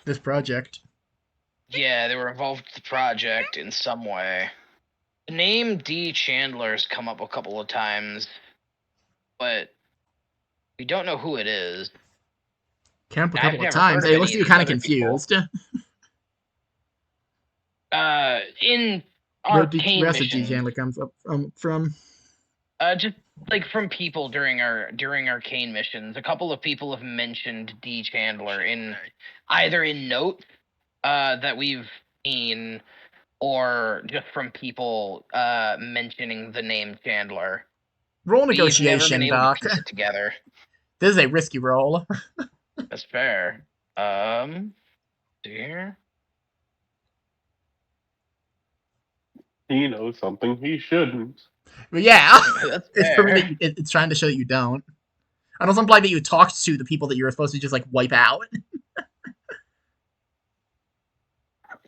This project. Yeah, they were involved with the project in some way. The name D Chandler's come up a couple of times, but we don't know who it is. Came up a I've couple of never times. heard of Hey, it looks any like of you're these kind of other people. confused. In our Where Cain the rest of D missions, Chandler comes up from. just like from people during our Cain missions, a couple of people have mentioned D Chandler in either in notes that we've seen, or just from people mentioning the name Chandler. Roll We've never negotiation, been able Doc. to piece it together. This is a risky roll. That's fair. See here. He knows something he shouldn't. But yeah, That's it's fair. proving that it's trying to show that you don't. And also implying that you talked to the people that you were supposed to just like wipe out.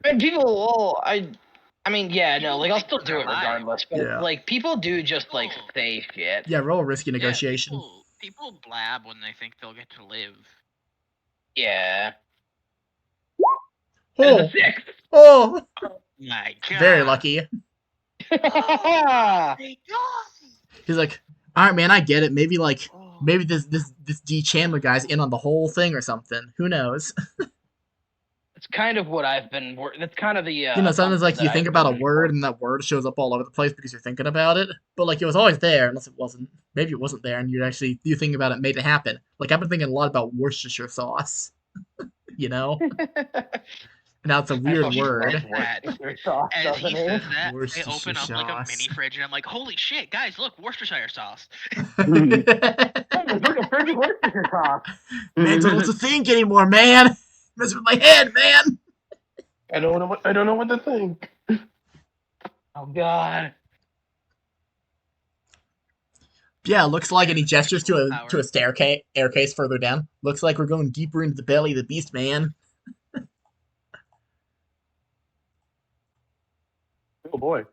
And people, well, I mean, yeah, no, People like I'll think still they're do it alive. regardless. But Yeah. like people do just like People- say shit. Yeah, roll a risky Yeah, negotiation. people blab when they think they'll get to live. Yeah. That is Oh, a 6. oh, My God. very lucky. Oh my God. He's like, all right, man, I get it. Maybe like, Oh. maybe this D Chandler guy's in on the whole thing or something. Who knows? It's kind of what I've been. That's kind of the. You know, sometimes like assumption you that think I've about a been word working and that word shows up all over the place because you're thinking about it. But like it was always there, unless it wasn't. Maybe it wasn't there, and you think about it, made it happen. Like I've been thinking a lot about Worcestershire sauce. You know, now it's a I weird fucking love word. That, Worcestershire sauce, as doesn't he it? says that, I Worcestershire open up like a sauce. mini fridge and I'm like, holy shit, guys, look, Worcestershire sauce. Oh, there's like a fridge of Worcestershire sauce. Man, don't know what to think anymore, man. Mess with my head, man. I don't know what to think. Oh God. Yeah, looks like, and he gestures to Power. a staircase further down. Looks like we're going deeper into the belly of the beast, man. Oh boy.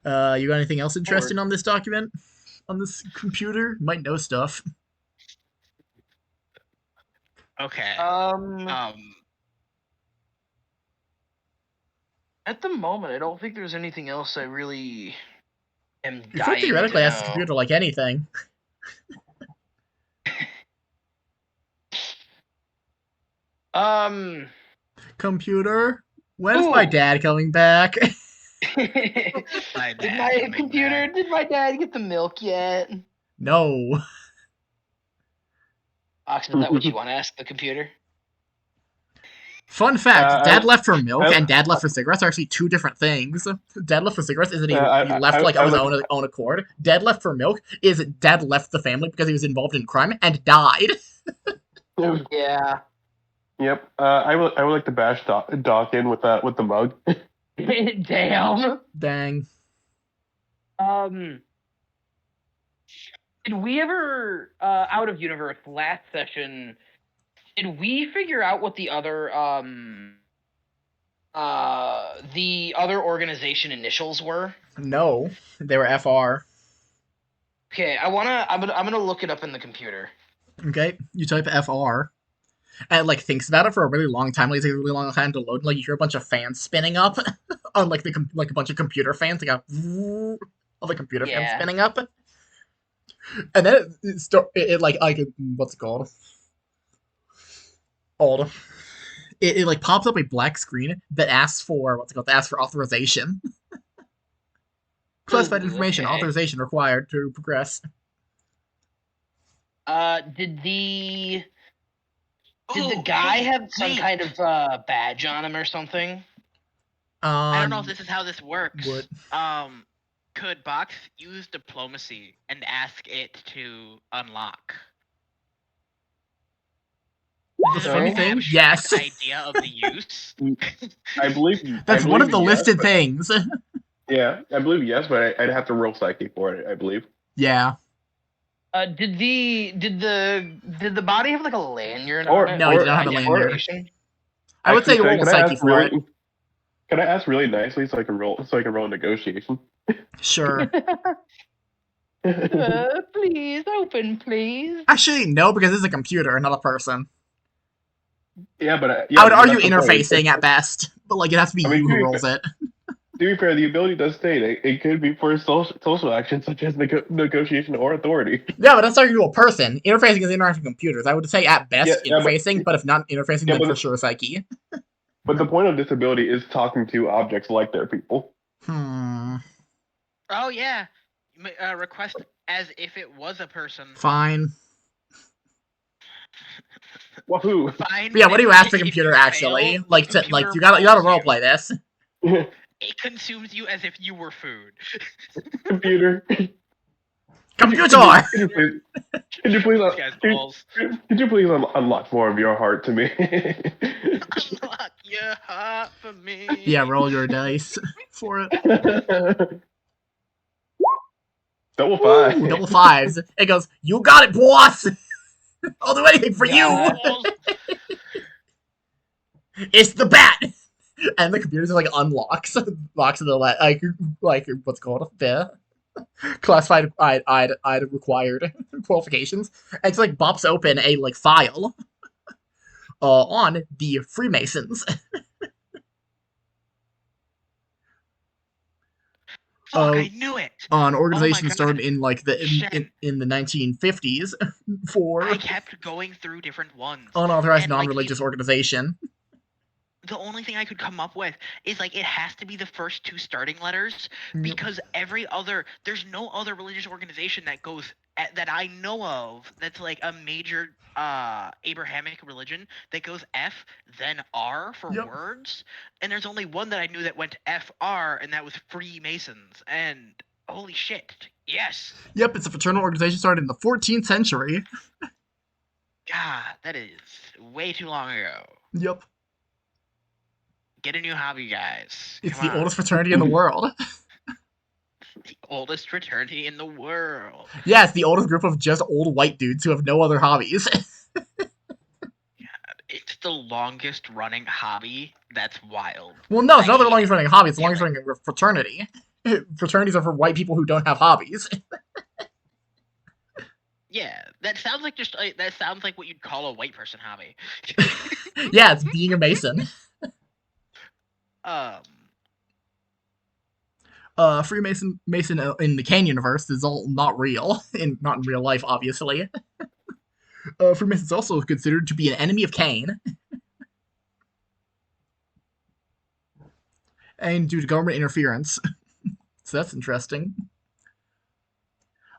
You got anything else interesting on this document? On this computer? Might know stuff. Okay. At the moment, I don't think there's anything else I really am You could dying theoretically to ask this know. computer like anything. Computer, when's my Ooh. dad coming back? Did My dad my coming computer? back. Did my dad get the milk yet? No. Oxen, is that what you want to ask the computer? Fun fact: Dad left for milk I- and Dad left for cigarettes are actually two different things. Dad left for cigarettes isn't he I- left I- like I of his would- own accord. Dad left for milk is Dad left the family because he was involved in crime and died. Yeah. Yep. I would like to bash Doc in with the mug. Damn. Dang. Did we ever out of universe last session? Did we figure out what the other organization initials were? No, they were FR. Okay, I'm gonna look it up in the computer. Okay, you type FR, and it, like thinks about it for a really long time. Like it takes a really long time to load. Like you hear a bunch of fans spinning up on like like a bunch of computer fans. Like all the computer fans Yeah. spinning up, and then it like what's it called? Old. It like pops up a black screen that asks for what's it called? That asks for authorization. Classified Ooh, information. okay. Authorization required to progress. Did the guy have some wait. kind of badge on him or something? I don't know if this is how this works. What? Could Box use diplomacy and ask it to unlock? The Is it funny an thing, abstract yes. idea of the use? I believe That's one of the yes, listed but- things. Yeah, I believe yes, but I'd have to roll psychic for it. I believe. Yeah. Did the body have like a lanyard Or- on it? No, he did not have a lanyard. Identification? I would say Actually, roll a can I psyche ask for it. Can I ask really nicely so I can roll a negotiation? Sure. Please open, please. Actually, no, because this is a computer, not a person. Yeah, but I would argue that's the point. interfacing at best, but like it has to be I mean, you to who be rolls it. To be fair, the ability does state it could be for social actions such as negotiation or authority. Yeah, but that's talking to a person. Interfacing is interacting with computers. I would say at best Yeah, but- interfacing, but if not interfacing, Yeah, then but- for sure psyche. But the point of this ability is talking to objects like they're people. Hmm. Oh yeah. Request as if it was a person. Fine. Wahoo! Fine. But yeah, what do you ask the If computer you actually? fail, Like the to like computer you gotta rolls roleplay this. It consumes you as if you were food. Computer. Computer! Could you please, This guy's balls. could you please unlock more of your heart to me? Unlock your heart for me. Yeah, roll your dice for it. Double five. Ooh, double fives. It goes, you got it, boss! I'll do anything for you! Balls. It's the bat! And the computer just like unlocks the like what's it called the classified I'd required qualifications. And it's like bops open a like file on the Freemasons. Fuck, I knew it. An organization God. started in like in the 1950s for I kept going through different ones. unauthorized and, like, non-religious organization. The only thing I could come up with is like it has to be the first two starting letters because there's no other religious organization that goes that I know of that's like a major Abrahamic religion that goes F then R for Yep. words, and there's only one that I knew that went FR, and that was Freemasons. And holy shit, yes, Yep, it's a fraternal organization started in the 14th century. God, that is way too long ago. Yep. Get a new hobby, guys. It's Come the on. oldest fraternity in the world. The oldest fraternity in the world. Yeah, it's the oldest group of just old white dudes who have no other hobbies. It's the longest running hobby. That's wild. Well, no, it's not the I- longest running hobby, it's the Yeah, longest running fraternity. Fraternities are for white people who don't have hobbies. Yeah, that sounds like what you'd call a white person hobby. Yeah, it's being a Mason. Freemason in the Cain universe is all not real, not in real life, obviously. Freemason's also considered to be an enemy of Cain, and due to government interference. So that's interesting.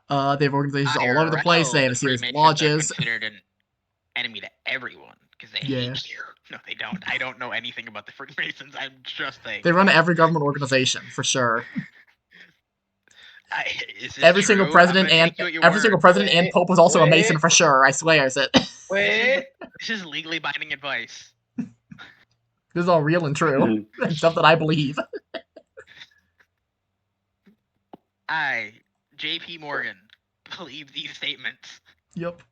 They have organizations all over the place. They have a series of lodges. Are considered an enemy to everyone because they hate you. No, they don't. I don't know anything about the Freemasons. I'm just saying. They run every government organization for sure. Is this Every true? single president I'm gonna and take you at your every single word. president and pope was also a Mason for sure. I swear it. Wait. This is legally binding advice. This is all real and true. And stuff that I believe. I, J.P. Morgan, believe these statements. Yep.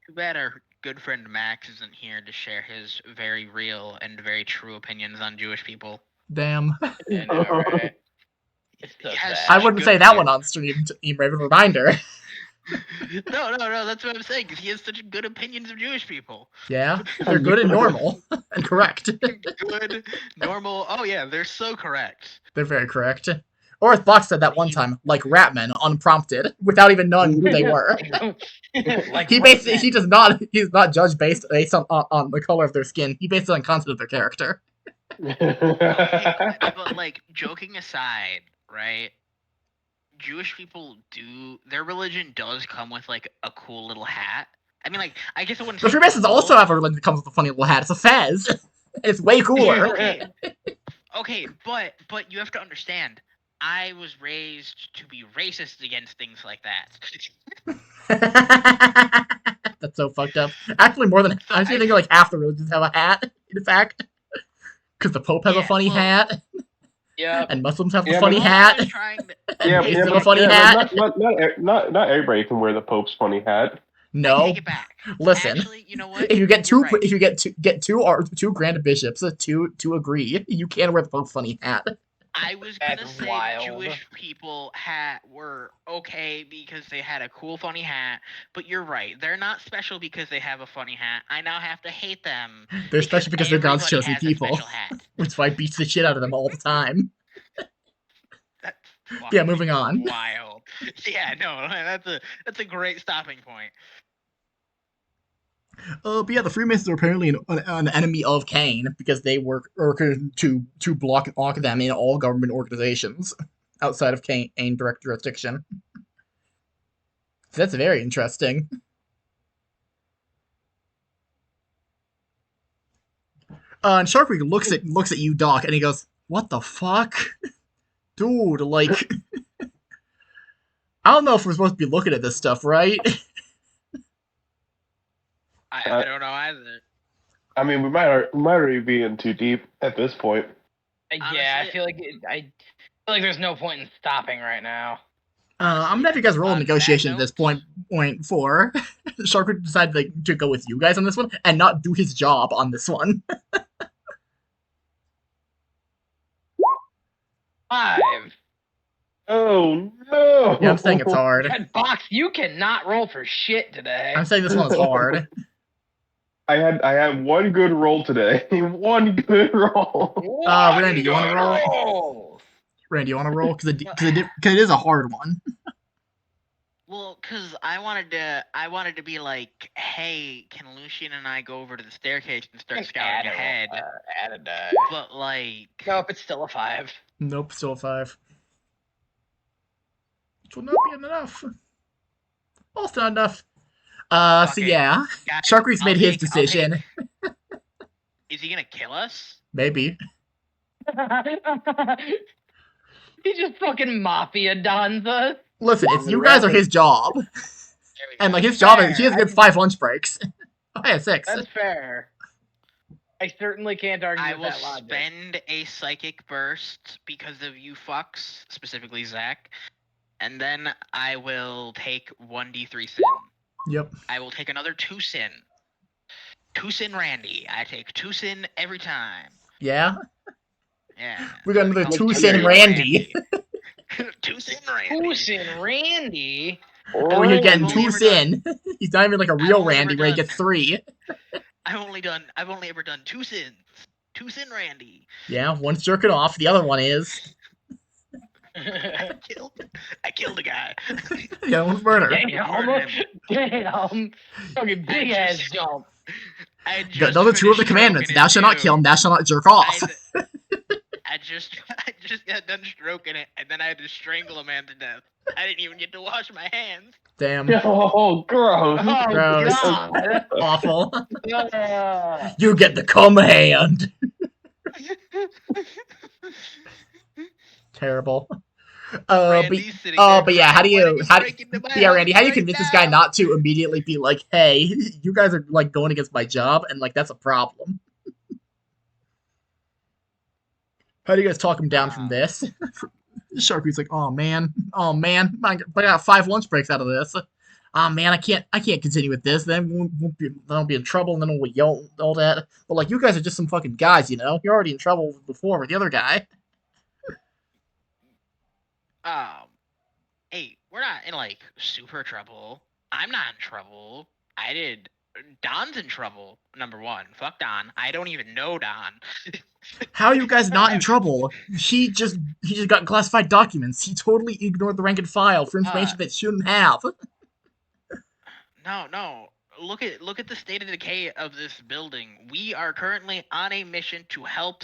Too bad our good friend Max isn't here to share his very real and very true opinions on Jewish people. Damn. I know, right? It's so Yes. sad. I wouldn't say that one on stream. Raven reminder. No, that's what I'm saying. 'Cause he has such good opinions of Jewish people. Yeah, they're good and normal and correct. Good, normal. Oh yeah, they're so correct. They're very correct. Or as Fox said that one time, like Ratman, unprompted, without even knowing who they were. Like He's not judged based on the color of their skin. He based it on content of their character. Okay, but like joking aside, right? Jewish people their religion does come with like a cool little hat. I mean, like, I guess I wouldn't. The Freemasons also have a religion that comes with a funny little hat. It's a fez. It's way cooler. Okay, but you have to understand. I was raised to be racist against things like that. That's so fucked up. Actually, more than I actually think like half the religions have a hat. In fact, because the Pope has a funny hat. Yeah. And Muslims have a funny hat. And Masons have a funny hat. Not everybody can wear the Pope's funny hat. No. Take it back. Listen. Actually, you know what? If you get two, You're right. if you get two grand bishops to agree, you can wear the Pope's funny hat. I was That's gonna say wild. Jewish people were okay because they had a cool funny hat, but you're right. They're not special because they have a funny hat. I now have to hate them. They're special because they're God's everybody chosen has a people. special hat. Which is why I beat the shit out of them all the time. That's Yeah, moving on. Wild. Yeah, no, that's a great stopping point. But yeah, the Freemasons are apparently an enemy of Cain because they work to block them in all government organizations outside of Cain direct jurisdiction. So that's very interesting. And Sharpie looks at you, Doc, and he goes, What the fuck? Dude, like, I don't know if we're supposed to be looking at this stuff, right? I don't know either. I mean, we might already be in too deep at this point. Yeah, I Honestly- feel like I feel like there's no point in stopping right now. I'm gonna have you guys roll a on that negotiation at this note- point for Shark would decide to go with you guys on this one and not do his job on this one. 5. Oh no! Yeah, I'm saying it's hard. God, Box, you cannot roll for shit today. I'm saying this one is hard. I had one good roll today. One good roll. Randy, you wanna Good roll? roll. Randy, you want to roll? Because it is a hard one. Well, cause I wanted to be like, hey, can Lucian and I go over to the staircase and start scouting ahead? Add a die. But like, Nope, it's still a 5. Nope, still a 5. Which will not be enough. Also not enough. So fuck it. yeah, guys, Sharkreef's made his I'll decision. Is he gonna kill us? Maybe. He just fucking mafia dons us. Listen, it's you guys are his job, There we and go. like his job is he has Fair. a good 5 lunch breaks. Oh yeah, 6. That's fair. I certainly can't argue I with will that logic. spend a psychic burst because of you fucks, specifically Zach, and then I will take 1d3 sin. Yep. I will take another 2 sin. 2 sin Randy. I take 2 sin every time. Yeah. Yeah. We got another Let's 2 do sin it. Randy. 2 sin Randy. Who's in Randy? Over here getting I've only 2 ever sin. He's not even like a real only Randy ever where he done- gets 3. I've only ever done 2 sins. 2 sin Randy. Yeah, one's jerking off, the other one is. I killed a guy. The other one's murder. Damn. Damn. Fucking big ass just- jump. I just Those are 2 of the finished commandments. stroking Thou it, shalt not too. kill him, thou shalt not jerk off. I just got done stroking it, and then I had to strangle a man to death. I didn't even get to wash my hands. Damn. Oh, gross. Oh, Gross. God. Awful. Uh, You get the cum hand. Terrible. Randy's sitting there but yeah, crying, "Why did you break into my yeah, Randy, house how do you right convince this guy now?" not to immediately be like, hey, you guys are like going against my job, and like that's a problem. How do you guys talk him down from this? Sharpie's like, oh man, I got 5 lunch breaks out of this. Oh man, I can't continue with this. Then I'll be in trouble, and then we'll yell all that. But like, you guys are just some fucking guys, you know. You're already in trouble before with the other guy. Hey, we're not in like super trouble. I'm not in trouble. Don's in trouble. Number 1, fuck Don. I don't even know Don. How are you guys not in trouble? He just got classified documents. He totally ignored the rank and file for information that shouldn't have. No. Look at the state of decay of this building. We are currently on a mission to help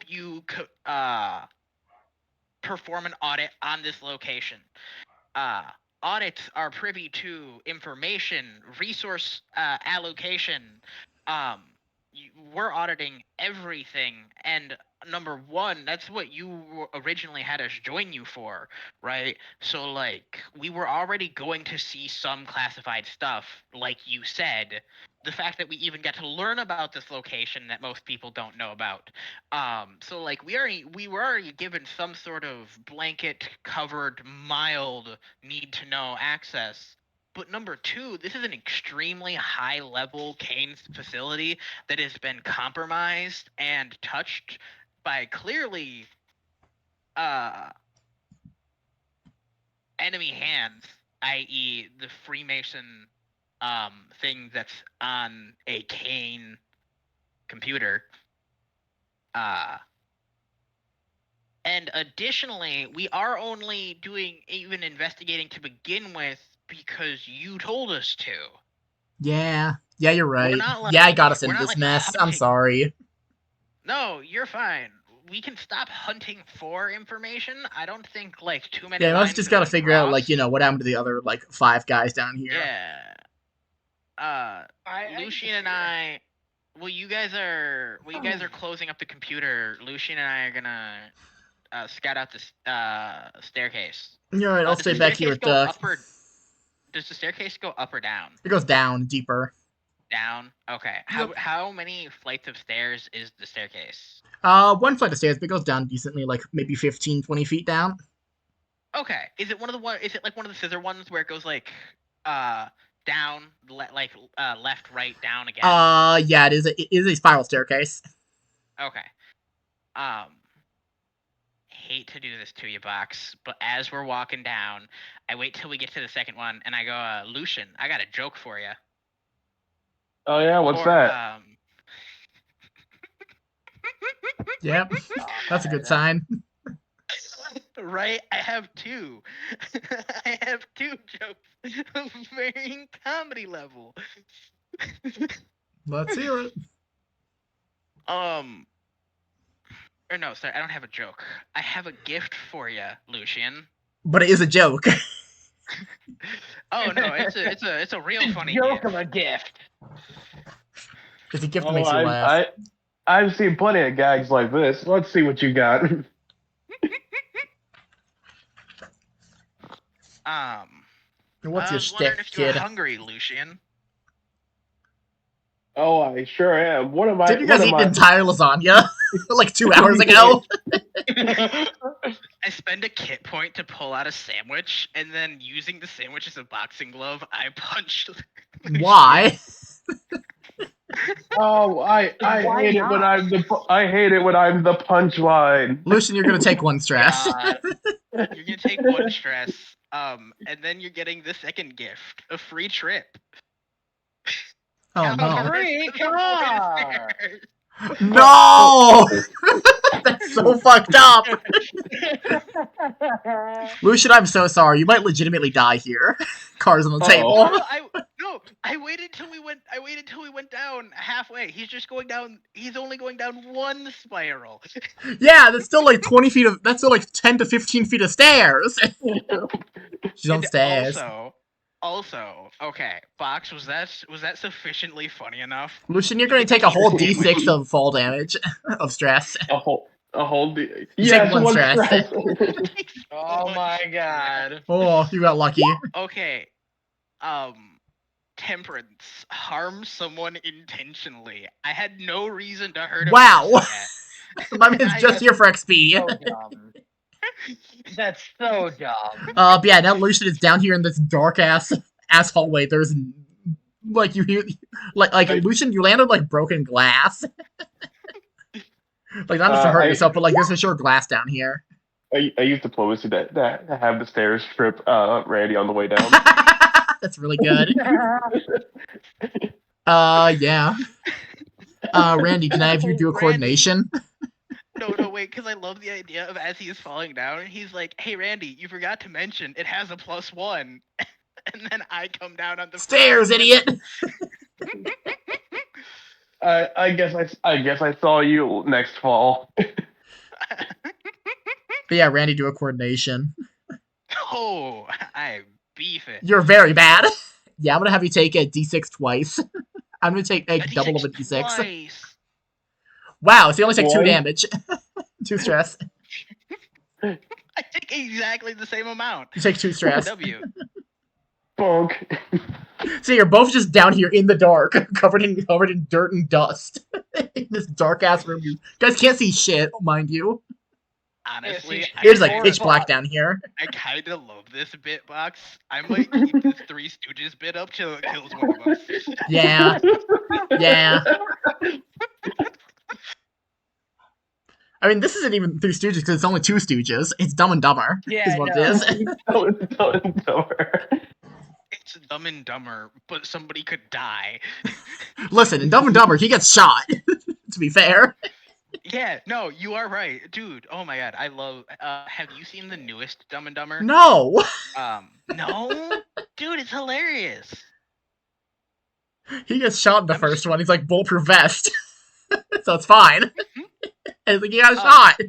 you perform an audit on this location. Audits are privy to information, resource allocation. We're auditing everything, and number 1, that's what you originally had us join you for, right? So like, we were already going to see some classified stuff, like you said. The fact that we even got to learn about this location that most people don't know about. So like, we were already given some sort of blanket covered mild need to know access. But number 2, this is an extremely high level Cain facility that has been compromised and touched by clearly enemy hands, i.e. the Freemason thing that's on a Cain computer. And additionally, we are only doing even investigating to begin with because you told us to. Yeah, you're right. not Yeah, I like- got us we're into not this like mess. I'm hunting. sorry. No, you're fine. We can stop hunting for information. I don't think like too many. Yeah, let's lines just have gotta been figure out, like, crossed. you know, what happened to the other, like, 5 guys down here. Yeah. Lucian and I you guys are closing up the computer, Lucian and I are gonna scout out this staircase. Alright, I'll Does stay the back here staircase with go Duck. up or does the staircase go up or down? It goes down, deeper. Down. Okay. How many flights of stairs is the staircase? One flight of stairs, but it goes down decently, like maybe 15, 20 feet down. Okay. Is it Is it like one of the scissor ones where it goes like down, left, right, down again? Yeah, it is a spiral staircase. Okay. Hate to do this to you, Box, but as we're walking down, I wait till we get to the second one, and I go, Lucian, I got a joke for you. Oh yeah, what's that? Yep, that's a good sign. Right? I have two. I have two jokes of varying comedy level. Let's hear it. Or no, sorry, I don't have a joke. I have a gift for you, Lucian. But it is a joke. Oh no, it's a real funny Joke gift. of a gift. It's a gift that makes you laugh. I've seen plenty of gags like this. Let's see what you got. What's your I was wondering shtick, if you were kid? hungry, Lucian. Oh, I sure am. What am I? Did you guys eat an entire lasagna like 2 hours ago? I spend a kit point to pull out a sandwich, and then using the sandwich as a boxing glove, I punched. Why? Oh, I Why hate not? I hate it when I'm the punchline. Lucian, you're gonna take one stress. You're gonna take one stress, and then you're getting the second gift, a free trip. Oh no. Free car. No! That's so fucked up. Lucian, I'm so sorry. You might legitimately die here. Cars on the Uh-oh. table. I waited till we went down halfway. He's just going down. He's only going down one spiral. Yeah, that's still like 20 feet of. That's still like 10 to 15 feet of stairs. She's on And stairs. Also, okay, Box, was that sufficiently funny enough? Lucian, you're gonna take a whole d6 of fall damage of stress. A whole You yes, take one stress. Oh my god. Oh, you got lucky. Okay, temperance, harm someone intentionally. I had no reason to hurt him. Wow. Yet. My man's just here for XP. So dumb. That's so dumb. But yeah, now Lucian is down here in this dark ass hallway. There's like you hear like Lucian, you landed like broken glass. Like not just to hurt yourself, but like there's a sure glass down here. I used diplomacy to have the stairs strip Randy on the way down. That's really good. Yeah. Randy, can I have you do a coordination? No, wait, because I love the idea of as he is falling down, he's like, "Hey, Randy, you forgot to mention it has a +1," and then I come down on the stairs, idiot. I guess I saw you next fall. But yeah, Randy, do a coordination. Oh, I beef it. You're very bad. Yeah, I'm gonna have you take a d6 twice. I'm gonna take a D6 double of a d6. twice. Wow, so you only take 2 One. damage. 2 stress. I take exactly the same amount. You take 2 stress. W. Bonk. So you're both just down here in the dark, covered in dirt and dust. In this dark ass room. You guys can't see shit, mind you. Honestly, It's like pitch black down here. I kind of love this bit box. I might keep this Three Stooges bit up till it kills one of us. Yeah. Yeah. I mean, this isn't even Three Stooges because it's only 2 Stooges. It's Dumb and Dumber. Yeah, is what I know. it is. It's Dumb and Dumber, but somebody could die. Listen, in Dumb and Dumber, he gets shot. To be fair. Yeah, no, you are right, dude. Oh my god, I love. Have you seen the newest Dumb and Dumber? No. No, dude, it's hilarious. He gets shot in the first one. He's like bulletproof vest, so it's fine. And it's like he got shot.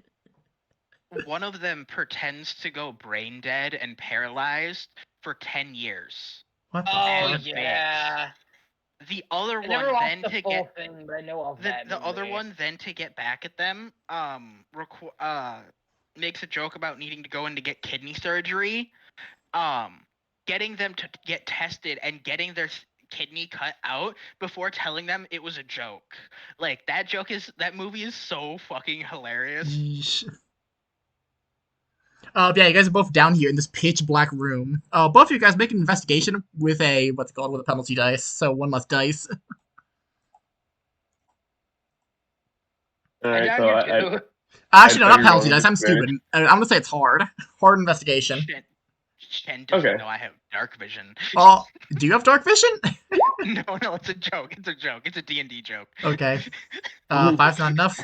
One of them pretends to go brain dead and paralyzed for 10 years. What the Oh fuck? yeah. the other I one never watched then the to full get thing, but I know of the that other movie. one then to get back at them makes a joke about needing to go in to get kidney surgery, getting them to get tested and getting their kidney cut out before telling them it was a joke. Like that movie is so fucking hilarious. Yeesh. Yeah, you guys are both down here in this pitch black room. Both of you guys make an investigation with a what's it called, with a penalty dice. So one less dice. All I right, down so here I too. Actually, no, I not re-roll penalty with dice. I'm advantage. stupid. I'm gonna say it's hard. Hard investigation. Shen doesn't Okay. know I have dark vision. Oh, do you have dark vision? No, it's a joke. It's a joke. It's a D&D joke. Okay. Five's not enough.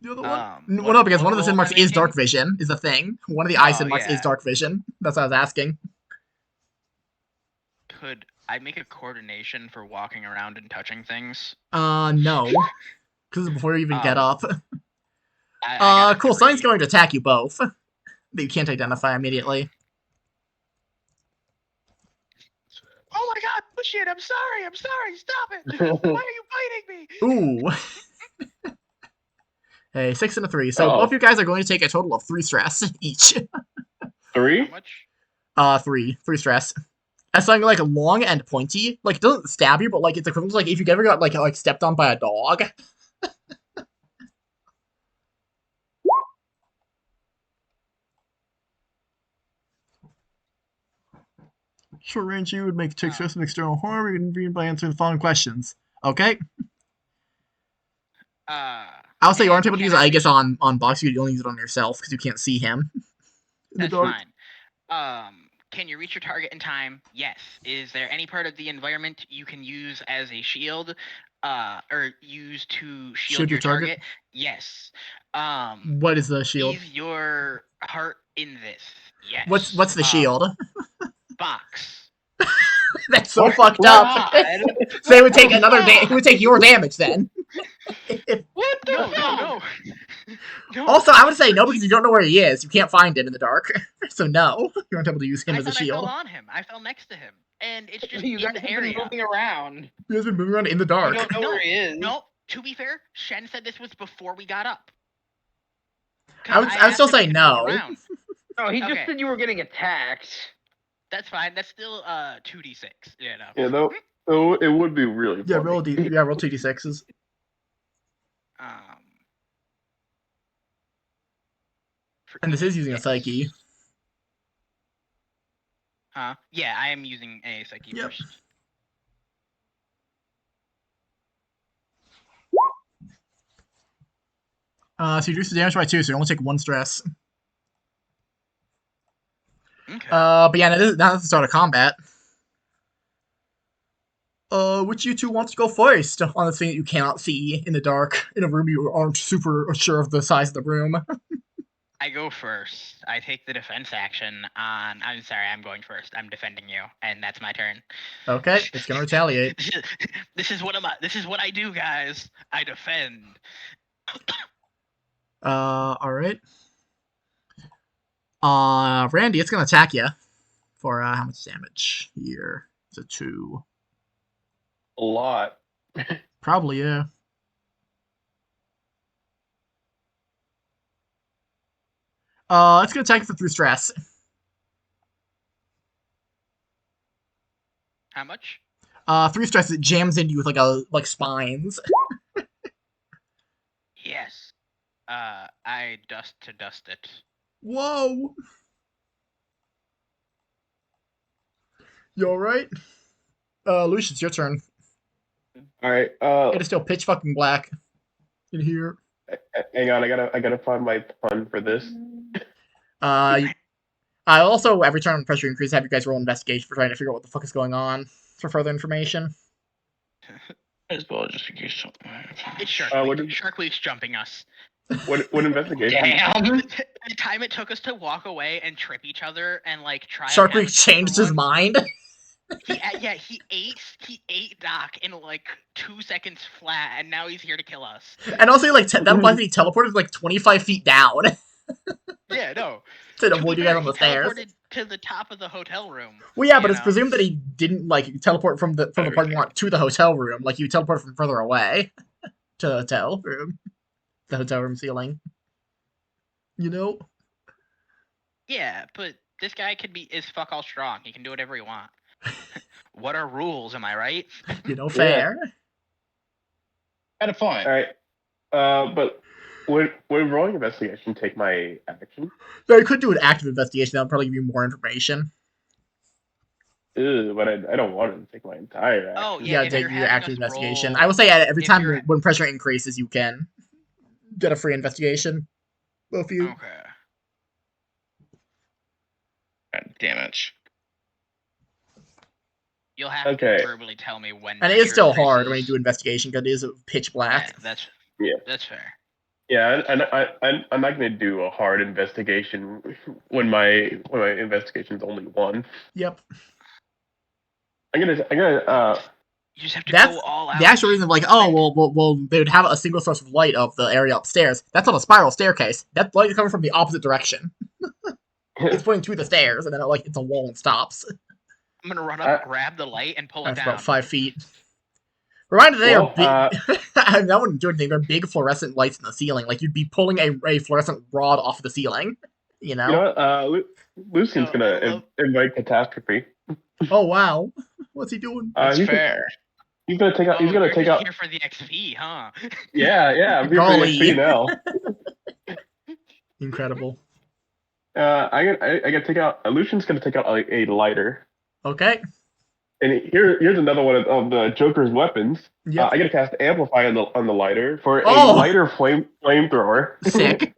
The other one? Well, What, no, because what one of the roll sin am I marks is dark making? vision, is a thing. One of the eye sin Oh, marks is yeah. dark vision. That's what I was asking. Could I make a coordination for walking around and touching things? No. Because before you even get up. I got Cool. Something's 3. going to attack you both. That you can't identify immediately. Oh my god, bullshit, I'm sorry, stop it! Why are you biting me? Ooh. Hey, 6 and a 3. So Uh-oh. both of you guys are going to take a total of 3 stress each. 3? How much? 3 stress. As something like long and pointy, like it doesn't stab you, but like it's equivalent to like if you ever got like stepped on by a dog. Short range, you would make take stress of external harm. You can begin by answering the following questions. Okay. I'll say you aren't able to use Aegis on Box. You only use it on yourself because you can't see him in the That's dark. fine. Can you reach your target in time? Yes. Is there any part of the environment you can use as a shield? Or use to shield your target? Yes. What is the shield? Is your heart in this? Yes. What's the shield? Box. That's so What? fucked God. up. So it would take another. It would take your damage then. What the No, fuck? no. Also, I would say no because you don't know where he is. You can't find him in the dark. So no, you aren't able to use him I as a thought I shield. fell on him. I fell next to him, and it's just You in guys the have been area. moving around. He has been moving around in the You dark. don't know No, where he is. No, to be fair, Shen said this was before we got up. I would still say no. No, he just Okay. said you were getting attacked. That's fine. That's still 2d6. You know. Yeah, though. So it would be really Yeah, funny. roll roll 2d6s. And this is using a psyche. Yeah, I am using a psyche Yep. first. So you reduce the damage by 2, so you only take 1 stress. Okay. But yeah, now that's the start of combat. Which you two want to go first on this thing that you cannot see in the dark in a room you aren't super sure of the size of the room? I go first. I take the defense action on. I'm sorry, I'm going first. I'm defending you, and that's my turn. Okay, it's gonna retaliate. This is what I do, guys. I defend. All right. Randy, it's gonna attack you for how much damage here? It's a 2. A lot. Probably, yeah. It's gonna attack you for 3 stress. How much? 3 stress. It jams into you with like spines. Yes. I dust it. Whoa. You alright? Lucius, your turn. Alright, It is still pitch fucking black in here. hang on, I gotta find my pun for this. I also, every turn on pressure increase, have you guys roll investigation for trying to figure out what the fuck is going on for further information. As well, just in case something. It's Shark what Week. did- Shark Week's jumping us. What investigation? Damn. The time it took us to walk away and trip each other and like try. Shark and have Week a changed different his one. mind. He ate Doc in like 2 seconds flat, and now he's here to kill us. And also, like, that implies he teleported like 25 feet down Yeah, no. to To avoid be you guys fair, on the stairs. to the top of the hotel room. Well, yeah, but you it's know? presumed that he didn't like teleport from the parking lot to the hotel room. Like you teleport from further away to the hotel room, ceiling. You know? Yeah, but this guy is fuck all strong. He can do whatever he wants. What are rules? Am I right? You know, fair. Got a point. All right. But would rolling investigation take my action? So you could do an active investigation. That would probably give you more information. Ew, but I don't want it to take my entire action. Oh, yeah, Yeah, if take you're your having active us investigation. roll- I will say every if time you're- when pressure increases, you can get a free investigation. Both of you. Okay. God damn it. You'll have Okay. to verbally tell me when. And it is pressure still hard when you increases. do investigation because it is pitch black. Yeah, Yeah. that's fair. Yeah, and I'm not gonna do a hard investigation when my investigation is only one. Yep. I'm gonna You just have to That's go all out. the actual reason. Like, oh well, they would have a single source of light of the area upstairs. That's on a spiral staircase. That light is coming from the opposite direction. It's pointing to the stairs, and then it's a wall and stops. I'm gonna run up, grab the light, and pull it That's down. about 5 feet. Reminder, they are Well, big. That wouldn't do anything. They're big fluorescent lights in the ceiling. Like you'd be pulling a fluorescent rod off the ceiling. You know? you know what? Lucian's Yo, gonna I love- invite catastrophe. Oh wow, what's he doing? That's he's fair. He's gonna take out. He's Oh, gonna you're take just out. here for the XP, huh? Yeah. I'm here for Golly. the XP now. Incredible. I gotta take out. Lucian's gonna take out a lighter. Okay. And here's another one of the Joker's weapons. Yep. I gotta cast Amplify on the lighter for a Oh! lighter flamethrower. Sick.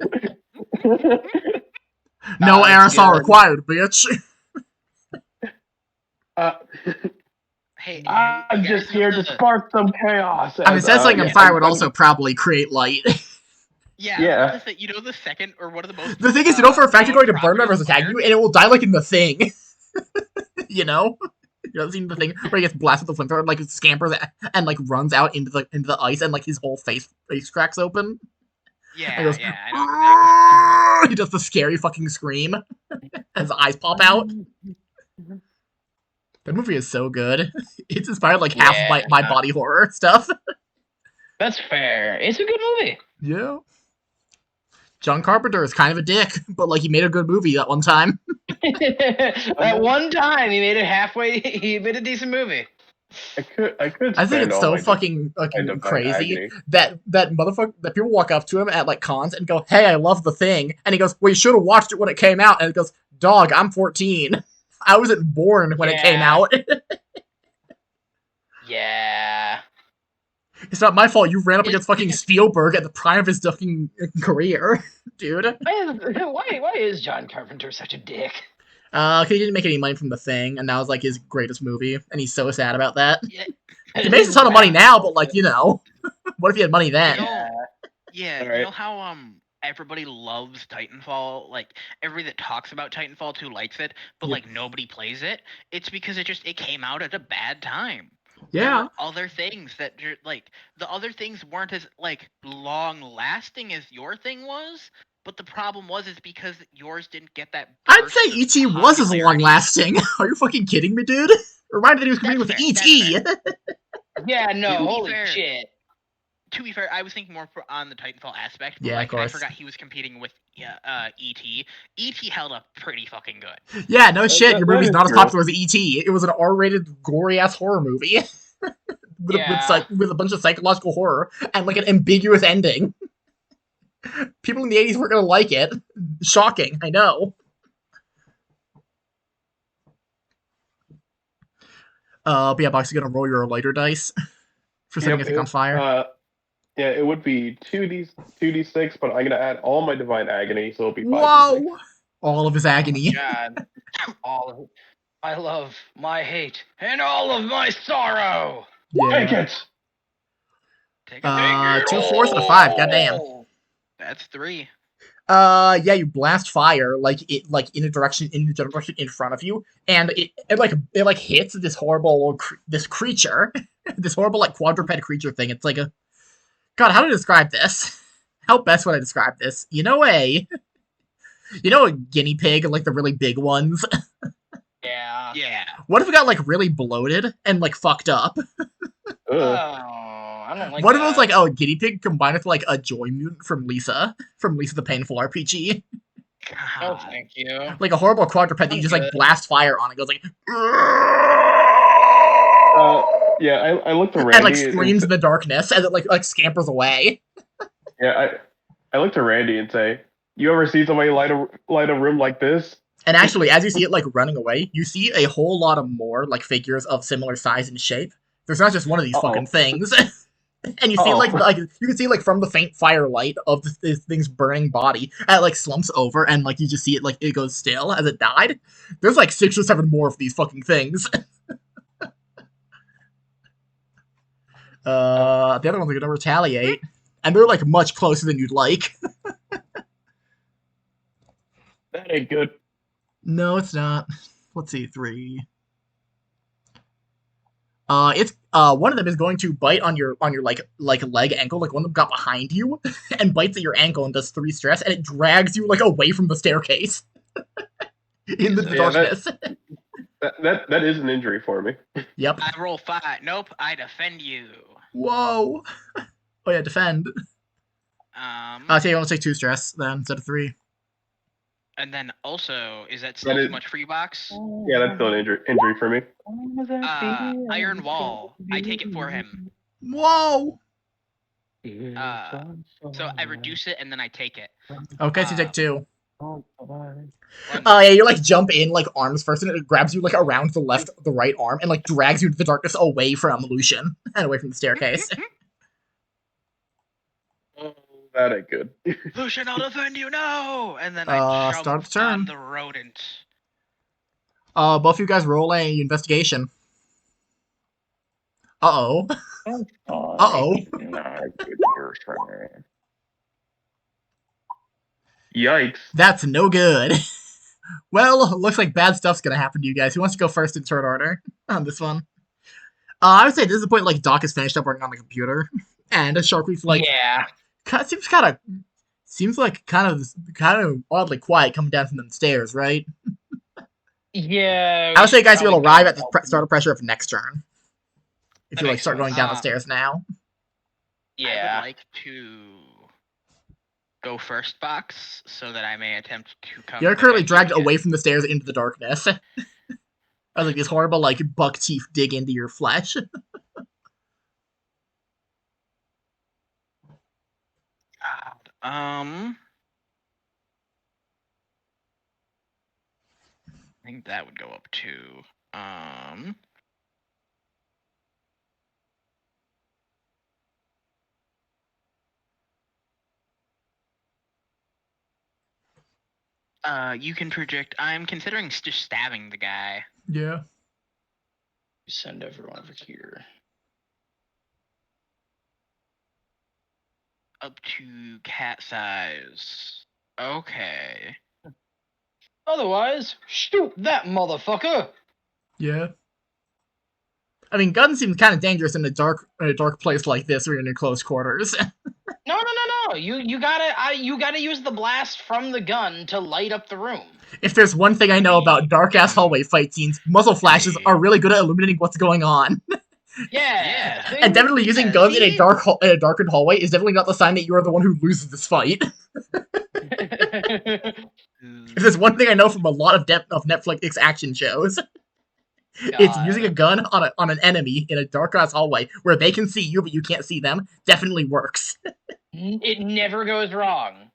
No that's aerosol good. required, bitch. Hey, I'm you just guys here know to spark some chaos. I mean, setting on yeah, fire would also probably create light. Yeah, Yeah. I was gonna say, you know the second or one of the most. The thing is, you know for a fact you're going to burn properties whoever's attacking you, and it will die like in the thing. You know? You ever seen the thing where he gets blasted with the flamethrower and like scampers and like runs out into the ice and like his whole face cracks open? Yeah, And he goes, yeah, I know exactly. he does the scary fucking scream as his eyes pop out. That movie is so good. It's inspired like half of my body horror stuff. That's fair. It's a good movie. Yeah. John Carpenter is kind of a dick, but like he made a good movie that one time. That one time he made it halfway. He made a decent movie. I could. I think spend it's all so my fucking divine crazy agony. that motherfucker that people walk up to him at like cons and go, "Hey, I love the thing," and he goes, "Well, you should have watched it when it came out," and it goes, "Dog, I'm 14. I wasn't born when it came Yeah. out. Yeah. It's not my fault. You ran up It's- against fucking Spielberg at the prime of his fucking career, dude." Why is John Carpenter such a dick? 'Cause he didn't make any money from the thing, and that was like his greatest movie, and he's so sad about that. Yeah, He makes a ton of money now, but like, you know, what if he had money then? you know, yeah, Alright. you know how everybody loves Titanfall, like everybody that talks about Titanfall 2 likes it, but Yeah. like nobody plays it. It's because it came out at a bad time. Yeah. There were other things that like the other things weren't as like long lasting as your thing was, but the problem was is because yours didn't get that. I'd burst say of E.T. was as popularity. long lasting. Are you fucking kidding me, dude? Reminded that he was competing with That's fair, E.T. Yeah, no, To be holy fair. shit. To be fair, I was thinking more on the Titanfall aspect. But Yeah, of like, I course. forgot he was competing with E.T. E.T. held up pretty fucking good. Yeah, no shit. Your that movie's is not as true. popular as E.T. It was an R-rated, gory-ass horror movie. with a bunch of psychological horror and like an ambiguous ending. People in the 80s weren't gonna like it. Shocking, I know. But yeah, Box, you gonna roll your lighter dice for setting a thing on fire? Yeah, it would be 2d6, but I'm gonna add all my divine agony, so it'll be 5d6. Whoa! All of his agony. God. All of my love, my hate, and all of my sorrow. Take Yeah. it. Take a 2 4s and a 5. Goddamn. That's 3. Yeah, you blast fire like in a direction in the general direction in front of you, and it hits this horrible this creature, this horrible like quadruped creature thing. It's like a God. How to describe this? How best would I describe this? You know, You know a guinea pig, like the really big ones? Yeah. Yeah. What if it got like really bloated and like fucked up? Oh, Ugh. I don't like What that. if it was like, oh, a guinea pig combined with like a joy mutant from Lisa the Painful RPG? Oh, God. thank you. Like a horrible quadruped that you I'm just like good. blast fire on. It goes like, Yeah, I looked to and like Randy screams in the darkness as it like scampers away. yeah, I looked to Randy and say, "You ever see somebody light a room like this?" And actually, as you see it like running away, you see a whole lot of more like figures of similar size and shape. There's not just one of these fucking things. And you see like you can see like from the faint firelight of this thing's burning body, and it like slumps over, and like you just see it like it goes still as it died. There's like 6 or 7 more of these fucking things. The other ones are gonna retaliate, and they're like much closer than you'd like. That ain't good. No, it's not. Let's see, 3. It's one of them is going to bite on your like leg ankle, like one of them got behind you and bites at your ankle and does 3 stress, and it drags you like away from the staircase in the Yeah, darkness. that is an injury for me. Yep. I roll 5. Nope, I defend you. Whoa. Oh yeah, defend. Okay, you want to take 2 stress then instead of 3. And then also, is that still That too is- much for you, Box? Yeah, that's still an injury for me. Iron Wall. I take it for him. Whoa. So I reduce it and then I take it. Okay, so you take 2. One- Yeah, you like jump in like arms first, and it grabs you like around the right arm, and like drags you into the darkness away from Lucian and away from the staircase. Oh, that ain't good. Lucian, I'll defend you now! And then Start jump the turn. on the rodent. Both of you guys roll a investigation. Uh-oh. Uh-oh. Yikes. That's no good. Well, looks like bad stuff's gonna happen to you guys. Who wants to go first in turn order on this one? I would say this is the point like Doc is finished up working on the computer, and Sharkweed's like, yeah. seems like kind of oddly quiet coming down from the stairs, right? Yeah. I would say, guys, you'll probably arrive at go the starter pressure of next turn. If That you like makes start going sense. down the stairs now. I Yeah. would like to go first, Box, so that I may attempt to come. You're currently defend dragged you again. away from the stairs into the darkness. As like these horrible like buck teeth dig into your flesh. God. I think that would go up to you can project. I'm considering just stabbing the guy. Yeah. Send everyone over here. Up to cat size. Okay. Otherwise, shoot that motherfucker. Yeah. I mean, gun seems kind of dangerous in a dark place like this where you're in close quarters. No. You gotta use the blast from the gun to light up the room. If there's one thing I know about dark-ass hallway fight scenes, muzzle flashes are really good at illuminating what's going on. Yeah. Yeah. And definitely using guns in a darkened hallway is definitely not the sign that you are the one who loses this fight. If there's one thing I know from a lot of Netflix action shows, it's using a gun on an enemy in a dark-ass hallway where they can see you but you can't see them definitely works. It never goes wrong.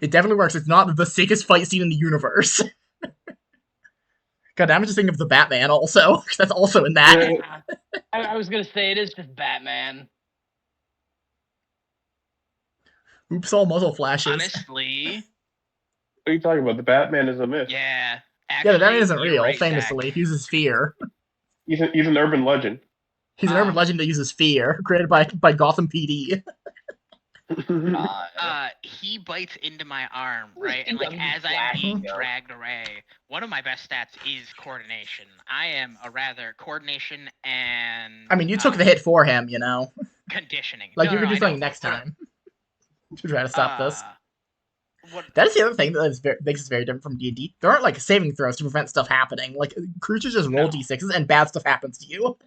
It definitely works. It's not the sickest fight scene in the universe. God, I'm just thinking of the Batman also, because that's also in that. Yeah. I was gonna say it is just Batman. Oops, all muzzle flashes. Honestly, What are you talking about? The Batman is a myth. yeah. Yeah, Actually, the Batman isn't you're real, right, famously. Zach. He uses fear. He's an urban legend. He's an urban legend that uses fear, created by Gotham PD. He bites into my arm, right? And like as I'm being dragged away, one of my best stats is coordination. I am a rather coordination and I mean, you took the hit for him, you know? conditioning. Like, No, you could no, do I something know. next time to try to stop this. what? That is the other thing that makes us very different from D&D. There aren't like saving throws to prevent stuff happening. Like creatures just roll No. d6s and bad stuff happens to you.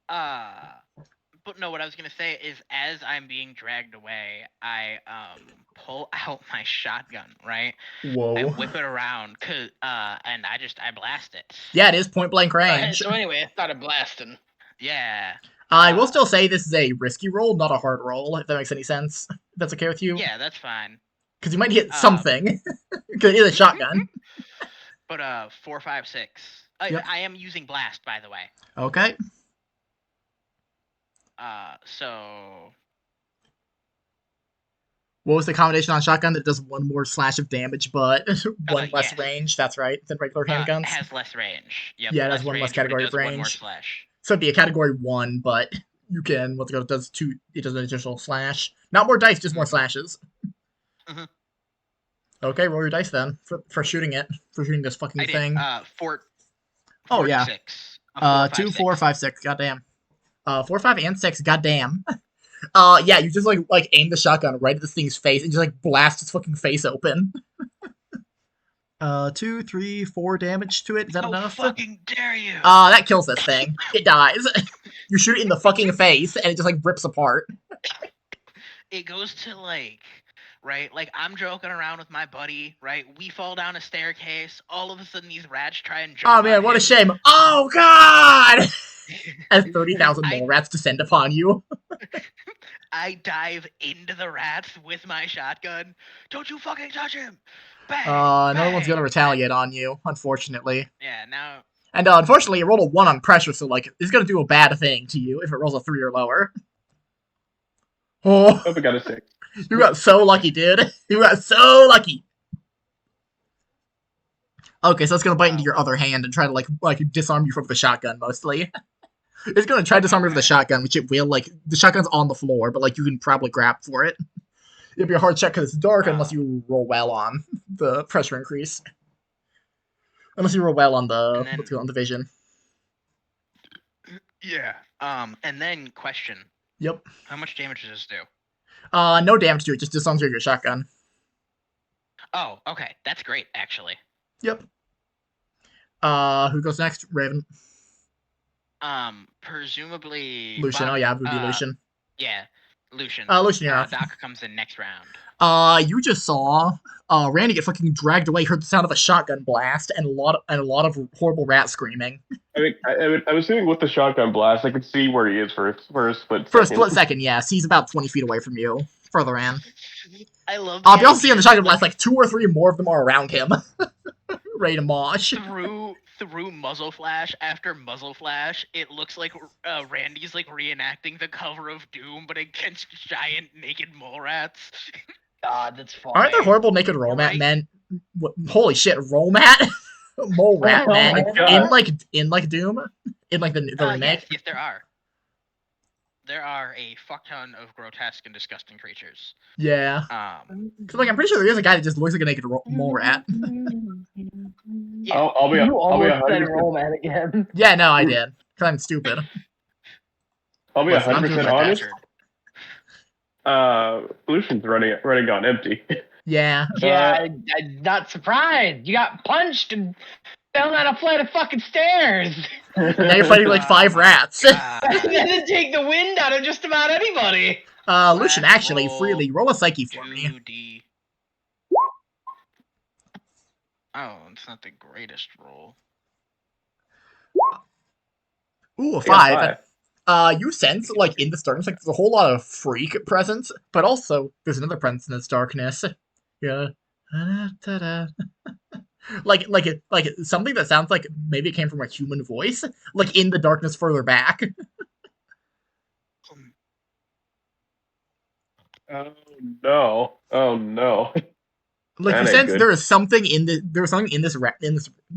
But no, what I was gonna say is, as I'm being dragged away, I pull out my shotgun, right? I Whoa. whip it around, and I blast it. Yeah, it is point blank Alright, range. so anyway, I started blasting. Yeah. I will still say this is a risky roll, not a hard roll, if that makes any sense. If that's okay with you? Yeah, that's fine. Because you might hit something. Because it is a shotgun. But 4, 5, 6. Yep. I am using blast, by the way. Okay. So What was the combination on shotgun that does one more slash of damage, but one less yes. range? That's right, than regular It handguns. has less range. Yep. Yeah, it has one less range, but category it of does one more range. slash. So it'd be a category 1, but you can, what's it called, it does an additional slash. Not more dice, just more slashes. Mhm. Okay, roll your dice then, for shooting it. For shooting this fucking I did. thing. 4. Oh, yeah. 6. 4, 2, 5, 4, 6. 5, 6, goddamn. 4, 5, and 6, goddamn. Yeah, you just like aim the shotgun right at this thing's face and just like blast its fucking face open. 2, 3, 4 damage to it. Is that How enough? fucking dare you? That kills this thing. It dies. You shoot it in the fucking face and it just like rips apart. It goes to right? Like, I'm joking around with my buddy, right? We fall down a staircase. All of a sudden, these rats try and jump Oh man, on what a him. shame. Oh god! As 30,000 I- mole rats descend upon you. I dive into the rats with my shotgun. Don't you fucking touch him! Bang! No one's bang, gonna retaliate on you, unfortunately. Yeah, now. And unfortunately, it rolled a 1 on pressure, so like it's gonna do a bad thing to you if it rolls a 3 or lower. Oh, Oh, we got a 6. you got so lucky, dude. You got so lucky. Okay, so it's gonna bite into your other hand and try to like disarm you from the shotgun mostly. It's gonna try to disarm you with the shotgun, which it will. Like the shotgun's on the floor, but like you can probably grab for it. It'll be a hard check because it's dark unless you roll well on the pressure increase. Unless you roll well on the then, what's it called, on the vision. Yeah. And then question. Yep. How much damage does this do? No damage to it. Just disarms your shotgun. Oh, okay. That's great, actually. Yep. Who goes next? Raven. Presumably. Lucian. Oh yeah, it would be Lucian. Yeah, Lucian. Lucian, you're up. Doc comes in next round. You just saw Randy get fucking dragged away. Heard the sound of a shotgun blast and a lot of horrible rat screaming. I mean, I was assuming with the shotgun blast, I could see where he is for a split For a second. split second, yes, he's about 20 feet away from you. Further in. I love. But you also see on the shotgun blast, like 2 or 3 more of them are around him, ready to mosh. Through muzzle flash after muzzle flash, it looks like Randy's like reenacting the cover of Doom, but against giant naked mole rats. God, that's funny. Aren't there horrible naked roll-mat Right. men? Holy shit, roll-mat? Mole rat Oh men my God. in like Doom? In like the remake? Yes, there are. There are a fuck ton of grotesque and disgusting creatures. Yeah. Cause like I'm pretty sure there is a guy that just looks like a naked mole rat. Yeah. I'll be You almost said 100%. roll man again. Yeah, no, I did. Cause I'm stupid. I'll be Listen, I'm doing 100% my honest. Bastard. Lucian's running on empty. Yeah. Yeah, I'm not surprised. You got punched and fell down a flight of fucking stairs. Now you're fighting like 5 rats. That didn't take the wind out of just about anybody. Lucian, actually, roll freely roll a psyche for me. 2D. Oh, it's not the greatest roll. Ooh, a I got 5. You sense, like, in this darkness, like, there's a whole lot of freak presence, but also, there's another presence in this darkness. Yeah. like something that sounds like maybe it came from a human voice, like, in the darkness further back. Oh no! Oh no! Like, That you ain't sense good. there's something in this rat,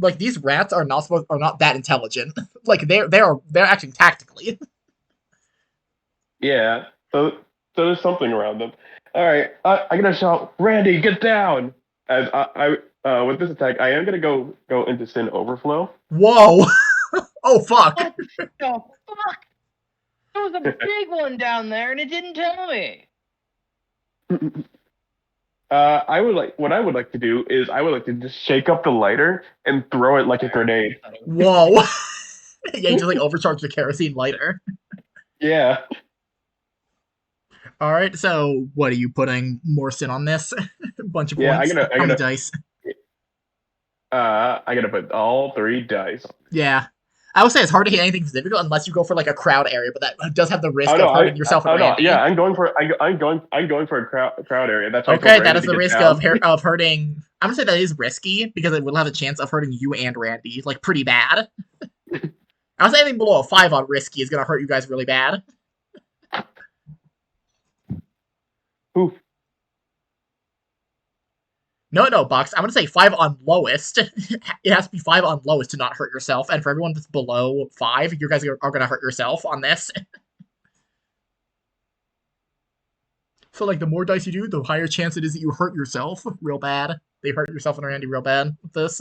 like, these rats are not that intelligent. Like, they're acting tactically. Yeah. So there's something around them. All right. I'm gonna shout, Randy, get down! As I with this attack, I am gonna go into Sin Overflow. Whoa! Oh, fuck! What the fuck? There was a big one down there and it didn't tell me. What I would like to do is I would like to just shake up the lighter and throw it like a grenade. Whoa. Yeah, you just like overcharge the kerosene lighter. Yeah. All right, so what are you putting more sin on this? A bunch of Yeah, points. How many dice? I gotta put all 3 dice. Yeah. I would say it's hard to hit anything difficult unless you go for like a crowd area, but that does have the risk Oh no, of hurting yourself and oh no, Randy. yeah, I'm going for a crowd area. That's why I told Okay, that Randy is to the get risk down. of hurting. I'm gonna say that is risky because it will have a chance of hurting you and Randy, like pretty bad. I would say anything below a 5 on risky is gonna hurt you guys really bad. Oof. No, Box. I'm gonna say 5 on lowest. It has to be 5 on lowest to not hurt yourself, and for everyone that's below 5, you guys are gonna hurt yourself on this. So like the more dice you do, the higher chance it is that you hurt yourself real bad. They hurt yourself and Randy real bad with this.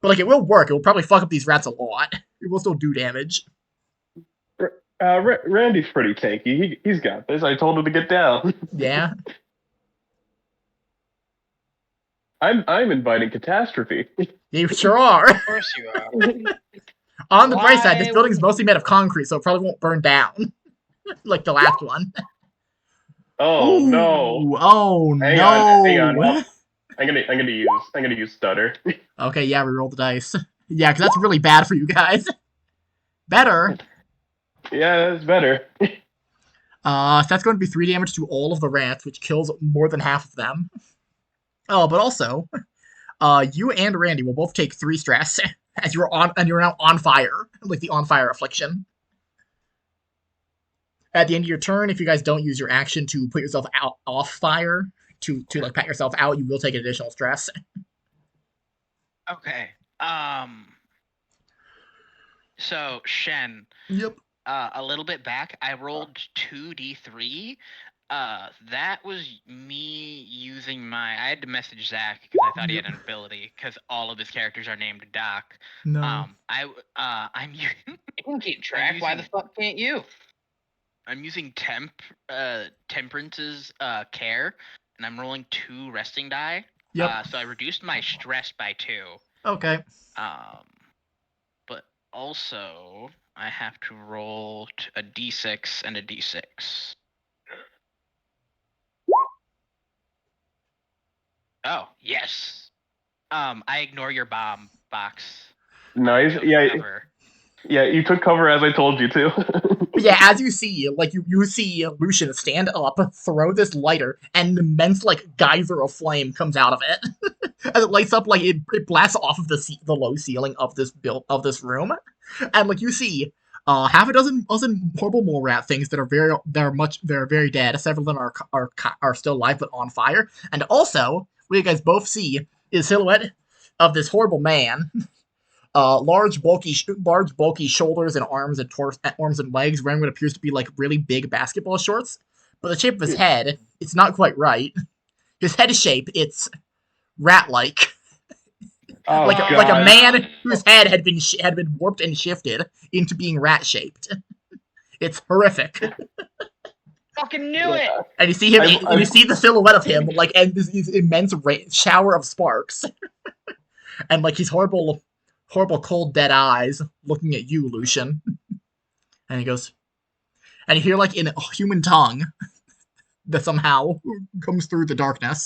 But like it will work. It will probably fuck up these rats a lot. It will still do damage. Randy's pretty tanky. He's got this. I told him to get down. Yeah. I'm inviting catastrophe. You sure are. Of course you are. On the bright side, this Why building's mostly made of concrete, so it probably won't burn down. Like the last one. Oh Ooh, no! Oh Hang no! on, hang on. I'm gonna use stutter. Okay, yeah, we roll the dice. Yeah, because that's really bad for you guys. Better. Yeah, that's better. So that's going to be 3 damage to all of the rats, which kills more than half of them. Oh, but also, you and Randy will both take 3 stress as you're now on fire, like the on fire affliction. At the end of your turn, if you guys don't use your action to put yourself out off fire to like pat yourself out, you will take an additional stress. Okay. So Shen, Yep. a little bit back, I rolled 2d3. That was me using my. I had to message Zach because I thought he had an ability because all of his characters are named Doc. No. I'm You can keep track. Why the fuck can't you? I'm using Temperance's care, and I'm rolling 2 resting die. Yep. So I reduced my stress by 2. Okay. But also I have to roll a d6 and a d6. Oh yes. I ignore your bomb Box. Nice. Yeah, Cover. yeah. You took cover as I told you to. But yeah, as you see, like you see Lucian stand up, throw this lighter, and an immense like geyser of flame comes out of it, as it lights up like it blasts off of the low ceiling of this room, and like you see, half a dozen horrible mole rat things that are very dead. Several of them are still alive but on fire, and also what you guys both see is silhouette of this horrible man. Large, bulky shoulders and arms and legs, wearing what appears to be like really big basketball shorts. But the shape of his head, it's not quite right. His head shape, it's rat-like, Oh, like God. like a man whose head had been warped and shifted into being rat-shaped. It's horrific. Fucking knew it. And you see him, you see the silhouette of him, like, and this immense shower of sparks, and like his horrible cold dead eyes looking at you, Lucian. And he goes, and you hear like in a human tongue that somehow comes through the darkness.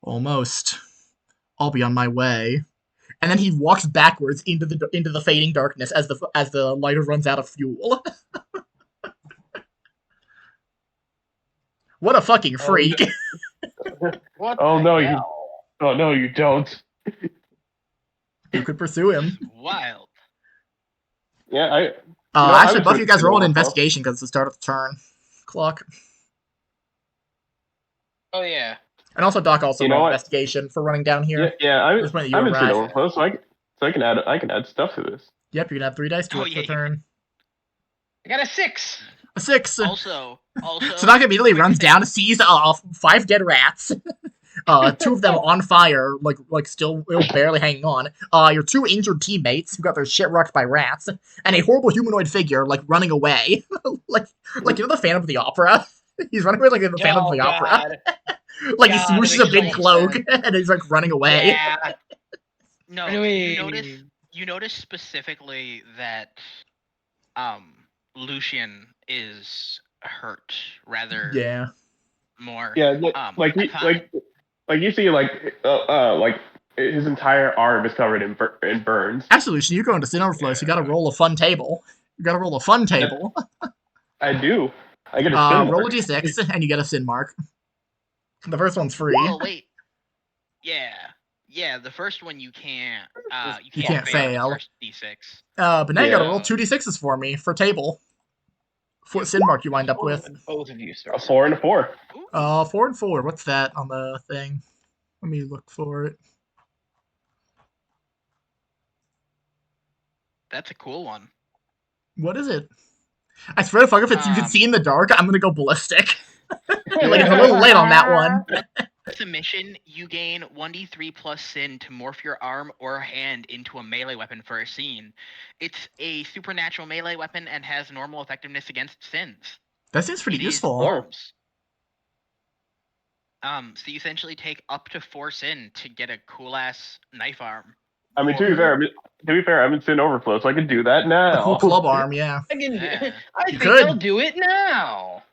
Almost. I'll be on my way. And then he walks backwards into the fading darkness as the lighter runs out of fuel. What a fucking freak. What? Oh the no, hell? Oh no, you don't. You could pursue him. Wild. Yeah, I Actually, was both of you guys roll an thinking about investigation because it's the start of the turn clock. Oh yeah. And also, Doc also You know rolled what? investigation for running down here. I'm Just when you in arrive. overflow, so I can add stuff to this. Yep, you can add 3 dice to Oh, it yeah, per turn. I got a 6. A 6. Also, So Doc immediately runs down, sees 5 dead rats. 2 of them on fire, like still barely hanging on. Your 2 injured teammates who got their shit rocked by rats, and a horrible humanoid figure like running away, like you know the Phantom of the Opera. He's running away like in the Phantom of the Opera. Like he God, that swooshes makes a big so much cloak sense. and he's like running away. Yeah. No, Anyway. you notice specifically that Lucian is hurt rather Yeah. more. Yeah, I find, like you see, like his entire arm is covered in burns. Actually, Lucian, you're going to Sin Overflow, so you gotta roll a fun table. You gotta roll a fun table. I do. I get a sin Roll a mark. d6 and you get a sin mark. The first one's free. well, wait. Yeah. The first one you can't. You can't can't fail. fail. The first d6. But now you gotta Yeah. roll 2d6s for me for table. What sin mark you wind up with? Both of you, sir. A 4 and a 4. Ooh, 4 and 4. What's that on the thing? Let me look for it. that's a cool one. What is it? I swear to fuck, if it's you can see in the dark, I'm gonna go ballistic. Like it's a little late on that one. Submission, you gain 1d3 plus sin to morph your arm or hand into a melee weapon for a scene. It's a supernatural melee weapon and has normal effectiveness against sins. That seems pretty It is useful. arms. So you essentially take up to 4 sin to get a cool ass knife arm. I mean, to be fair, I'm in sin overflow, so I can do that now. A cool club arm, yeah. I can. Yeah. I You think could. I'll do it now.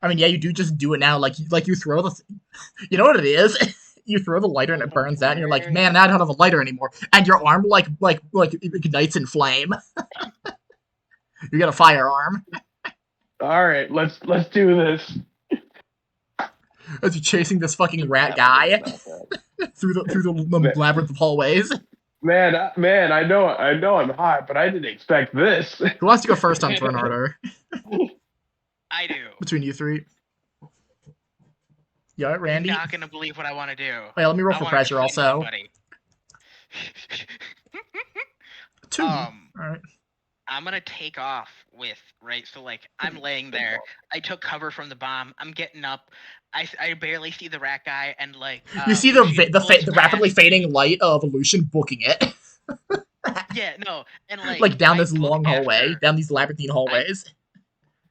I mean, yeah, you do just do it now. Like you throw the, you know what it is? You throw the lighter and it burns out, and you're like, man, now I don't have a lighter anymore. And your arm like ignites in flame. You get a firearm All right, let's do this. as you're chasing this fucking rat guy through the labyrinth of hallways. Man, I know I'm hot, but I didn't expect this. Who wants to go first on turn order I do. between you three? Yeah, Randy. You're not gonna believe what I want to do. Wait, let me roll I for wanna pressure defend also. somebody. 2. All right. I'm gonna take off with, right? So like I'm laying there. I took cover from the bomb. I'm getting up. I barely see the rat guy, and like You see Lucian pulls the rapidly past fading me. light of Lucian booking it. Yeah, no, and Like down I this book long hallway, after- down these labyrinthine hallways.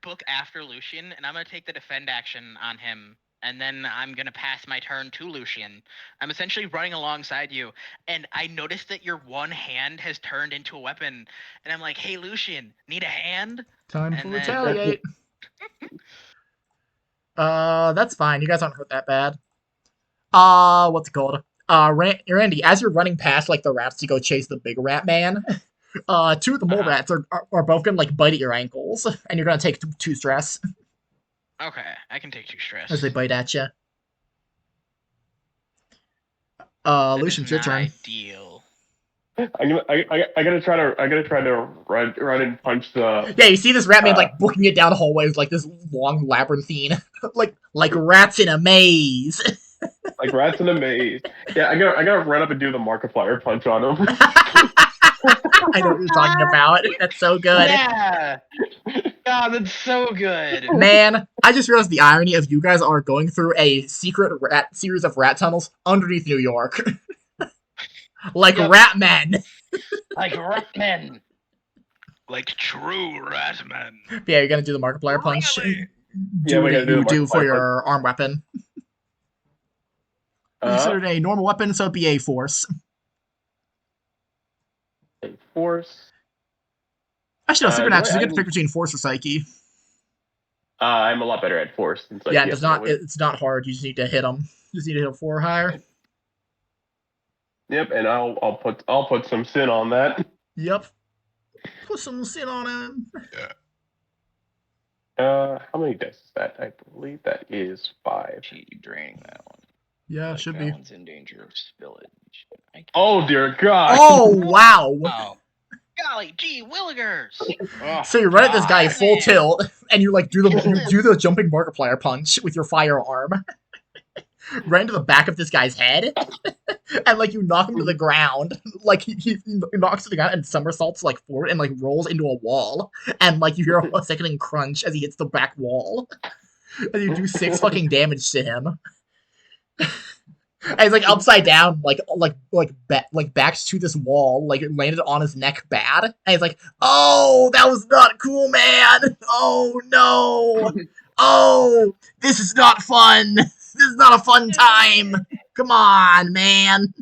book after Lucian, and I'm gonna take the defend action on him, and then I'm gonna pass my turn to Lucian. I'm essentially running alongside you, and I noticed that your one hand has turned into a weapon, and I'm like, "Hey, Lucian, need a hand?" Time And to then- retaliate. That's fine. You guys aren't hurt that bad. What's it called? Randy, as you're running past like the rats to go chase the big rat man, 2 of the mole rats are both gonna like bite at your ankles, and you're gonna take 2 stress Okay, I can take 2 stress. as they bite at you. That is Lucian, it's your not turn. ideal. I gotta try to run and punch the. Yeah, you see this rat man like booking it down hallways like this long labyrinthine, like rats in a maze. Like rats in a maze. Yeah, I gotta run up and do the Markiplier punch on him. I know what you're talking about. That's so good. Yeah. God, that's so good. Man, I just realized the irony of you guys are going through a secret series of rat tunnels underneath New York. Like Yep. rat men. Like Ratman. Like true ratman. Yeah, you're gonna do the Markiplier punch. Really? Do we what gotta do you the do for Markiplier your arm weapon. Considered a normal weapon, so it'd be a force. Force. Actually, no, supernatural. You I get to pick between force or psyche. I'm a lot better at force. Than psyche, Yeah, it does not. definitely. It's not hard. You just need to hit them. You just need to hit a 4 or higher. Yep, and I'll put some sin on that. Yep. Put some sin on him. How many dice is that? I believe that is 5. Gee, draining that one. Yeah, Like, should that be. one's in danger of spillage. Oh dear God! Oh wow! Oh. Golly gee willigers! Oh, So you run at this guy God. full tilt, and you like do the jumping Markiplier punch with your firearm, right into the back of this guy's head, and like you knock him to the ground. Like he knocks to the ground and somersaults like forward and like rolls into a wall, and like you hear a sickening crunch as he hits the back wall, and you do 6 fucking damage to him. And he's like upside down, backs to this wall, like it landed on his neck bad. And he's like, "Oh, that was not cool, man. Oh no, Oh, this is not fun. This is not a fun time. Come on, man.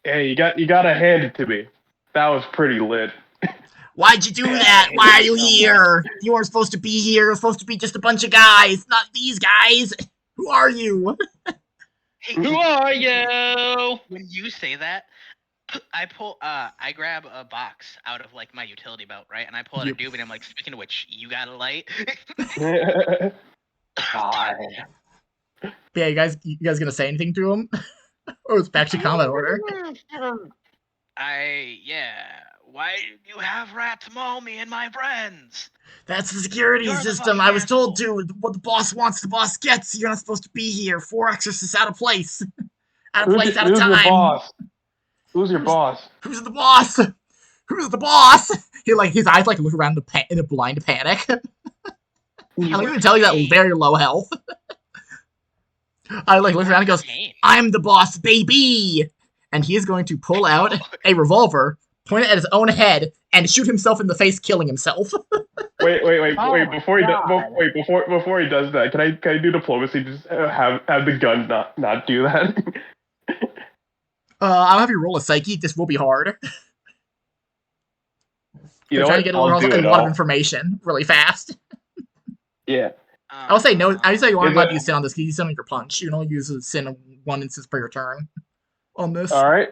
Hey, you gotta hand it to me. That was pretty lit. Why'd you do that? Why are you here? You weren't supposed to be here. You're supposed to be just a bunch of guys, not these guys. Who are you? Hey, Who are you? when you say that, I grab a box out of like my utility belt, right? And I pull out a Yep. doob, and I'm like, speaking of which, you got a light? God. Yeah, you guys gonna say anything to him? Or it's back to combat order? Why did you have rats maul me and my friends? That's the security You're the system. fucking I was told asshole. to. What the boss wants, the boss gets. You're not supposed to be here. 4 exorcists out of place. Out of place, out of Who's your time. boss? Who's your boss? Who's the boss? Who's the boss? His eyes like look around in a blind panic. I like even tell you that Cain. very low health. I like look around and goes, Cain. I'm the boss, baby! And he is going to pull out a revolver, point it at his own head, and shoot himself in the face, killing himself. Wait! Oh my Before he God. before he does that, can I do diplomacy? Just have the gun not do that. I'll have you roll a psyche. This will be hard. You I'm know trying what? to get I'll do a it lot of all. information really fast. Yeah. I'll say no. I would say you aren't Is allowed it- to use sin on this because you sin on your punch. You can only use a sin 1 instance per your turn on this. All right.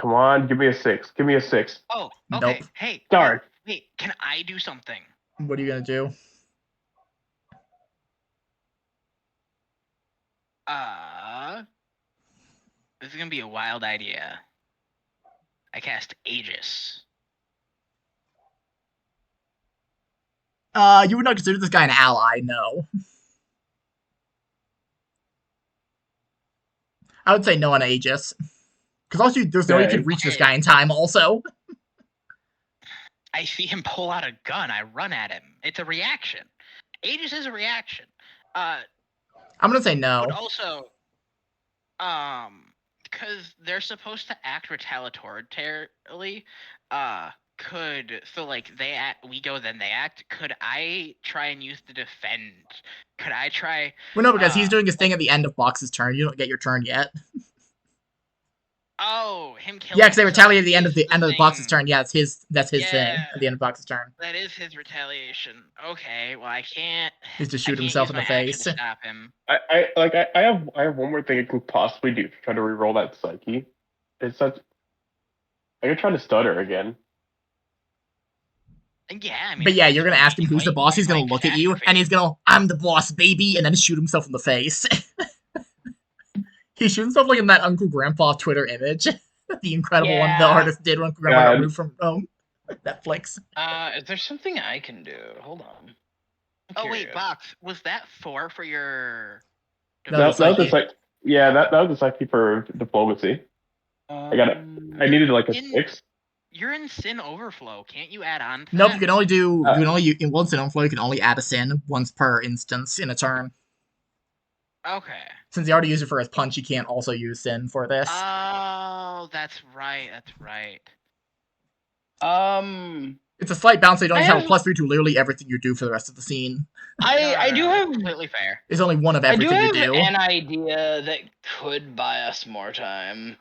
Come on, give me a 6. Give me a 6. Oh, okay. Nope. Hey, Darn. wait, can I do something? What are you gonna do? This is gonna be a wild idea. I cast Aegis. You would not consider this guy an ally, no. I would say no on Aegis. Because also, there's no way you can reach this guy in time, also. I see him pull out a gun. I run at him. It's a reaction. Aegis is a reaction. I'm gonna say no. But also, because they're supposed to act retaliatorily, they act, we go, then they act. Could I try and use the defend? Could I try? Well, no, because he's doing his thing at the end of Box's turn. You don't get your turn yet. Oh, him killing. Yeah, because they retaliate at the himself end of is the Box's thing. turn. Yeah, that's his thing Yeah. at the end of Box's turn. That is his retaliation. Okay, well I can't. Is to I shoot can't himself use in the my action face. to stop him. I have one more thing I can possibly do to try to reroll that psyche. It's such. I could try to stutter again. Yeah, I mean. But yeah, you're gonna it's ask him who's the like- boss. He's gonna like look at you, catastrophe. and he's gonna, I'm the boss, baby, and then shoot himself in the face. He shoots himself like in that Uncle Grandpa Twitter image. The incredible one the Yeah. artist did when Uncle Grandpa got God. removed from Netflix. Is there something I can do? Hold on. I'm Oh wait, curious. Box, was that 4 for your? No, That was the psyche. psyche. Yeah, that was the psyche for diplomacy. I got it. I needed like a In- 6. You're in Sin Overflow. Can't you add on? To Nope, that? you can only do, in one sin overflow, you can only add a sin once per instance in a turn. Okay. Since he already used it for his punch, he can't also use sin for this. Oh, that's right. That's right. It's a slight bounce, so you don't I just have a have- +3 to literally everything you do for the rest of the scene. I do have completely fair. It's only one of I do everything you have do. an idea that could buy us more time.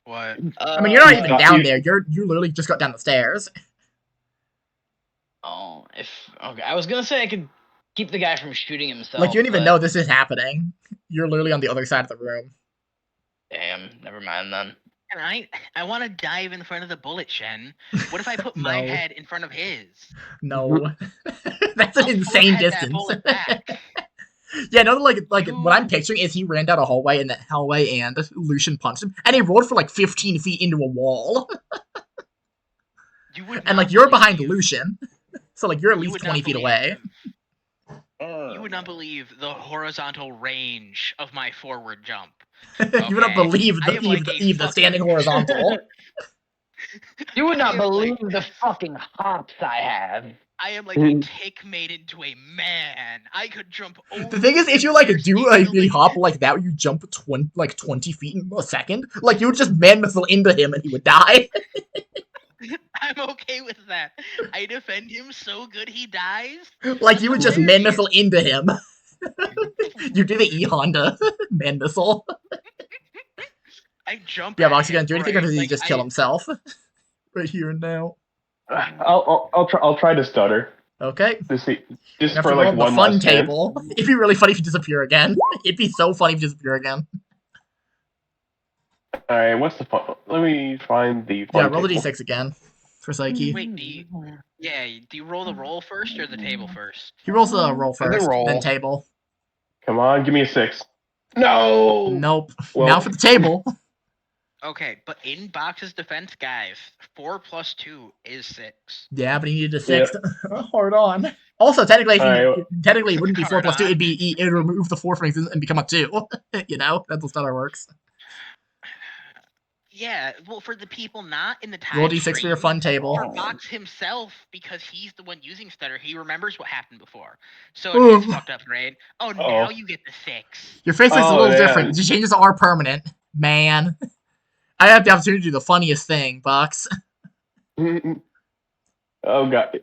What? I mean, you're not even Uh, down you- there. You literally just got down the stairs. Okay, I was gonna say I could keep the guy from shooting himself. Like, you don't even but- know this is happening. You're literally on the other side of the room. Damn, never mind then. And I want to dive in front of the bullet, Shen. What if I put my No. head in front of his? No. That's an I'll insane forehead that distance. bullet back. Yeah, no, like what I'm picturing is he ran down a hallway and Lucian punched him, and he rolled for like 15 feet into a wall. You would And not like you're behind believe- Lucian. So like you're at you least would 20 not feet believe- away. You would not believe the horizontal range of my forward jump. You would not Okay. believe I the am like Eve a the standing fucking- horizontal. You would I not am like- believe the fucking hops I have. I am like a cake made into a man. I could jump over. The thing is, if you like stairs do like easily. a hop like that, where you jump 20 feet in a second, like you would just man missile into him and he would die. I'm okay with that. that. I defend him so good he dies. Like, you would just man Hilarious. missile into him. You do the E Honda man missile. I jump Yeah, at Box, you him, gonna do anything, or right? does he Like just kill himself? Right here and now. I'll try to stutter. Okay. Just You just have for to roll like the one fun last chance. table. It'd be really funny if you disappear again. It'd be so funny if you disappear again. All right, what's the fun? Let me find the Yeah, fun roll the table. D6 again for Psyche. Wait, do you roll the roll first or the table first? He rolls the roll The first, then roll. table. Come on, give me a 6. No. Nope. Well, Now for the table. Okay, but in Box's defense, guys, 4 plus 2 is 6. Yeah, but he needed a Yeah. 6. Hard on. Also, technically, if All right. technically it wouldn't be 4 Hard plus 2. on. It'd remove the 4 from it and become a 2. You know, that's how stutter works. Yeah, well, for the people not in the time Roll D6 for your stream, fun table. for Box himself, because he's the one using stutter, he remembers what happened before. So in his Ooh. fucked up brain, oh, Uh-oh. now you get the 6. Your face looks a Oh, little yeah. different. It changes to R permanent. Man. I have the opportunity to do the funniest thing, Box. Oh god.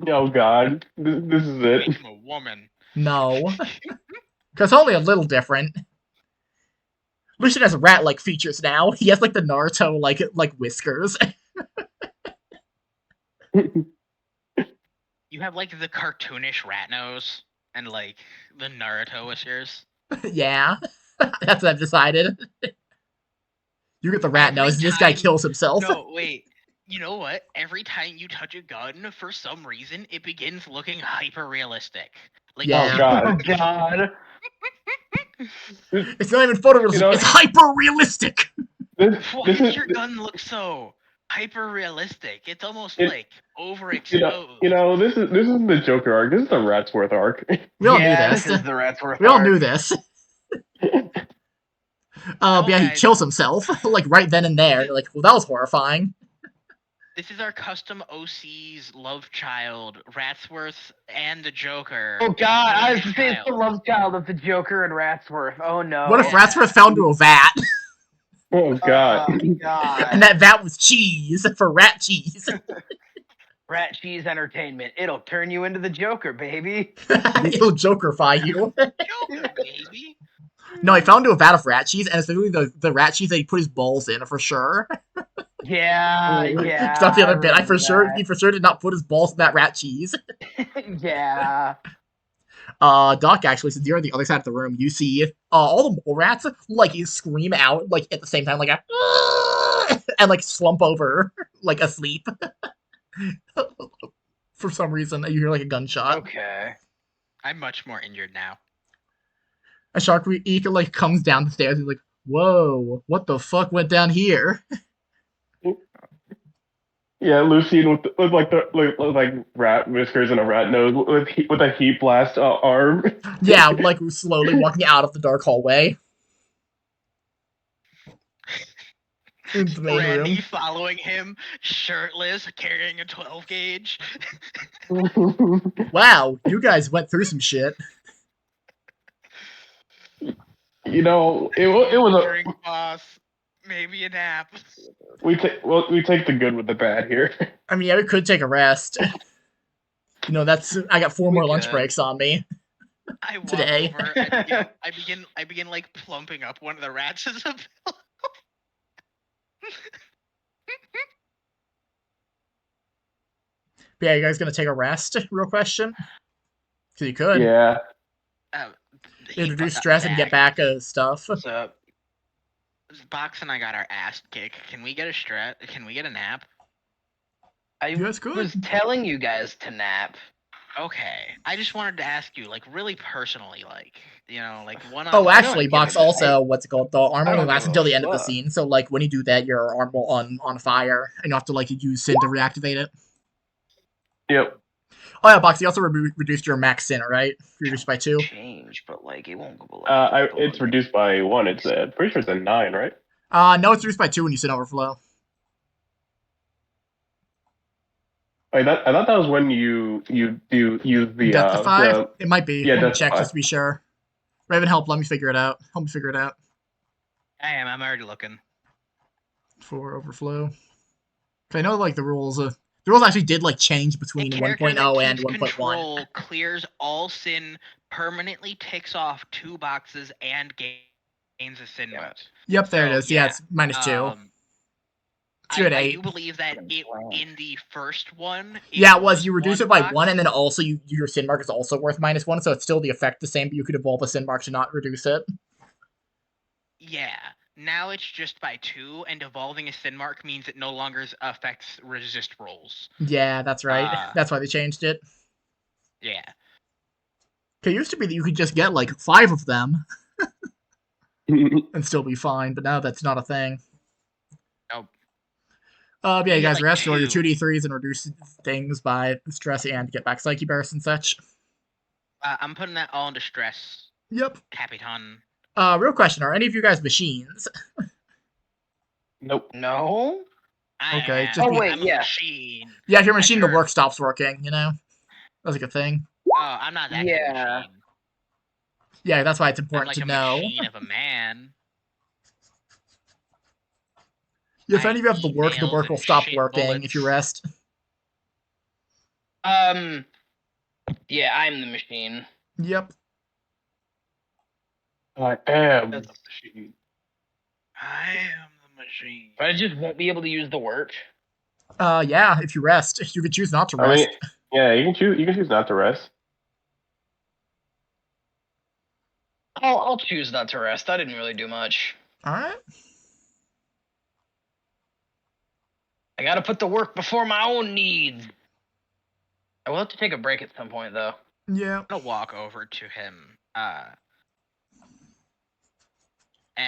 Oh god. This is Make it. him a woman. No. Because only a little different. Lucian has rat-like features now. He has like the Naruto like whiskers. You have like the cartoonish rat nose and like the Naruto whiskers. Yeah. That's what I've decided. You get the rat Every nose, and this guy time- kills himself. No, wait. You know what? Every time you touch a gun, for some reason, it begins looking hyper realistic. Like, Yeah. Oh god. Oh god. It's not even photorealistic. You know- It's hyper-realistic. why This does is your gun look so hyper realistic? It's almost It- like overexposed. this is the Joker arc. This is the Ratsworth arc. We all knew Yeah, this. this is the Ratsworth We all arc. knew this. No, But yeah, he guys. kills himself like right then and there. You're like, well, that was horrifying. This is our custom OC's love child, Ratsworth and the Joker. Oh god, I was Love to say it's the child. love child of the Joker and Ratsworth. Oh no. What if Yeah. Ratsworth fell into a vat, Oh god. God. and that vat was cheese for rat cheese? Rat Cheese Entertainment. It'll turn you into the Joker, baby. It'll Jokerify you. Joker, baby. No, he fell into a vat of rat cheese, and it's literally the rat cheese that he put his balls in for sure. Yeah, yeah. It's not the other bit. remember He for sure did not put his balls in that rat cheese. that. Yeah. Doc, actually, since you're on the other side of the room, you see all the mole rats like you scream out like at the same time, like a and like slump over like asleep. For some reason, you hear like a gunshot. Okay. I'm much more injured now. A shark eater like comes down the stairs. He's like, "Whoa, what the fuck went down here?" Yeah, Lucien with like rat whiskers and a rat nose with a heat blast arm. Yeah, like slowly walking out of the dark hallway. Into the main Randy room. following him, shirtless, carrying a 12 gauge. Wow, you guys went through some shit. You know, it was a drink, boss. Maybe a nap. we take the good with the bad here. I mean, yeah, we could take a rest. You know, I got 4 We more lunch could. breaks on me. I walk Today. over. I begin like plumping up one of the rats as a pillow. But yeah, you guys gonna take a rest? Real question. Because you could. Yeah. He Introduce put stress and get back stuff. What's up? Box and I got our ass kicked. Can we get a Can we get a nap? I You guys could. was telling you guys to nap. Okay. I just wanted to ask you, like, really personally, like, you know, like one on. Oh, I actually, don't Box give a also, what's it called? The arm I only don't lasts give a until the end of the fuck. scene. So, like, when you do that, your arm will on fire, and you have to like use Sin to reactivate it. Yep. Oh yeah, Box. You also reduced your max Sin, right? Reduced by 2. Change, but like it won't go below. It's reduced by 1. It's pretty sure it's a 9, right? No, it's reduced by 2 when you Sin overflow. I thought that was when you use the Death to 5? It might be. yeah, Let me Death to check 5. just to be sure. Raven, help me figure it out. Help me figure it out. I'm already looking. For overflow. I know like the rules The rules actually did like change A between character 1.0 that and keeps 1.1. control clears all sin, permanently ticks off 2 boxes, and gains a sin mark. Yep, there it So, is. Yeah, it's -2. 2 and I 8. do believe that in the first one. Yeah, it was. You reduce 1 it by box. 1, and then also your sin mark is also worth -1, so it's still the effect the same, but you could evolve a sin mark to not reduce it. Yeah. Now it's just by 2, and evolving a sin mark means it no longer affects resist rolls. Yeah, that's right. That's why they changed it. Yeah. It used to be that you could just get like 5 of them and still be fine, but now that's not a thing. Nope. Yeah, you You get, guys like, rest, roll your 2. 2d3s and reduce things by stress and get back psyche bursts and such. I'm putting that all into stress, Yep. Capitan. Real question, are any of you guys machines? Nope. No. Okay, I just Oh be- wait, I'm a yeah. machine. Yeah, if you're a machine, the turn. work stops working, you know? That's like a thing. Oh, I'm not that kind of Yeah. machine. Yeah, that's why it's I'm important like to a know. machine of a man. If I any of you have the eat work nails will and stop shit working if you bullets. rest. Yeah, I'm the machine. Yep. I am the That's- machine. I am the machine. But I just won't be able to use the work. Yeah, if you rest. You could choose not to I rest. mean, yeah, you can choose. You can choose not to rest. I'll choose not to rest. I didn't really do much. Alright. I gotta put the work before my own needs. I will have to take a break at some point, though. Yeah. I'm gonna walk over to him.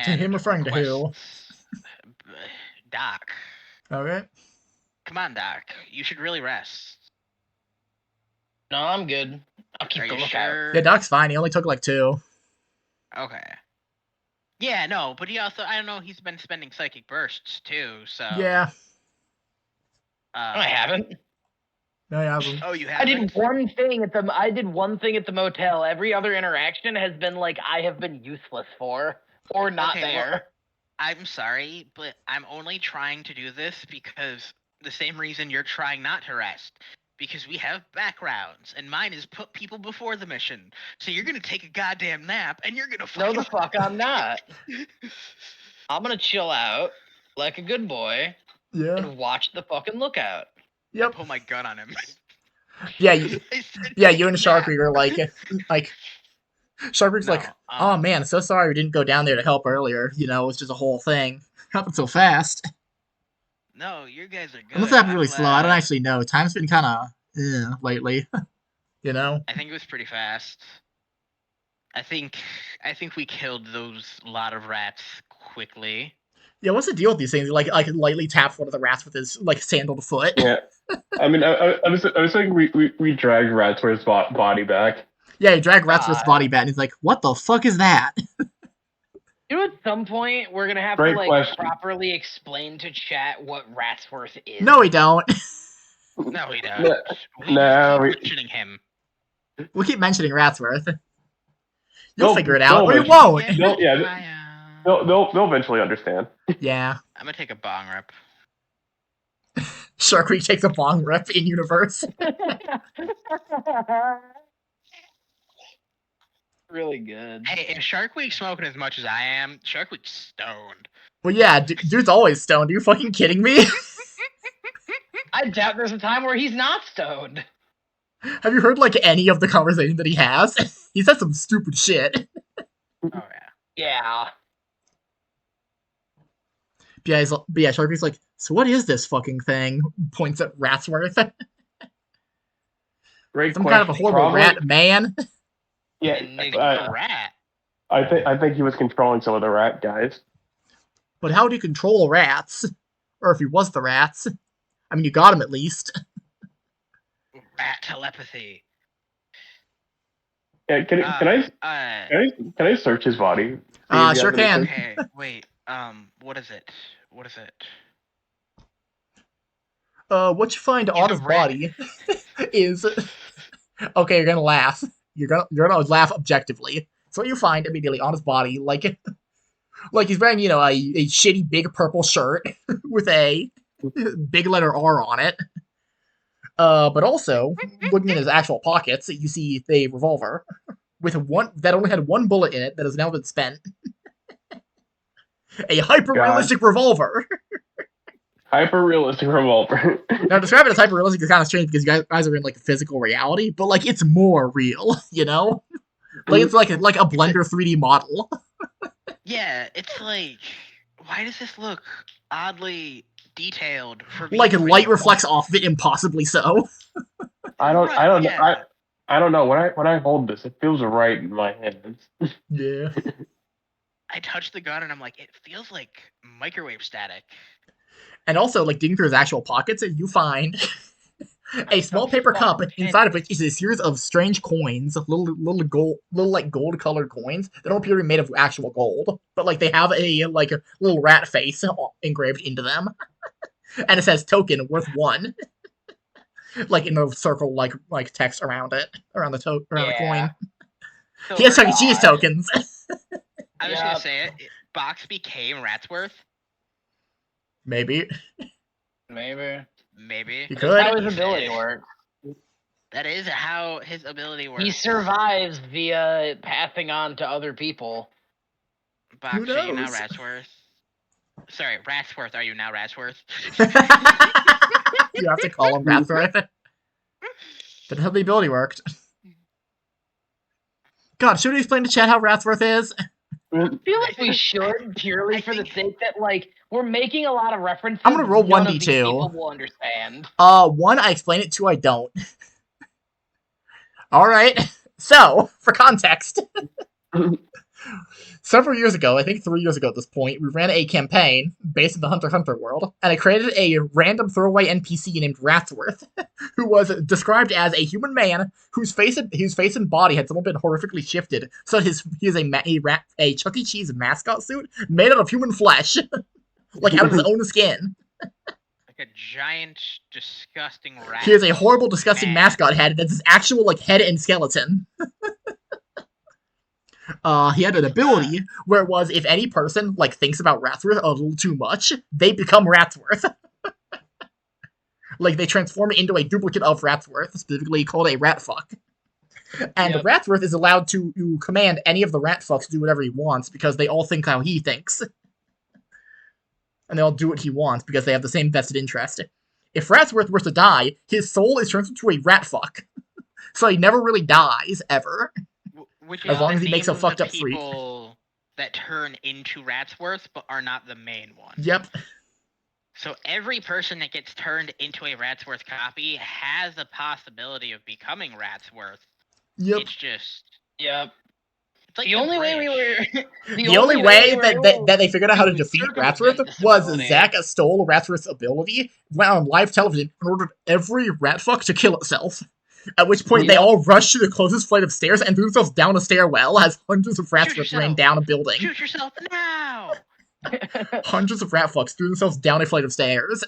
To him referring to who? request, Doc. Okay. Come on, Doc. You should really rest. No, I'm good. I'll keep Are the you lookout. sure? Yeah, Doc's fine. He only took like 2. Okay. Yeah, no, but he also, I don't know, he's been spending psychic bursts too, so. Yeah. I haven't. No, he hasn't. Oh, you I haven't? did one thing at the motel. Every other interaction has been like I have been useless for or not Okay, well, there. I'm sorry, but I'm only trying to do this because the same reason you're trying not to rest. Because we have backgrounds, and mine is put people before the mission. So you're gonna take a goddamn nap, and you're gonna No, fucking. the fuck I'm not. I'm gonna chill out like a good boy Yeah. and watch the fucking lookout. Yep. Pull my gun on him. Yeah, I said yeah, take you a and nap. Sharkweed are like Sharkweed's No, like, oh man, so sorry we didn't go down there to help earlier. You know, it's just a whole thing. Happened so fast. No, you guys are good. Unless it happened really I'm slow. I don't glad. actually know. Time's been kind of lately. You know? I think it was pretty fast. I think we killed those lot of rats quickly. Yeah, what's the deal with these things? Like, I could lightly tap one of the rats with his like sandaled foot. Yeah. I mean, I was thinking we dragged Ratsworth's body back. Yeah, you drag Ratsworth's body back, and he's like, "What the fuck is that?" You know, at some point we're gonna have Great to like question. properly explain to chat what Ratsworth is. No, we don't. No, we don't. No, We no, keep we- mentioning him. We'll keep mentioning Ratsworth. You'll They'll- figure it out, they'll or you eventually- won't. They'll eventually understand. Yeah. I'm gonna take a bong rip. Sharkweed takes a bong rip in universe. Really good. Hey, if Sharkweed's smoking as much as I am, Sharkweed's stoned. Well, yeah, dude's always stoned. Are you fucking kidding me? I doubt there's a time where he's not stoned. Have you heard like any of the conversation that he has? He said some stupid shit. Oh yeah. Yeah. But yeah, Sharkweed's like, so what is this fucking thing? Points at Ratsworth. Great Some question. kind of a horrible Probably- rat man. Yeah, Enigma rat. I think he was controlling some of the rat guys. But how do you control rats? Or if he was the rats? I mean, you got him at least. Rat telepathy. Yeah, can I search his body? See if he has Sure can. anything? Okay, wait. What is it? What is it? What you find He's on a his rat. body is okay. You're gonna laugh. You're gonna laugh objectively. So what you find immediately on his body, like he's wearing, you know, a shitty big purple shirt with a big letter R on it. But also, looking in his actual pockets, you see a revolver with one that only had one bullet in it that has now been spent. A hyper-realistic revolver. Hyper-realistic revolver. Now, describe it as hyper-realistic is kind of strange because you guys are in, like, physical reality, but, like, it's more real, you know? Like, it's like a Blender 3D model. Yeah, it's like, why does this look oddly detailed for being Like, light real? reflects off of it impossibly so. I don't know. Yeah. I don't know. When I hold this, it feels right in my hands. Yeah. I touch the gun and I'm like, it feels like microwave static. And also, like, digging through his actual pockets, you find a small paper cup inside of which is a series of strange coins, little gold-colored coins that don't appear to be made of actual gold, but like they have a little rat face engraved into them, and it says "token worth 1," like in a circle, like text around it, around the coin. So He has Chuck E. Cheese tokens. I was gonna say it. Box became Ratsworth. Maybe. Maybe. He could. That's how his ability works. That is how his ability works. He survives via passing on to other people. Box, Who are you now knows? Ratsworth? Sorry, Ratsworth, are you now Ratsworth? You have to call him Ratsworth. That's how the ability worked. God, should we explain to Chad how Ratsworth is? I feel like we should, purely for the sake that, like, we're making a lot of references. I'm gonna roll none of 1d2. these people will understand. 1, I explain it, 2, I don't. Alright, so, for context. Several years ago, I think 3 years ago at this point, we ran a campaign based in the Hunter x Hunter world, and I created a random throwaway NPC named Ratsworth, who was described as a human man whose face and body had somewhat been horrifically shifted, so he is a Chuck E. Cheese mascot suit made out of human flesh, like out of his own skin. Like a giant, disgusting rat. He has a horrible, disgusting mascot head, and it's his actual head and skeleton. He had an ability where it was if any person thinks about Ratsworth a little too much, they become Ratsworth. They transform it into a duplicate of Ratsworth, specifically called a Ratfuck. And Ratsworth is allowed to command any of the Ratfucks to do whatever he wants because they all think how he thinks. And they all do what he wants because they have the same vested interest. If Ratsworth were to die, his soul is turned into a Ratfuck. So he never really dies, ever. Which as long as he makes a fucked up freak. People that turn into Ratsworth but are not the main one. Yep. So every person that gets turned into a Ratsworth copy has a possibility of becoming Ratsworth. Yep. It's just It's like the only way we were. The only way that they figured out how to defeat Ratsworth was Zach stole Ratsworth's ability, went on live television, and ordered every Ratfuck to kill itself. At which point they all rushed to the closest flight of stairs and threw themselves down a stairwell as hundreds of Ratsworth ran down a building. Shoot yourself now! Hundreds of Ratfucks threw themselves down a flight of stairs.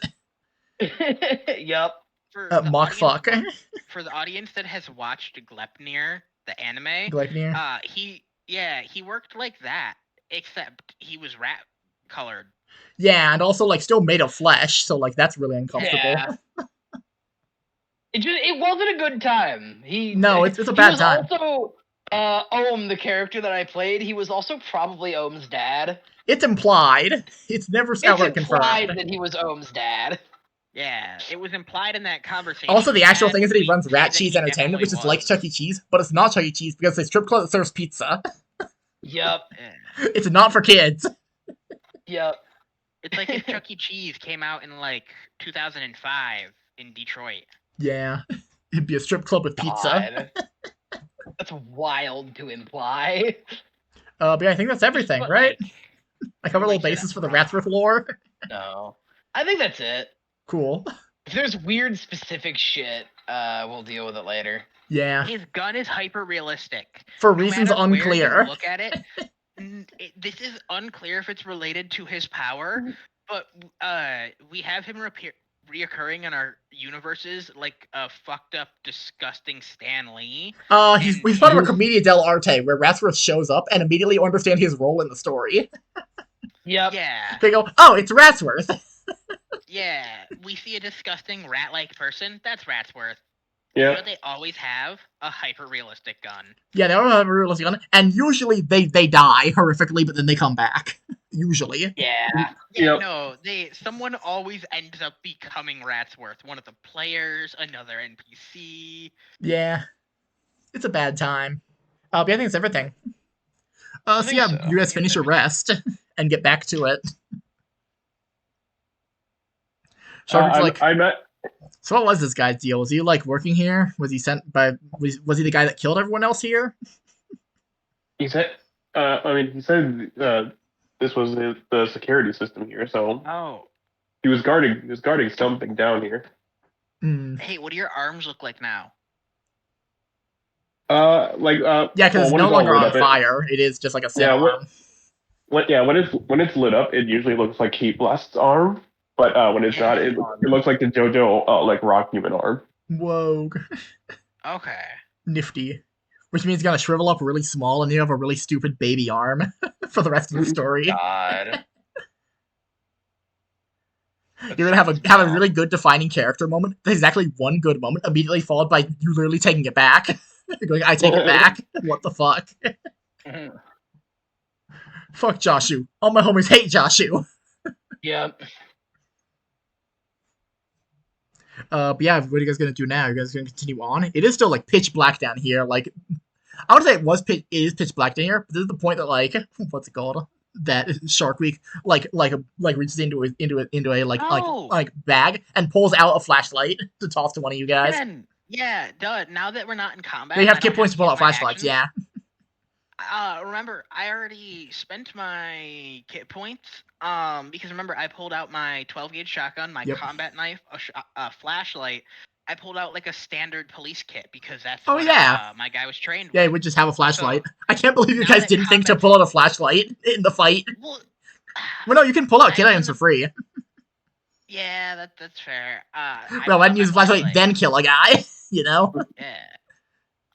Yep. Mock fuck. For the audience that has watched Gleipnir, the anime, Gleipnir? he worked like that, except he was rat colored. Yeah, and also still made of flesh, so that's really uncomfortable. Yeah. It wasn't a good time. It's a bad time. Also, Ohm, the character that I played, he was also probably Ohm's dad. It's implied. It's never outright confirmed. It's implied that he was Ohm's dad. Yeah, it was implied in that conversation. Also, the actual thing is that he runs Rat Cheese Entertainment, which is like Chuck E. Cheese, but it's not Chuck E. Cheese because it's a strip club that serves pizza. Yep. It's not for kids. Yep. It's like if Chuck E. Cheese came out in 2005 in Detroit. Yeah. It'd be a strip club with pizza. That's wild to imply. But yeah, I think that's everything, right? I covered a little basis for the Ratsworth lore. No. I think that's it. Cool. If there's weird specific shit, we'll deal with it later. Yeah. His gun is hyper realistic. For reasons unclear. Look at it. This is unclear if it's related to his power, but we have him reoccurring in our universes like a fucked up, disgusting Stan Lee. He's part of a Commedia dell'arte where Ratsworth shows up and immediately understand his role in the story. Yep. Yeah. They go, oh, it's Ratsworth. Yeah, we see a disgusting rat-like person. That's Ratsworth. Yeah. You know what they always have? A hyper-realistic gun. Yeah, they don't have a realistic gun, and usually they die horrifically, but then they come back. Usually. Yeah. Yeah, Yep. no, someone always ends up becoming Ratsworth. One of the players, another NPC. Yeah. It's a bad time. But I think it's everything. So think yeah, so. you guys It's finish your everything. rest and get back to it. Sharpen's like, I'm at. so what was this guy's deal? Was he like working here? Was he sent by? Was he the guy that killed everyone else here? He said. I mean, he said this was the security system here, so Oh, he was guarding something down here. Hmm. hey, what do your arms look like now? Yeah, because well, it's when no it's all longer lit on up, fire. It is just like a set yeah, arm. when it's lit up, it usually looks like Heat Blast's arm, but when it's not, Yeah. it looks like the JoJo like rock human arm. Whoa, Okay. nifty. Which means it's gonna shrivel up really small, and you have a really stupid baby arm for the rest of the story. God. You're gonna have a really good defining character moment. Exactly one good moment, immediately followed by you literally taking it back. You're going, I take it back. What the fuck? Fuck Joshu. All my homies hate Joshu. Yep. But yeah, what are you guys gonna do now? You guys gonna continue on? It is still like pitch black down here. Like, I would say it is pitch black down here. But this is the point that like, what's it called? That Shark Week like reaches into a Oh! like bag and pulls out a flashlight to toss to one of you guys. Ben, yeah, duh. Now that we're not in combat, They and have I kit don't points to pull use out my flashlights. actions, Yeah. remember, I already spent my kit points. Because remember, I pulled out my 12 gauge shotgun, my Yep. combat knife, a flashlight. I pulled out like a standard police kit because that's Oh, what yeah. my guy was trained Yeah, with. we just have a flashlight. So, I can't believe you now guys that didn't think to combat's- pull out a flashlight in the fight. Well, Well, no, you can pull out I kit items mean, for free. yeah, that's fair. I Well, pulled I out didn't my use a flashlight, flashlight. then kill a guy. You know? Yeah.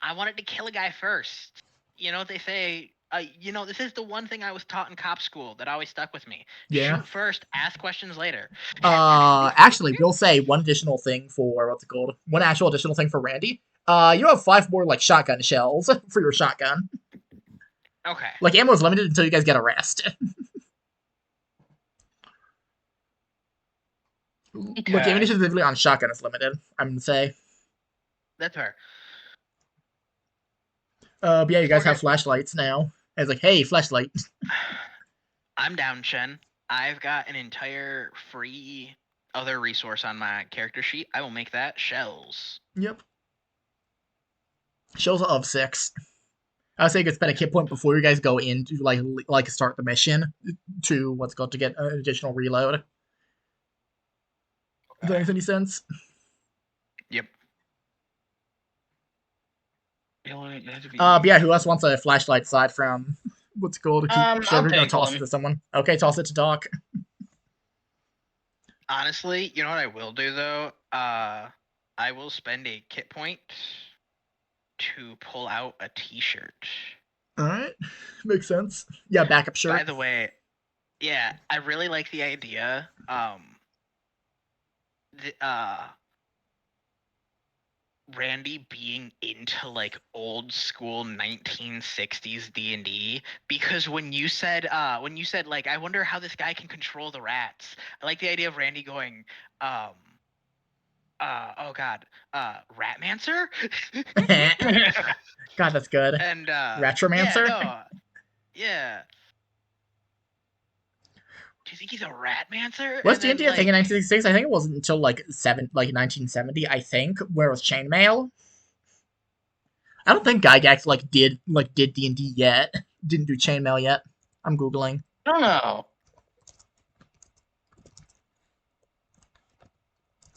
I wanted to kill a guy first. You know what they say? This is the one thing I was taught in cop school that always stuck with me. Yeah. Shoot first, ask questions later. Actually, we'll say one additional thing for what's it called? One actual additional thing for Randy. You have 5 more like shotgun shells for your shotgun. Okay. Like ammo is limited until you guys get a rest. Okay. Look, ammunition specifically on shotgun is limited. I'm gonna say. That's fair. But yeah, you guys have Okay. flashlights now. And it's like, hey, flashlight. I'm down, Shen. I've got an entire free other resource on my character sheet. I will make that shells. Yep. Shells of 6. I would say you could spend a kit point before you guys go in to like start the mission to what's called to get an additional reload. Does that make any sense? Yep. But yeah, who else wants a flashlight aside from what's it called? I'll So we're gonna take toss one. it to someone. Okay, toss it to Doc. Honestly, you know what I will do though? I will spend a kit point to pull out a t-shirt. Alright. Makes sense. Yeah, backup shirt. By the way, yeah, I really like the idea. Randy being into like old school 1960s D&D, because when you said like, I wonder how this guy can control the rats. I like the idea of Randy going, oh god, Ratmancer? God, that's good. And Retromancer? Yeah. Do you think he's a Ratmancer? Was And then, D&D a thing in 1966? I think it wasn't until like 1970, I think, where it was chainmail. I don't think Gygax did D&D yet. Didn't do chainmail yet. I'm googling. I don't know.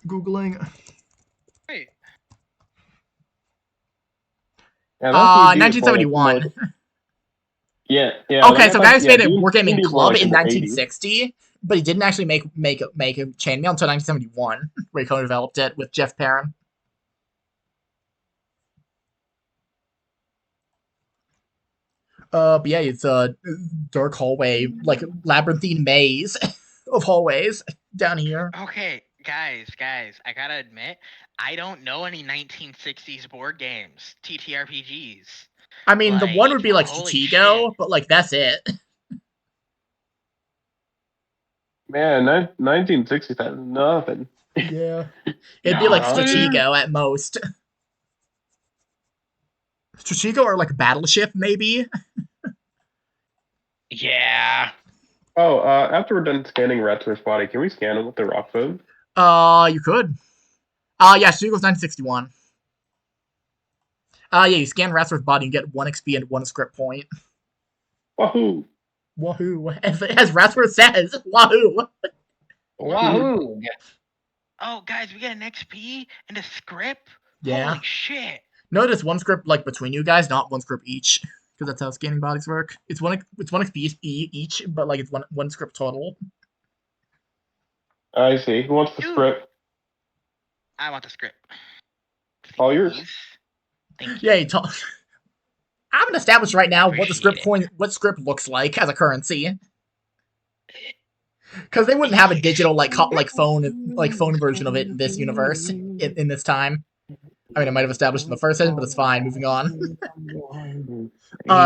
Googling. Wait. Yeah, that's D&D is more like- 1971. Yeah. Okay, so Gygax made a D&D Wargaming is more Club like in the 80s. 1960, but he didn't actually make a chainmail until 1971, where he co-developed it with Jeff Perrin. But yeah, it's a dark hallway, like labyrinthine maze of hallways. down here. Okay, guys, I gotta admit, I don't know any 1960s board games, TTRPGs. I mean, the one would be like Holy Stratego, shit. but like that's it. Man, 1960s had nothing. Yeah. It'd be like Nothing. Stratego at most. Stratego or like Battleship, maybe? Yeah. Oh, after we're done scanning Ratsworth's body, can we scan him with the rock phone? You could. Yeah, Stratego's 1961. Yeah, you scan Ratsworth's body and get 1 XP and 1 script point. Wahoo! Wahoo. As Ratsworth says, wahoo! Wahoo! Oh, guys, we got an XP and a script? Yeah. Holy shit. Notice 1 script like between you guys, not 1 script each. Because that's how scanning bodies work. It's 1 XP each, but like it's one script total. I see. Who wants the Dude. script? I want the script. All yours. Please. Thank you. Yeah, I haven't established right now what the Appreciate script what script looks like as a currency. Because they wouldn't have a digital like phone version of it in this universe in this time. I mean, I might have established in the first session, but it's fine. Moving on.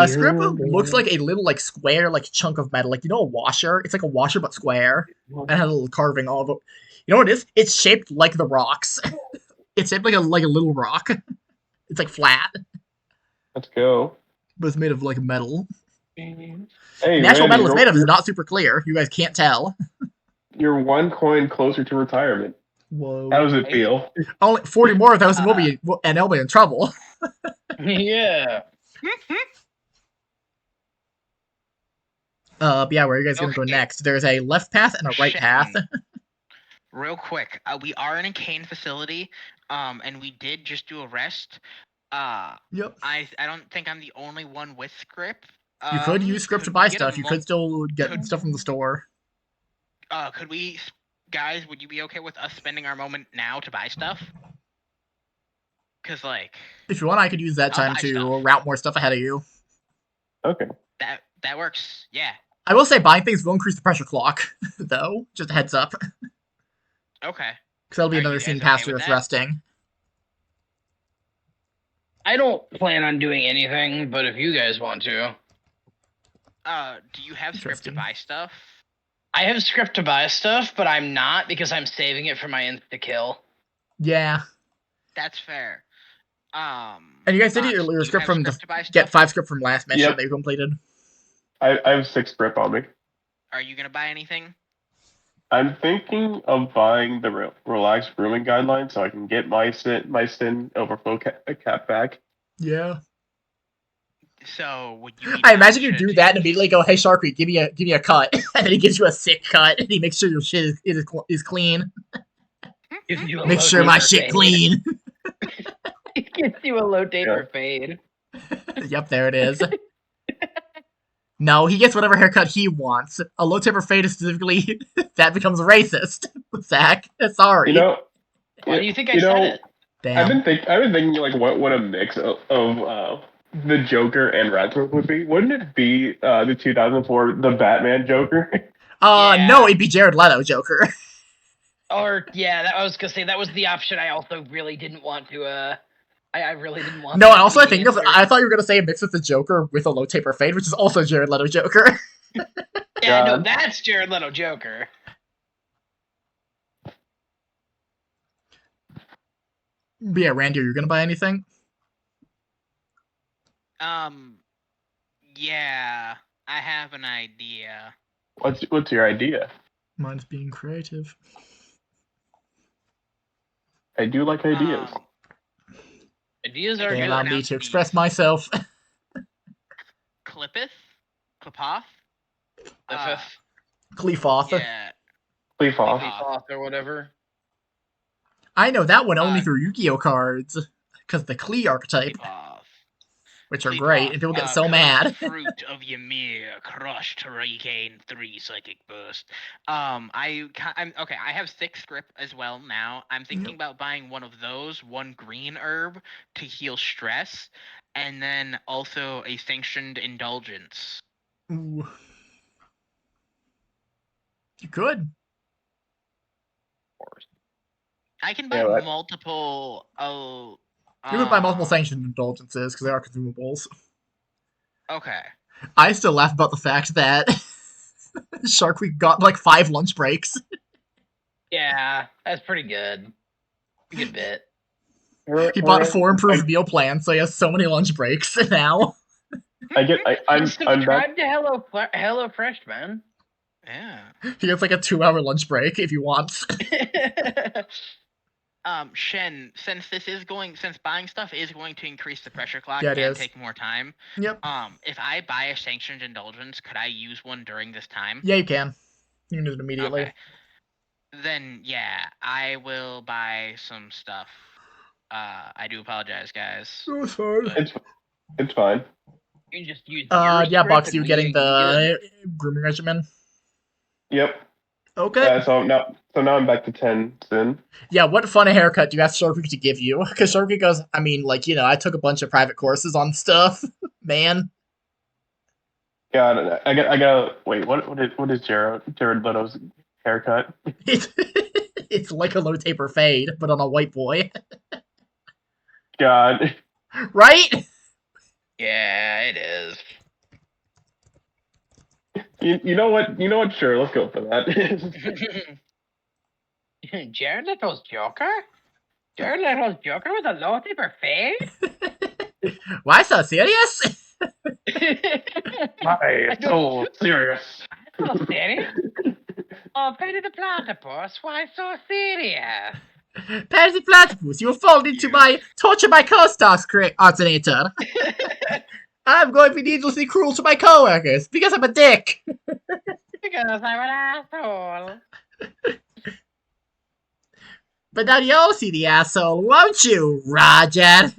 Script looks like a little like square like chunk of metal, like you know a washer. It's like a washer but square and has a little carving all over. You know what it is? It's shaped like the rocks. It's shaped like a little rock. It's like flat, Let's go. but it's made of like metal. Hey, The actual Randy, metal it's made of is not super clear. You guys can't tell. you're 1 coin closer to retirement. Whoa. How does it feel? Only 40 more of those and they'll be in trouble. Yeah. But yeah, where are you guys gonna go Okay. next? There's a left path and a right path. Real quick, we are in a Cain facility, and we did just do a rest. Yep. I don't think I'm the only one with script. You could use script to could buy we get a stuff. You could still get stuff from the store. Could we, guys? Would you be okay with us spending our moment now to buy stuff? Cause like If you want, I could use that I'll time buy to stuff. route more stuff ahead of you. Okay. that works. Yeah. I will say buying things will increase the pressure clock, though. Just a heads up. Okay. Because that'll be Are another you scene guys past okay your with that? resting. I don't plan on doing anything, but if you guys want to. Do you have script to Interesting. buy stuff? I have script to buy stuff, but I'm not because I'm saving it for my insta-kill. Yeah. That's fair. And you guys did Box, your do you script have from script to buy get stuff? 5 script from last mission Yep. that you completed. I have 6 script on me. Are you gonna buy anything? I'm thinking of buying the relaxed grooming guideline so I can get my sin overflow cap back. Yeah. So would you? I imagine you do that and immediately go, "Hey Sharky, give me a cut," and then he gives you a sick cut and he makes sure your shit is clean. Make sure my shit clean. It gives you a low taper fade. Yep, there it is. No, he gets whatever haircut he wants. A low taper fade is specifically that becomes racist. Zach, sorry. You know, Why do you think I said it? Damn. I've been thinking like what a mix of the Joker and Ratsworth would be. Wouldn't it be the 2004 the Batman Joker? Yeah. No, it'd be Jared Leto Joker. Or yeah, I was gonna say that was the option I also really didn't want to. I really didn't want. No, that also to I be think the answer. I thought you were gonna say a mix with the Joker with a low taper fade, which is also Jared Leto Joker. Yeah, no, God. that's Jared Leto Joker. But yeah, Randy, are you gonna buy anything? Yeah, I have an idea. What's your idea? Mine's being creative. I do like ideas. Ideas are They good. allow me to express myself. Clippeth? Clipoth? Cleefoth. Yeah. Leaf off. Off or whatever. I know that one only through Yu-Gi-Oh cards. Because the Klee archetype, Clipoth. which are great, and people get so mad. Fruit of Ymir, crushed to regain 3 psychic burst. I'm okay. I have 6 script as well now. I'm thinking about buying one of those, 1 green herb to heal stress, and then also a sanctioned indulgence. Ooh. You could. I can buy Yeah, what? multiple. You can buy multiple sanctioned indulgences because they are consumables. Okay. I still laugh about the fact that Shark Week got like 5 lunch breaks. Yeah, that's pretty good. Good bit. He bought 4 improved meal plans, so he has so many lunch breaks now. I'm back. Subscribe to Hello Fresh, man. Yeah. He gets like a 2-hour lunch break if he wants. Shen, since buying stuff is going to increase the pressure clock Yeah, it and is. take more time. Yep. If I buy a sanctioned indulgence, could I use one during this time? Yeah, you can. You can do it immediately. Okay. Then yeah, I will buy some stuff. I do apologize, guys. Oh, sorry. But It's fine. You can just use Yeah, Bucks, you getting the grooming regimen? Yep. Okay. So now I'm back to 10 soon. Yeah, what fun haircut do you ask Shark Week to give you? Because Shark Week goes, I mean, like, you know, I took a bunch of private courses on stuff. Man. God, I gotta wait. What is Jared Leto's haircut? It's like a low taper fade, but on a white boy. God. Right? Yeah, it is. You know what? You know what? Sure, let's go for that. Jared Leto's Joker? Jared Leto's Joker with a low taper fade? Why so serious? Why so serious? So serious? Oh, Penny the Platypus, why so serious? Pansy Platypus, you have fallen into my torture my co-stars alternator. I'm going to be needlessly cruel to my co-workers because I'm a dick. Because I'm an asshole. But now you'll see the asshole, won't you, Roger?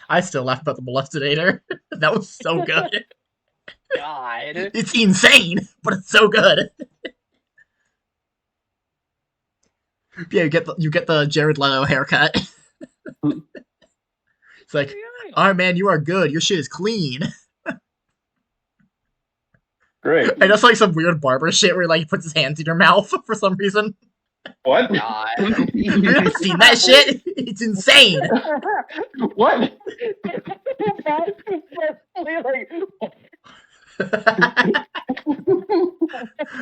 I still laugh about the molestinator. That was so good. God. It's insane, but it's so good. Yeah, you get the Jared Leto haircut. It's like, alright man, you are good. Your shit is clean. Great. And that's like some weird barber shit where like he puts his hands in your mouth for some reason. What? God. You've never seen that shit? It's insane. What?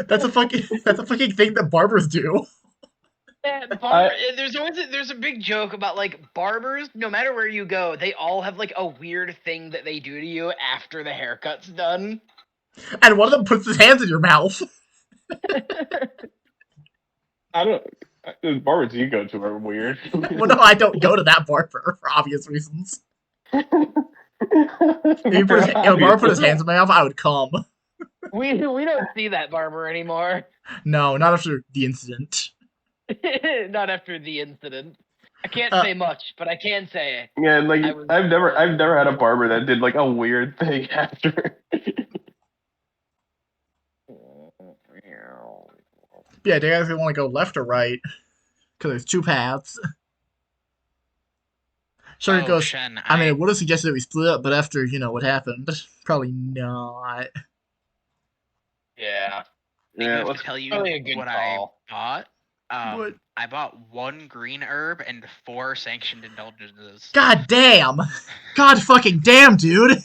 That's a fucking thing that barbers do. There's a big joke about like barbers, no matter where you go, they all have like a weird thing that they do to you after the haircut's done. And one of them puts his hands in your mouth. I don't. The barbers you go to are weird. Well, no, I don't go to that barber for obvious reasons. If a barber put his hands in my mouth, I would come. We don't see that barber anymore. No, not after the incident. Not after the incident. I can't say much, but I can say Yeah, like I've never had a barber that did like a weird thing after. Yeah, do you guys want to go left or right? Because there's 2 paths. Sure, it goes. Shen, I mean, it would have suggested that we split up, but after you know what happened, probably not. Yeah. Yeah, let's tell you probably a good what call. I bought. What? I bought 1 green herb and 4 sanctioned indulgences. God damn! God fucking damn, dude!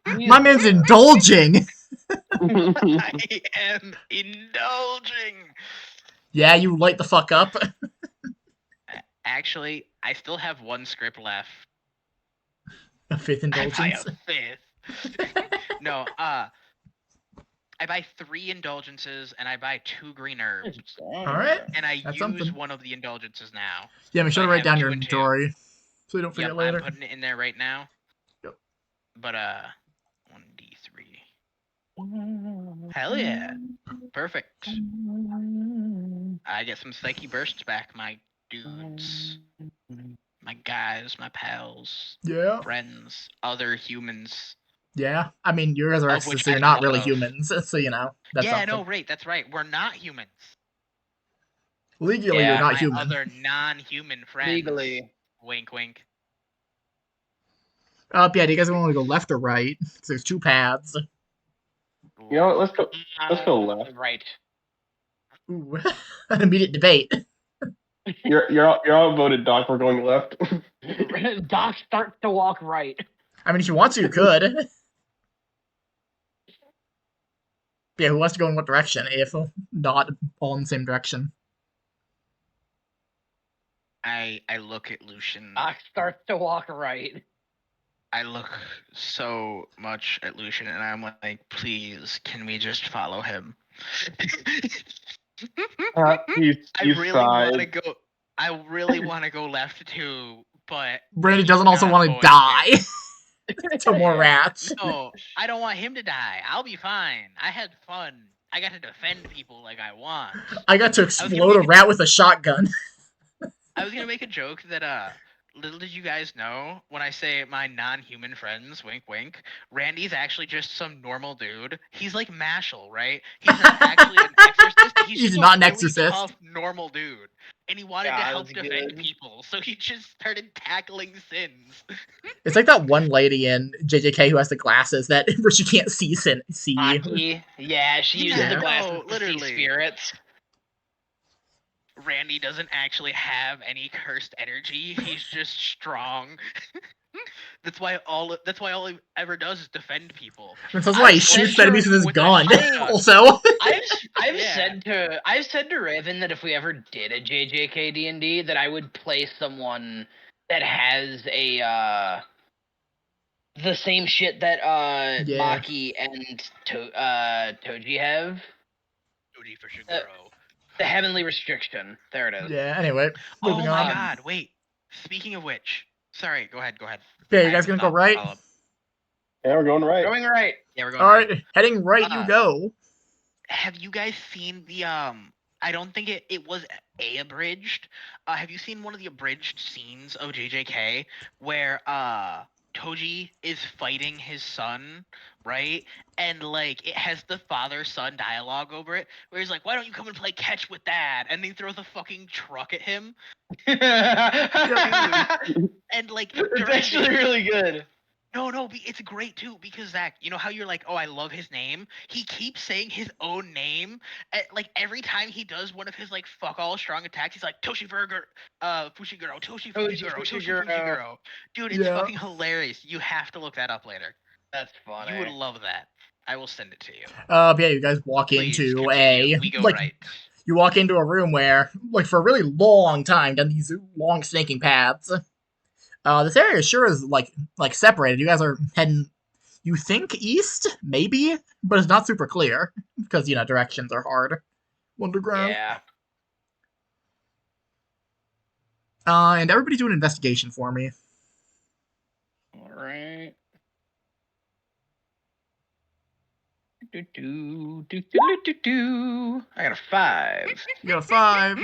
My man's indulging! I am indulging! Yeah, you light the fuck up. Actually, I still have 1 script left. A 5th indulgence. I buy a 5th. No, I buy 3 indulgences and I buy 2 green herbs. Alright. And I That's use something. one of the indulgences now. Yeah, make sure So to I write down have your 2 and 2. inventory. So you don't forget Yep, later. I'm putting it in there right now. Yep. But 1d3. Hell yeah. Perfect. I get some psyche bursts back, my dudes. My guys, my pals, Yeah. friends, other humans. Yeah. I mean, you guys are Of extras, which so you're I not know really of. humans. So, you know. That's Yeah, something. no, right, that's right. We're not humans. Legally, Yeah, you're not My human. other non-human friends. Legally. Wink, wink. Yeah, do you guys want to go left or right? Because there's 2 paths. You know what? Let's go left. Right. Ooh, an immediate debate. You're all voted, Doc. We're going left. Doc starts to walk right. I mean, if you want to, you could. Yeah, who wants to go in what direction? If not all in the same direction. I look at Lucian. Doc starts to walk right. I look so much at Lucian, and I'm like, please, can we just follow him? You I really sigh. want to go. I really want to go left too, but Brandy it's doesn't also not want to going die to more rats. No, I don't want him to die. I'll be fine. I had fun. I got to defend people like I want. I got to gonna explode a make rat with a shotgun. I was gonna make a joke that little did you guys know, when I say my non-human friends, wink wink, Randy's actually just some normal dude. He's like Mashal, right? He's not actually an exorcist. He's He's just not a an really exorcist. tough normal dude. And he wanted to Yeah, help that's defend good. people, so he just started tackling sins. It's like that one lady in JJK who has the glasses that where she can't see Aki. Yeah, she uses Yeah. the glasses No, to see literally. spirits. Randy doesn't actually have any cursed energy. He's just strong. That's why all he ever does is defend people. That's why he I've said shoots enemies with his With a gun. shotgun. Also, I've Yeah. said to Raven that if we ever did a JJK D&D, that I would play someone that has a the same shit that Yeah. Maki and Toji have. Duty for Shiguro. The heavenly restriction. There it is. yeah. Anyway, Oh moving my on. god, wait. Speaking of which, sorry, go ahead. Yeah, you I guys have gonna to go stop. right? Follow up. Yeah, we're going right. Going right. Yeah, we're going All right. right, heading right. You go. Have you guys seen the I don't think it was abridged. Have you seen one of the abridged scenes of JJK where Toji is fighting his son, right? And like it has the father-son dialogue over it, where he's like, "Why don't you come and play catch with dad?" And he throws a fucking truck at him. And like It's during actually the- really good. No, it's great too because Zach, you know how you're like, oh, I love his name. He keeps saying his own name, like every time he does one of his like fuck all strong attacks. He's like Toshi Burger, Fushiguro, Toshi Fushiguro. Dude, it's Yeah. fucking hilarious. You have to look that up later. That's funny. You would love that. I will send it to you. Yeah, you guys walk Please into continue. We go like right. you walk into a room where, like, for a really long time, down these long snaking paths. This area sure is like separated. You guys are heading, you think east, maybe, but it's not super clear because directions are hard. Underground. Yeah. And everybody do an investigation for me. All right. I got a 5. You got a 5.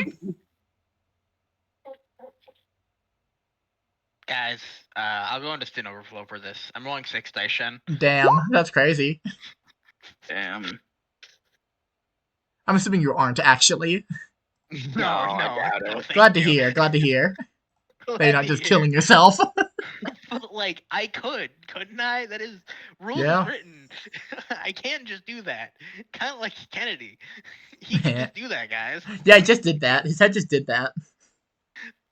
Guys, I'll go into Sin Overflow for this. I'm rolling 6 dice, Shen. Damn, that's crazy. Damn. I'm assuming you aren't actually. No, I doubt it. thank Glad to you. hear. Glad to hear. Glad That you're not to just hear. killing yourself. But like, I couldn't I? That is rules Yeah. written. I can't just do that. Kind of like Kennedy. He can just do that, guys. Yeah, he just did that. His head just did that.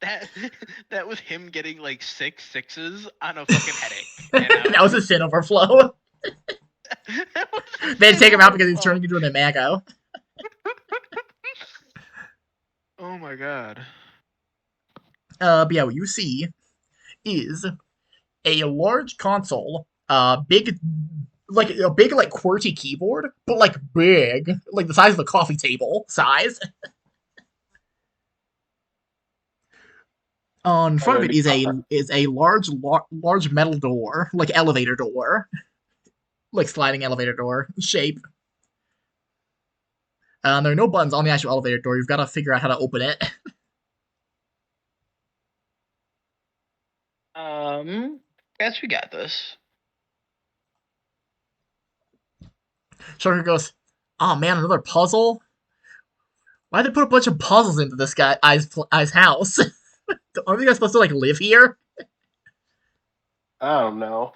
That was him getting like 6 6s on a fucking headache. That was a sin overflow. They had to take him out because he's turning into an imago. Oh my god. But yeah, what you see is a large console, big, like a big, like QWERTY keyboard, but like big, like the size of a coffee table size. In front of it is a large metal door, like elevator door, like sliding elevator door shape. There are no buttons on the actual elevator door. You've got to figure out how to open it. Guess we got this. Shocker goes, "Oh man, another puzzle? Why'd they put a bunch of puzzles into this guy's house? Aren't you guys supposed to like live here?" I don't know.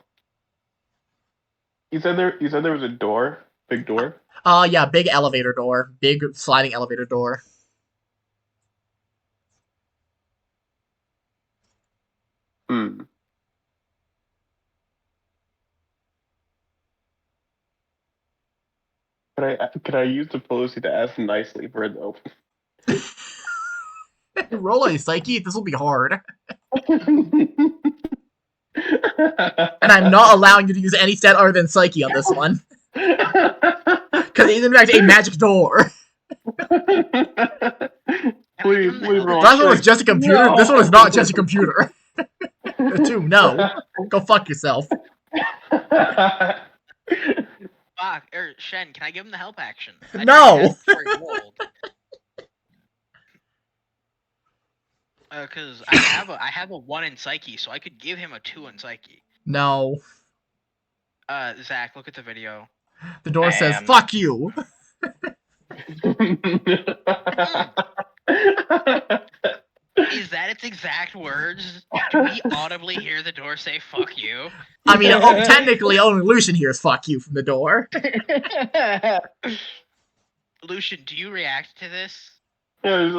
You said there was a door, big door. Yeah, big elevator door. Big sliding elevator door. Hmm. Could I use diplomacy to ask nicely for it though? Roll a psyche. This will be hard. And I'm not allowing you to use any stat other than psyche on this one. Because it is in fact a magic door. Please roll. Last one was just a computer. No. This one is not just a computer. The two, no. Go fuck yourself. Fuck, Shen, can I give him the help action? No. Because I have a 1 in psyche, so I could give him a 2 in psyche. No. Zach, look at the video. The door says, fuck you. Is that its exact words? Do we audibly hear the door say "fuck you"? I mean, technically, only Lucian hears "fuck you" from the door. Lucian, do you react to this? Yeah, it's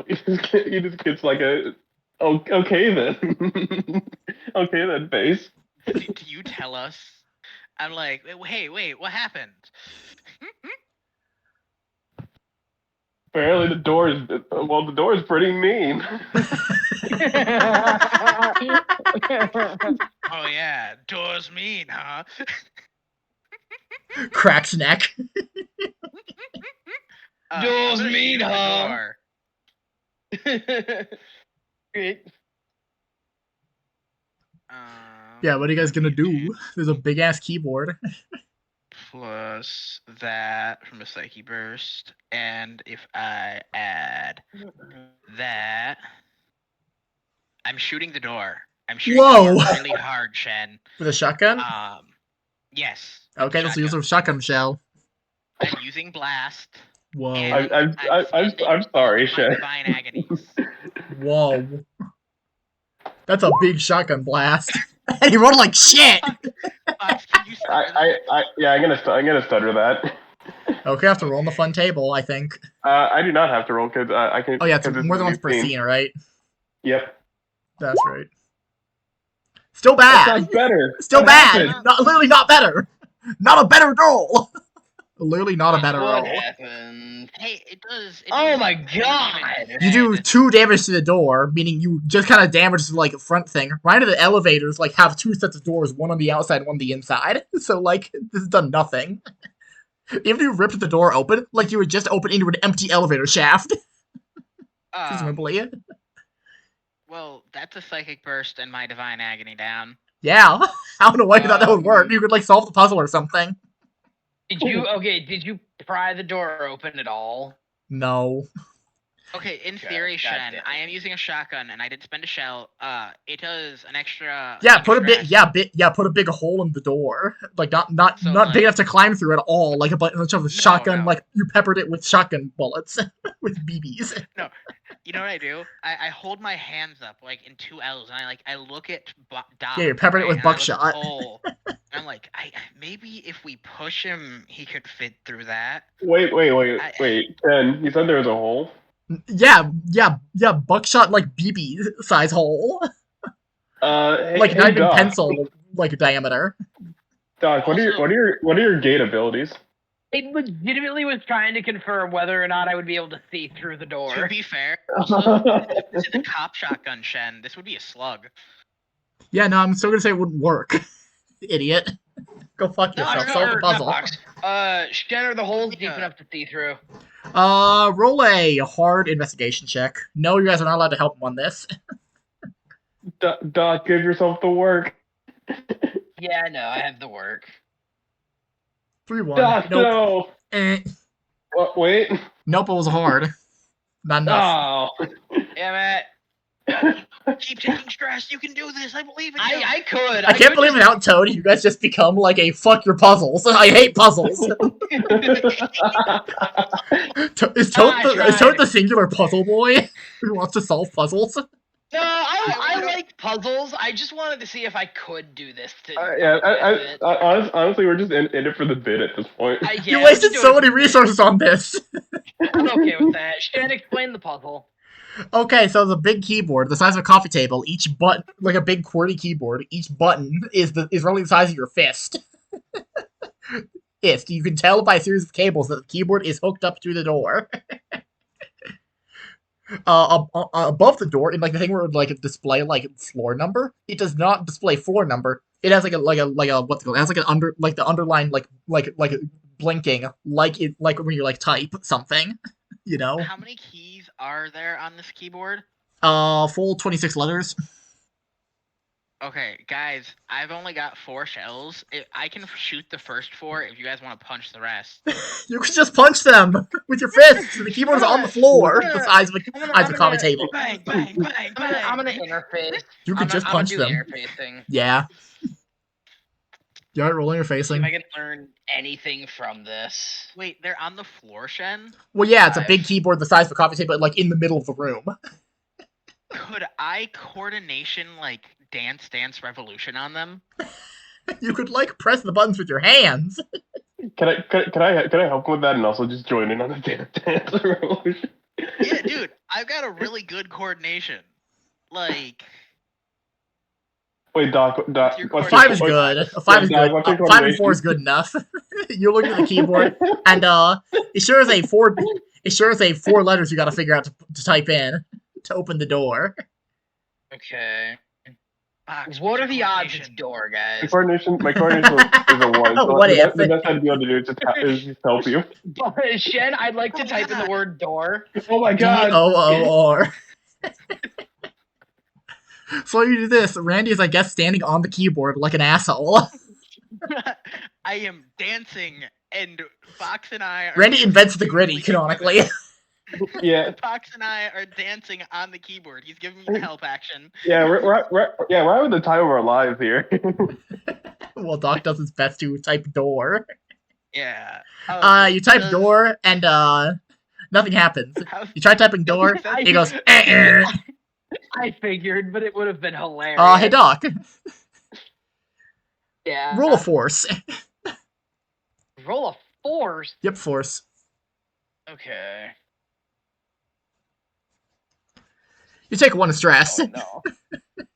like he just gets like a okay then, okay then face. Do you tell us? I'm like, hey, wait, what happened? Apparently the door is pretty mean. Oh yeah, door's mean, huh? Cracks neck. Door's I'm gonna mean, shoot the huh? door. Great. Yeah, what are you guys gonna do? There's a big ass keyboard. Plus that from a psyche burst, and if I add that, I'm shooting the door. I'm shooting Whoa. the door really hard, Shen. With a shotgun? Yes. Okay, let's use a shotgun shell. I'm using blast. Whoa. And I'm sorry, Shen. Divine agonies. Whoa. That's a big shotgun blast. And he rolled like shit. Can you I'm gonna stutter that. Okay, I have to roll on the fun table, I think. I do not have to roll because I can. Oh yeah, it's more than once per scene, right? Yep. That's right. Still bad. That's not better. Still What bad. happened? Literally not better. Not a better roll. Literally not a better What roll. happened? Hey, it does. Oh my god! You do 2 damage to the door, meaning you just kind of damage the like front thing. Right of the elevators like have 2 sets of doors, one on the outside, one on the inside. So like this has done nothing. Even if you ripped the door open, like you would just open into an empty elevator shaft. Presumably. Well, that's a psychic burst and my divine agony down. Yeah. I don't know why you thought that would work. You could like solve the puzzle or something. Did you pry the door open at all? No. Okay, in theory, Shen, goddamn. I am using a shotgun and I did spend a shell. It does an extra. Yeah, put a stress. bit. Put a big hole in the door. Like not So, big like- enough to climb through at all. Like a bunch of shotgun. no. Like you peppered it with shotgun bullets with BBs. You know what I do? I hold my hands up like in 2 L's and I look at Doc. Yeah, you peppered it with and I look at buckshot. Cole, and I'm like, maybe if we push him, he could fit through that. Wait. Ken, you said there was a hole. Yeah. Buckshot like BB size hole. Like not even Doc, pencil like diameter. Doc, what are your gate abilities? It legitimately was trying to confirm whether or not I would be able to see through the To door. be fair, also, this is the cop shotgun, Shen. This would be a slug. Yeah, no, I'm still gonna say it wouldn't work. Idiot. Go fuck No, yourself. no, Solve the puzzle. Shen, are the holes deep Yeah. enough to see through? Roll a hard investigation check. No, you guys are not allowed to help him on this. Doc, give yourself the work. Yeah, no, I have the work. 3-1. Doc, Nope. no. Eh. What, wait. Nope, it was hard. Not enough. Oh. Damn it. Keep taking stress. You can do this. I believe in you. I could. I can't believe without Toad, you guys just become like a fuck your puzzles. I hate puzzles. Is Toad the singular puzzle boy who wants to solve puzzles? No, I wanna- like puzzles. I just wanted to see if I could do this. Honestly, we're just in it for the bit at this point. You wasted so many resources on this. I'm okay with that. Shen, explain the puzzle. Okay, so it's a big keyboard the size of a coffee table. Each button, like a big QWERTY keyboard, each button is roughly the size of your fist. You can tell by a series of cables that the keyboard is hooked up to the door. Above the door, in like the thing where it would like display like floor number, it does not display floor number. It has like a what's it called? It has like the underline like blinking like when you like type something, you know. How many keys are there on this keyboard? Full 26 letters. Okay, guys, I've only got 4 shells. I can shoot the first 4 if you guys want to punch the rest. You can just punch them with your fists. The keyboard is on the floor, the size of a coffee table. Bang, bang, bang, bang. I'm gonna interface. You could just punch I'm them. gonna do interfacing. Yeah. You aren't rolling or See facing. if I can learn anything from this. Wait, they're on the floor, Shen? Well, yeah, it's a big keyboard the size of a coffee table, like in the middle of the room. Could I coordination like Dance Revolution on them? You could like press the buttons with your hands. Can I help with that and also just join in on the dance revolution? Yeah, dude, I've got a really good coordination. Like, Wait, Doc. What's 5 is good. A 5 is Yeah, good. what's your 5 and 4 is good enough. You look at the keyboard, and it sure is a 4. It sure is a 4 letters you got to figure out to type in to open the door. Okay. Box, What what's are the your odds it's coordination? door, My coordination is a 1. So What if? The best I'd be able to do is just help you. But Shen, I'd like to type in the word door. Oh my god. DOOR. So you do this. Randy is, I guess, standing on the keyboard like an asshole. I am dancing, and Fox and I are. Randy invents the gritty, canonically. Yeah. Fox and I are dancing on the keyboard. He's giving me the help action. Yeah, we're having the time of our lives here. Well, Doc does his best to type door. Yeah. You type door, and nothing happens. You try typing door, he goes, I figured, but it would have been hilarious. hey Doc, Yeah. roll a force. Roll a force. Yep, force. Okay. You take 1 stress. Oh, no.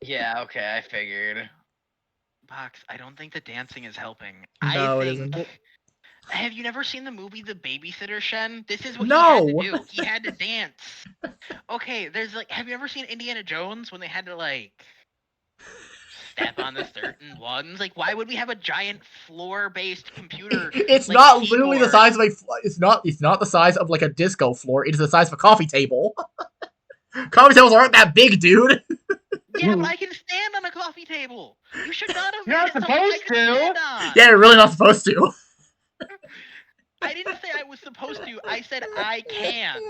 Yeah, okay, I figured. Box, I don't think the dancing is helping. No, I it think... isn't. Have you never seen the movie The Babysitter, Shen? This is what No. he had to do. He had to dance. Okay, there's like, have you ever seen Indiana Jones when they had to like step on the certain ones? Like, why would we have a giant floor-based computer? It's like, not literally the keyboard? size of a. It's not the size of like a disco floor. It is the size of a coffee table. Coffee tables aren't that big, dude. Yeah, but I can stand on a coffee table. You should not have. You're not made it something I supposed could to. stand on. Yeah, you're really not supposed to. I didn't say I was supposed to. I said I can.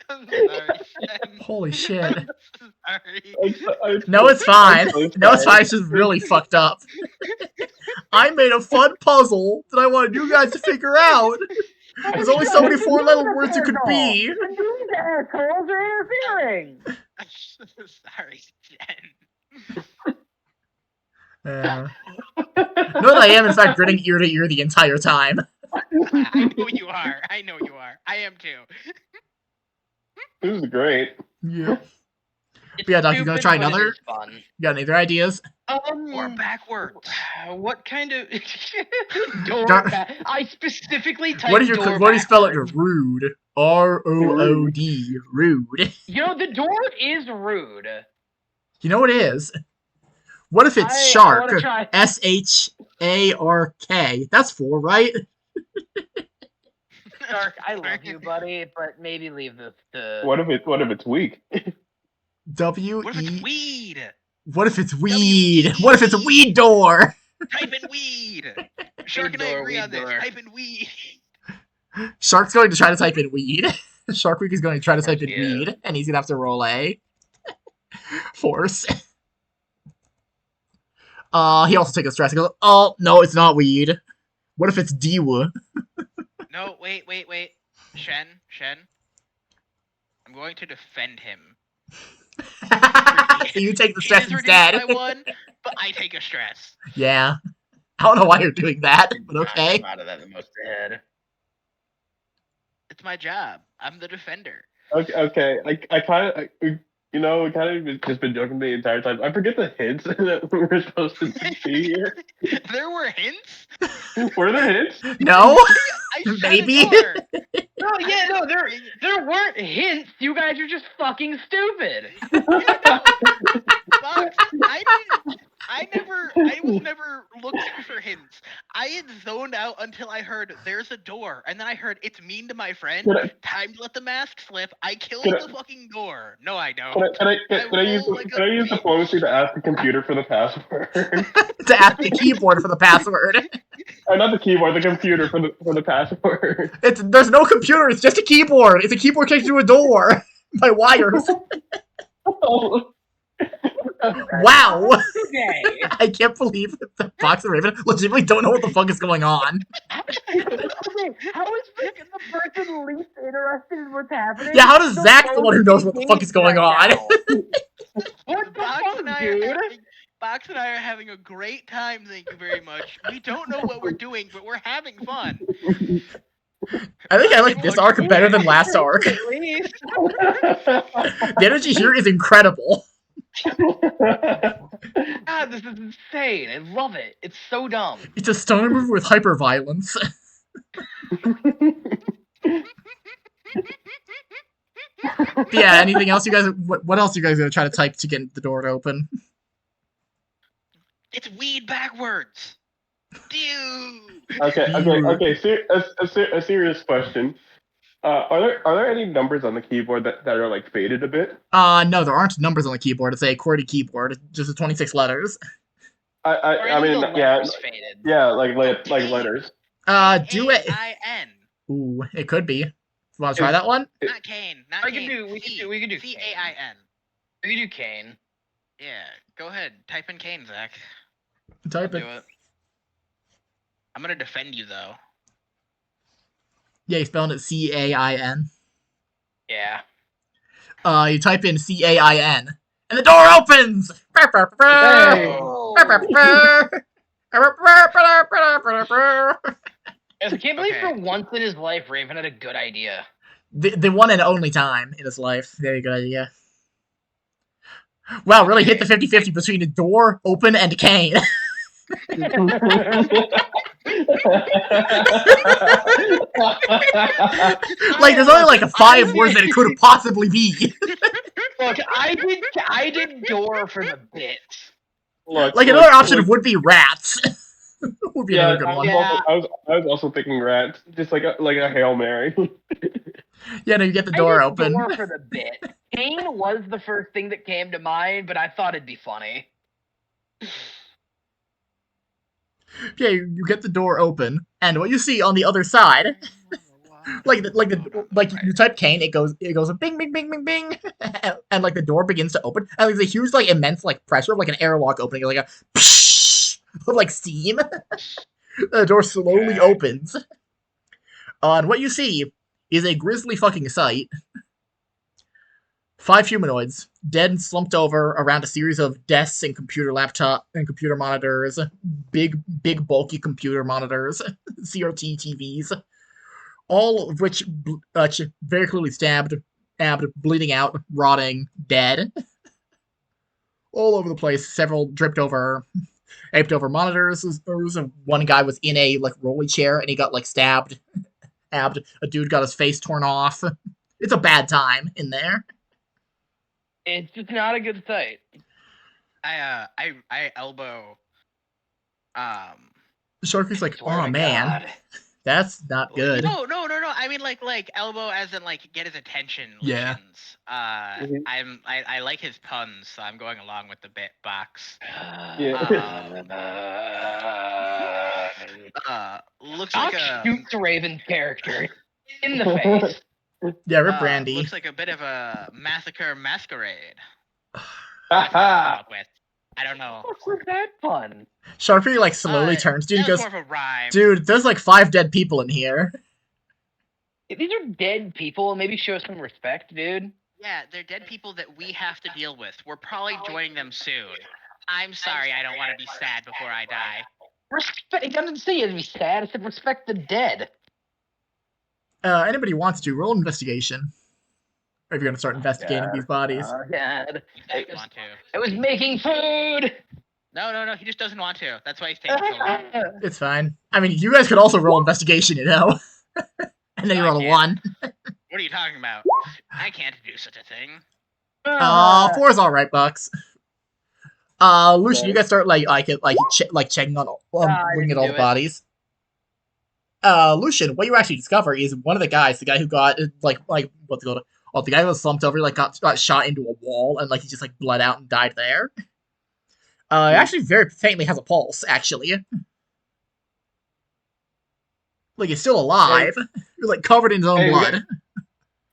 I'm sorry, Shen. Holy shit. I'm sorry. No, it's fine. I'm so No, it's sorry. fine. It's just really fucked up. I made a fun puzzle that I wanted you guys to figure out. There's only so many 4-letter words you could be. These assholes are interfering. I'm so sorry, Jen. Yeah. No, that I am in fact grinning ear to ear the entire time. I know you are. I know you are. I am too. This is great. Yeah. It's Yeah, Doc, you gonna stupid, try but it another? is fun. You got any other ideas? Or backwards. What kind of door? Dar- I specifically typed What do you door spell it? backwards. Rude. ROOD. Rude. You know, the door is rude. You know what it is? What if it's I shark? wanna try. SHARK. That's 4, right? Shark, I love you, buddy, but maybe leave this to. What if it's weak? W What if it's E. weed? What if it's weed? What if it's a weed door? Type in weed. Shark and I door, agree weed on this. door. Type in weed. Shark's going to try to type in weed. Shark Week is going to try to type in He is. weed, and he's gonna have to roll a force. He also takes a stress. He goes, "Oh no, it's not weed. What if it's Dewa?" No, wait. Shen. I'm going to defend him. So you take the He stress is reduced instead. by 1, but I take a stress. Yeah. I don't know why you're doing that, but Not okay. come out of that the most ahead. It's my job. I'm the defender. Okay. I kind of, we kind of just been joking the entire time. I forget the hints that we were supposed to see here. There were hints? Were there hints? No? I shut Maybe? a door. No, yeah, no, there weren't hints. You guys are just fucking stupid. Box, I was never looking for hints. I had zoned out until I heard there's a door, and then I heard it's mean to my friend. Can I- Time to let the mask slip. I killed Can I- the fucking door. No, I don't. Can I use roll like a bitch. diplomacy to ask the computer for the password? To ask the keyboard for the password. Not the keyboard, the computer for the password. There's no computer, it's just a keyboard. It's a keyboard connected to a door by wires. Wow. Okay. I can't believe the Fox and Raven legitimately don't know what the fuck is going on. Okay, how is freaking the person least interested in what's happening? Yeah, how does Zach the one who knows what the fuck is going on? What the Box fuck, and I dude? Box and I are having a great time. Thank you very much. We don't know what we're doing, but we're having fun. I think I like this arc better than last arc. At least. The energy here is incredible. God, this is insane. I love it. It's so dumb. It's a stoner movie with hyperviolence. Yeah, anything else you guys... What else you guys gonna try to type to get the door to open? It's weed backwards. Dude. Okay. A serious question. Are there any numbers on the keyboard that are like faded a bit? No, there aren't numbers on the keyboard. It's a QWERTY keyboard. Just 26 letters. I mean, the letters faded. yeah, like letters. Do it. Cain. Ooh, it could be. Want to try that one? Not Cain. Not We Cain. could do Cain. We could do Cain. Yeah, go ahead. Type in Cain, Zach. Type Do it. it. I'm gonna defend you though. Yeah, you spelled it C-A-I-N. Yeah. You type in C-A-I-N, and the door opens! Yes, I can't believe Okay. for once in his life, Raven had a good idea. The one and only time in his life. Very good idea. Wow, really hit the 50-50 between the door open and Cain. Like, there's only like 5 words that it could possibly be. Look, I did door for the bit. Like, another option would be rats. Would be another good one. I was also thinking rats, just like a Hail Mary. Yeah, no, you get the door I did open. door for the bit. Cain was the first thing that came to mind, but I thought it'd be funny. Yeah, you get the door open, and what you see on the other side, like you type Cain, it goes bing bing bing bing bing, and like the door begins to open, and there's a huge like immense like pressure of like an airlock opening, like a psh, of like steam. The door slowly opens, and what you see is a grisly fucking sight. 5 humanoids, dead and slumped over around a series of desks and computer monitors, big bulky computer monitors, CRT TVs, all of which very clearly stabbed, bleeding out, rotting, dead. All over the place, several aped over monitors. One guy was in a like rolly chair and he got like stabbed. A dude got his face torn off. It's a bad time in there. It's just not a good sight. I elbow. Sharky's like, Swear oh to man, God. that's not good. No. I mean like elbow as in like get his attention. Yeah. Lucian's. Mhm. I like his puns, so I'm going along with the bit box. Looks Doc like a shoots Raven's character in the face. Yeah, rip Brandy. looks like a bit of a massacre masquerade. Ha With. I don't know. What was that fun? Sharpie like slowly turns, dude. He That was goes, more of a rhyme. dude, there's like 5 dead people in here. These are dead people. Maybe show some respect, dude. Yeah, they're dead people that we have to deal with. We're probably joining them soon. I'm sorry, I don't want to be sad before I die. Respect. It doesn't say you have to be sad. It said respect the dead. Anybody wants to roll investigation? Or if you're gonna start investigating these bodies. Oh, God. He doesn't want to. I was making food. No, he just doesn't want to. That's why he's taking so long. It's fine. I mean, you guys could also roll investigation, you know? And then you No, I roll a can't. 1. What are you talking about? I can't do such a thing. 4 is alright, Bucks. Lucian, you guys start checking on looking at all the bodies. Lucian, what you actually discover is one of the guys, the guy who got what's it called? Oh, the guy who was slumped over, got shot into a wall and he just bled out and died there. Actually very faintly has a pulse, actually. He's still alive. He's covered in his own blood.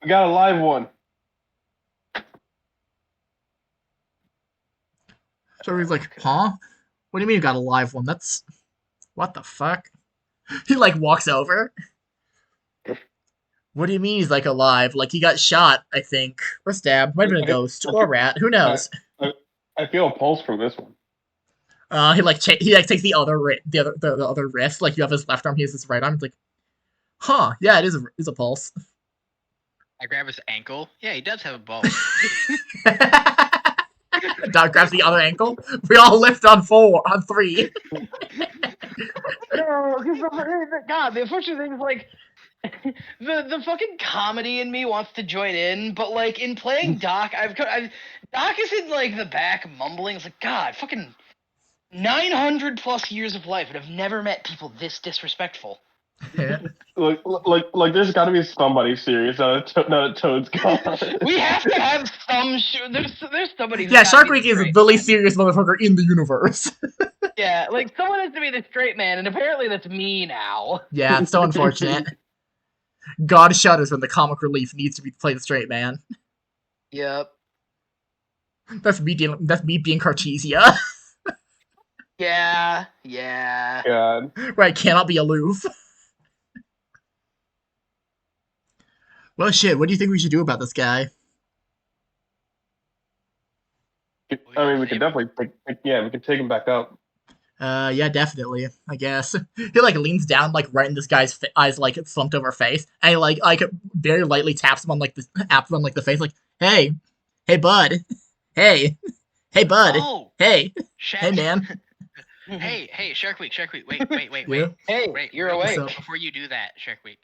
We got a live one. So he's like, huh? What do you mean you got a live one? That's... What the fuck? He, walks over. What do you mean he's, alive? He got shot, I think. Or stabbed. Might have been a ghost. Or a rat. Who knows? I feel a pulse from this one. He takes the other the other wrist. You have his left arm, he has his right arm. It's huh, yeah, it is a pulse. I grab his ankle. Yeah, he does have a pulse. Dog grabs the other ankle. We all lift on 3. No, God, the unfortunate thing is the fucking comedy in me wants to join in, but in playing Doc, Doc is in the back mumbling. It's God, fucking 900 plus years of life, and I've never met people this disrespectful. Yeah. There's got to be somebody serious now that Toad's gone. We have to have some. There's somebody. Yeah, Shark Week is the least serious motherfucker in the universe. Yeah, someone has to be the straight man, and apparently that's me now. Yeah, it's so unfortunate. God shudders when the comic relief needs to be play the straight man. Yep. That's me being Cartesia. Yeah. God. Where I cannot be aloof. Well, shit, what do you think we should do about this guy? I mean, we could definitely we could take him back up. Yeah, definitely, I guess. He, leans down, right in this guy's eyes, slumped over face, and he, very lightly taps him on, the face, hey, bud, hey, bud, Oh, hey, Shen. hey, man. Hey, Shark Week, wait. Yeah? Hey, you're awake. Before you do that, Shark Week.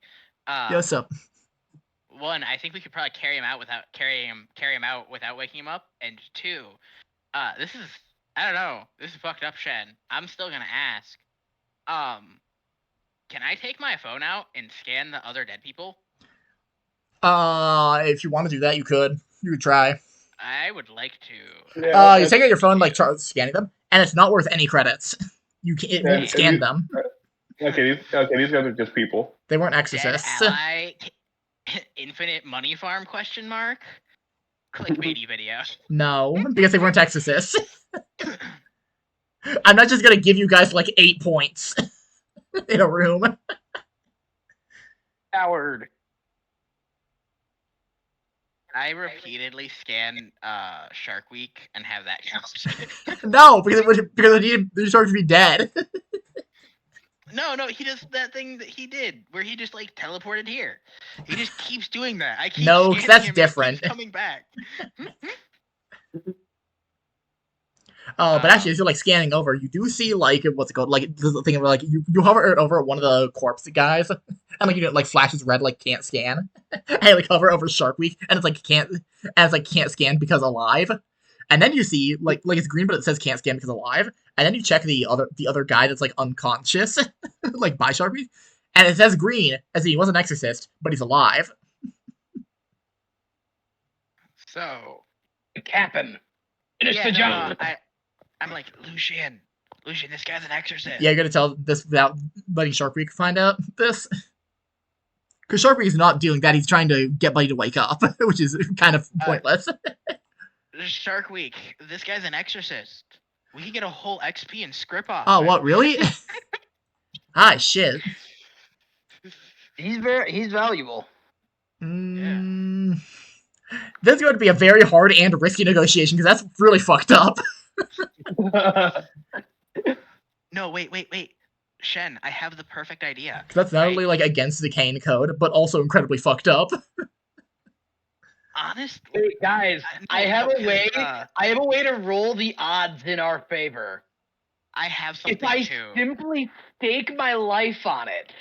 Yeah, what's up? One, I think we could probably carry him out without waking him up. And 2, this is, I don't know, this is fucked up, Shen. I'm still gonna ask. Can I take my phone out and scan the other dead people? If you want to do that, you could. You could try. I would like to. Yeah, You take out your phone, scanning them, and it's not worth any credits. It won't scan them. Okay, these guys are just people. They weren't Dead exorcists. ally, infinite money farm, question mark? Clickbaity video. No, because they weren't exorcists. I'm not just gonna give you guys 8 points in a room. Coward. I repeatedly scan Shark Week and have that count. No, because the shark to be dead. No, he does that thing that he did, where he just teleported here. He just keeps doing that. I keep No, scanning that's him, different. He keeps coming back. But actually, as you're scanning over, you do see what's it called? The thing where you hover over one of the corpse guys, and flashes red can't scan, and hover over Shark Week, and it's can't scan because alive, and then you see it's green but it says can't scan because alive, and then you check the other guy that's unconscious, by Shark Week, and it says green as he was an exorcist, but he's alive. So, Captain, finish the job. I'm Lucian, this guy's an exorcist. Yeah, you're gonna tell this without letting Shark Week find out this? Because Shark Week is not doing that, he's trying to get Buddy to wake up, which is kind of pointless. Shark Week, this guy's an exorcist. We could get a whole XP and script off. Oh, what, really? Ah, shit. He's valuable. Mm, this is going to be a very hard and risky negotiation because that's really fucked up. No, wait. Shen, I have the perfect idea. Because that's not right? only like against the Cain code, but also incredibly fucked up. Honestly, Wait, guys, I have a way. Uh, I have a way to roll the odds in our favor. I have If something I too. simply stake my life on it,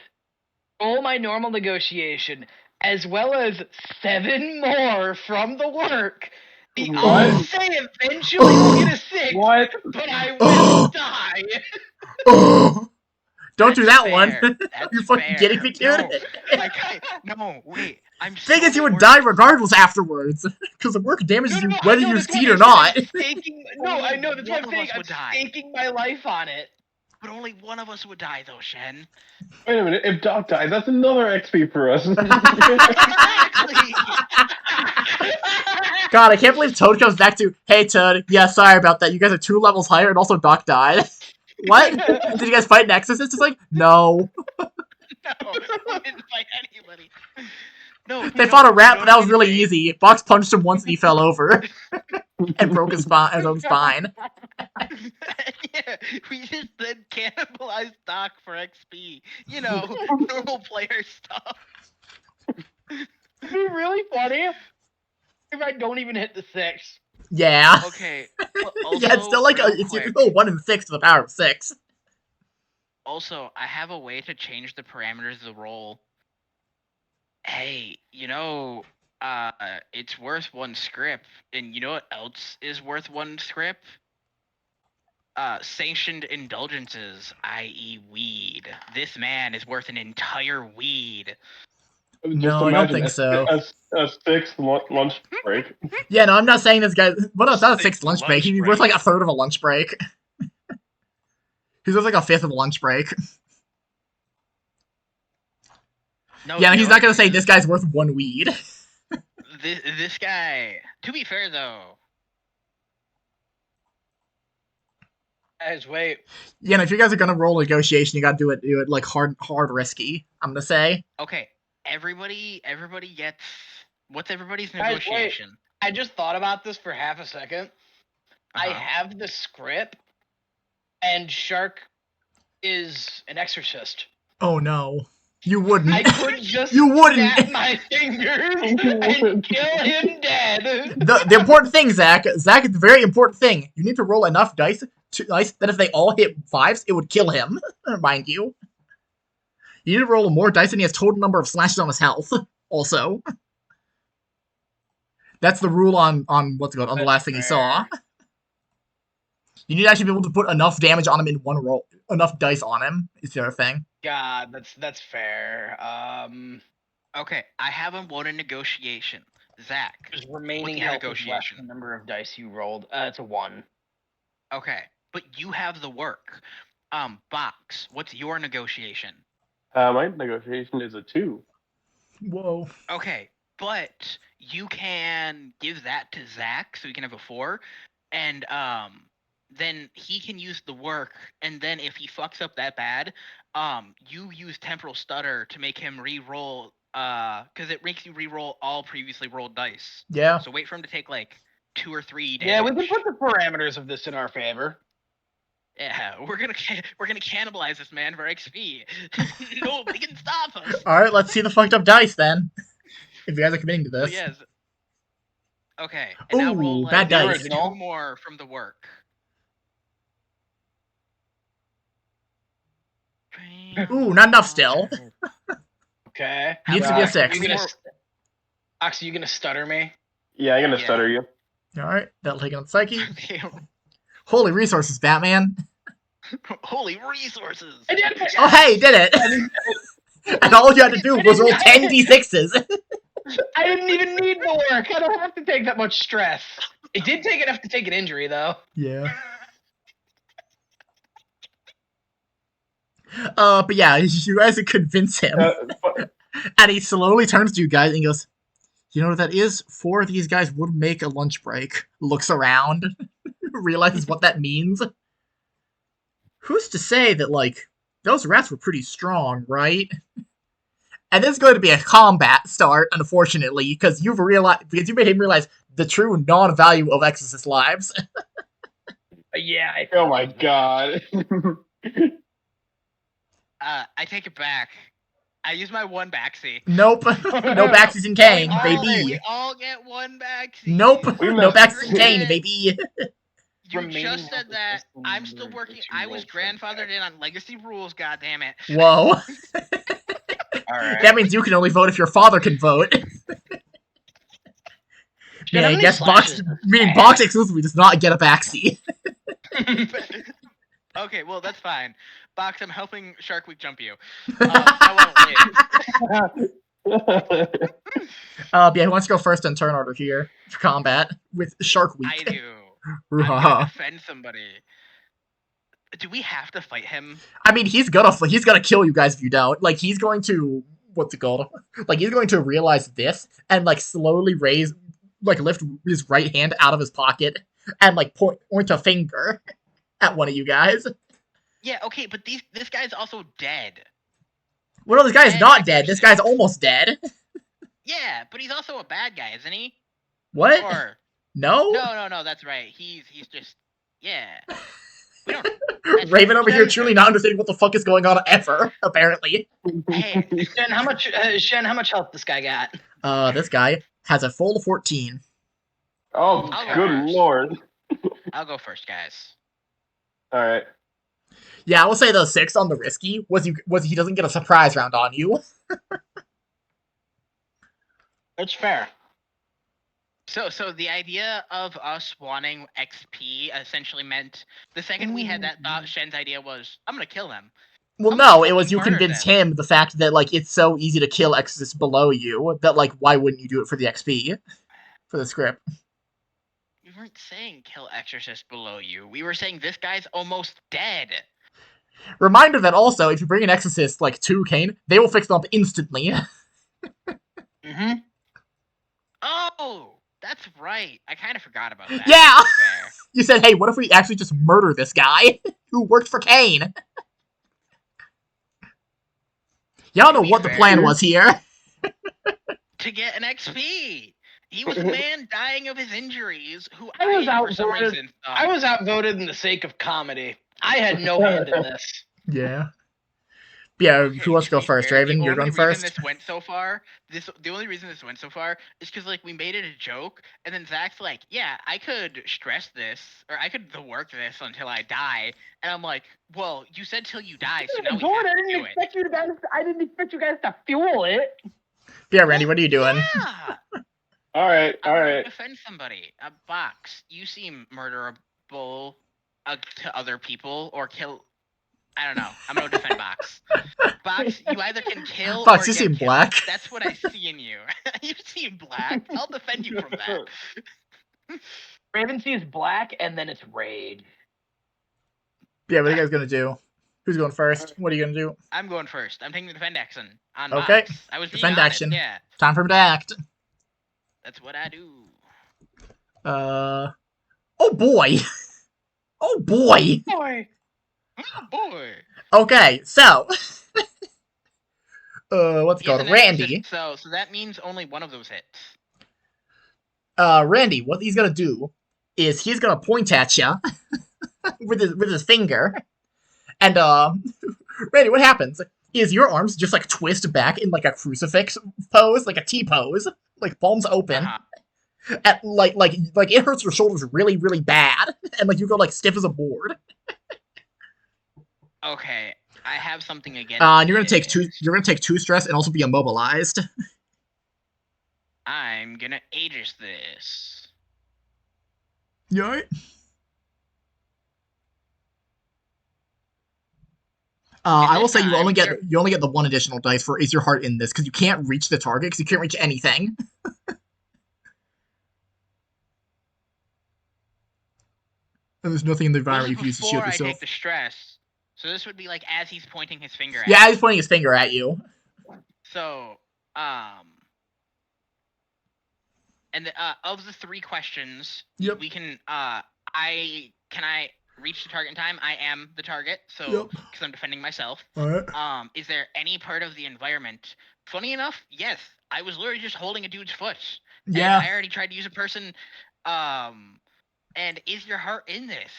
roll my normal negotiation, as well as 7 more from the work, the What? odds say eventually we'll get a 6, What? but I will Oh. die. Oh, don't do That's that one. fair. That's You're fucking fair. kidding me, dude. No, wait. I'm Thing so is, you would worried. die regardless afterwards, because the work damages you whether you That's why succeed I or said not. I'm staking. No, Only I know. That's what one I'm of saying. us I'm would die. staking my life on it. But only one of us would die, though, Shen. Wait a minute. If Doc dies, that's another XP for us. Exactly. God, I can't believe Toad comes back to, hey Toad, yeah, sorry about that. You guys are 2 levels higher, and also Doc died. What? Did you guys fight an exorcist? It's like, no. No, we didn't fight anybody. No, They fought a rat, but that was what'd really be easy. Box punched him once and he fell over. And broke his own spine. great? Yeah, we just then cannibalized Doc for XP. You know, normal player stuff. It'd be really funny if I don't even hit the 6. Yeah. Okay. Yeah, it's still like it's still 1 in 6 to the power of 6. Also, I have a way to change the parameters of the roll. Hey, it's worth 1 script, and you know what else is worth 1 script? Sanctioned indulgences, i.e. weed. This man is worth an entire weed. Just No, I don't imagine think so. a 6th lunch break. Yeah, no, I'm not saying this guy. Well, no, it's not a 6th 6th lunch break. lunch He'd be worth break. like a third of a lunch break. He's worth like a fifth of a lunch break. No, Yeah, you he's know not gonna what? say this guy's worth 1 weed. This guy. To be fair, though, Guys, wait. Yeah, and if you guys are gonna roll negotiation, you gotta do it like hard risky. I'm gonna say. okay. Everybody gets. What's everybody's Guys, wait. negotiation? I just thought about this for half a second. I Uh-huh. have the script, and Shark is an exorcist. Oh no, you wouldn't. I could just You wouldn't. snap my fingers and kill him dead. The important thing, Zach, it's a very important thing. You need to roll enough dice that if they all hit 5s, it would kill him. Mind you. You need to roll more dice than he has total number of slashes on his health. Also, that's the rule on what's it called on the last thing he saw. You need to actually be able to put enough damage on him in one roll, enough dice on him. Is the other thing. God, that's fair. Okay, I have him won a negotiation. Zach, His remaining your health is less negotiation? than the number of dice you rolled. It's a 1. okay, but you have the work. Box, what's your negotiation? My negotiation is a 2. Whoa. Okay, but you can give that to Zach so he can have a 4, and then he can use the work, and then if he fucks up that bad, you use temporal stutter to make him re-roll, because it makes you re-roll all previously rolled dice. Yeah. So wait for him to take like 2 or 3 damage. Yeah, we can put the parameters of this in our favor. Yeah, we're gonna cannibalize this man for XP. Nobody can stop us. All right, let's see the fucked up dice then. If you guys are committing to So this. yes. Okay, and now roll Ooh, bad dice. 2 more from the work. Ooh, not enough still. Okay. Needs to be a Ox, 6. Ox, you gonna stutter me? Yeah, I'm gonna Yeah. stutter you. All right, that'll take on psyche. Okay. Holy resources, Batman. Holy resources! I did it! Oh, hey, did it. And all you had to do was roll 10 d6s. I didn't even need the work. I don't have to take that much stress. It did take enough to take an injury, though. Yeah. But yeah, you guys convince him. And he slowly turns to you guys and he goes, you know what that is? 4 of these guys would make a lunch break. Looks around. Realizes what that means. Who's to say that, like, those rats were pretty strong, right? And this is going to be a combat start, unfortunately, because you made him realize the true non-value of Exorcist lives. Yeah. Oh my god. I take it back. I use my one backseat. Nope. No backsies in Cain, baby. We all get one backseat. Nope. We No must- backsies in Cain, baby. You Remaining just said that. Exorcist I'm still and working. two I was rolled from grandfathered in on legacy rules. God damn it. Whoa. All right. That means you can only vote if your father can vote. Shit, Yeah, how I many guess slashes does this guy Box have? exclusively does not get a backseat. Okay, well that's fine. Box, I'm helping Shark Week jump you. I want to win. Yeah, who wants to go first in turn order here for combat with Shark Week? I do. I'm Ruhaha. gonna defend somebody. Do we have to fight him? I mean, he's gonna kill you guys if you don't. Like, he's going to what's it called? Like, he's going to realize this and like slowly lift his right hand out of his pocket and like point a finger at one of you guys. Yeah, okay, but this guy's also dead. Well, no, this guy's Dead not dead. This guy's exorcist. almost dead. Yeah, but he's also a bad guy, isn't he? What? Or No? no, that's right. He's just yeah. We don't. Raven over here Shen- truly not understanding what the fuck is going on ever, apparently. Hey, Shen, how much health this guy got? This guy has a full 14. Oh, I'll go good first. lord. I'll go first, guys. Alright. Yeah, I will say the 6 on the risky was he doesn't get a surprise round on you. That's fair. So the idea of us wanting XP essentially meant the second we had that thought, Shen's idea was, I'm gonna kill them. Well, I'm no, gonna it was fucking you murder convinced them. him the fact that like it's so easy to kill exorcists below you that like why wouldn't you do it for the XP for the script? We weren't saying kill exorcist below you. We were saying this guy's almost dead. Reminder that also if you bring an exorcist like to Cain, they will fix them up instantly. Mm-hmm. Oh, that's right. I kind of forgot about that. Yeah! Fair. You said, hey, what if we actually just murder this guy who worked for Cain? Y'all know To be what the fair, plan was here. to get an XP. He was a man dying of his injuries who I was for some outvoted. reason I was outvoted in the sake of comedy. I had no hand in this. Yeah. Yeah, Okay, who wants to go be first? fair, Raven, you're the going only reason first? this went so far, the only reason this went so far is because like we made it a joke, and then Zach's like, "Yeah, I could stress this, or I could work this until I die," and I'm like, "Well, you said till you die, so now we have to do it." I didn't expect you guys to fuel it. Yeah, Randy, what are you doing? Yeah, Alright, I'm gonna alright. defend somebody. A Box, you seem murderable to other people or kill. I don't know. I'm gonna defend Box. Box, you either can kill Fox, or you get seem killed. black. That's what I see in you. You seem black. I'll defend you from that. Raven sees black, and then it's rage. Yeah, what are you guys gonna do? Who's going first? What are you gonna do? I'm going first. I'm taking the defend action on Okay. Box. I was being Defend honest. action. Yeah, Time for him to act. that's what I do. Oh boy. Oh boy. Boy. Oh boy. Okay, so what's it He's called? an Randy. exorcist, so that means only one of those hits. Randy, what he's gonna do is he's gonna point at you with his finger, and Randy, what happens is your arms just like twist back in like a crucifix pose, like a T pose, like palms open, at like it hurts your shoulders really really bad, and like you go like stiff as a board. Okay, I have something against. And you're gonna take this. two. You're gonna take 2 stress and also be immobilized. I'm gonna Aegis this. You alright? I will say you only get the 1 additional dice for is your heart in this because you can't reach the target because you can't reach anything. And there's nothing in the environment you can use to shield Before I yourself. take the stress, so this would be like as he's pointing his finger at. Yeah, he's pointing his finger at you. So, and of the 3 questions, Yep. we can. reach the target in time, I am the target, so Yep. because I'm defending myself. Alright. Is there any part of the environment? Funny enough, yes. I was literally just holding a dude's foot, and Yeah. I already tried to use a person. And is your heart in this?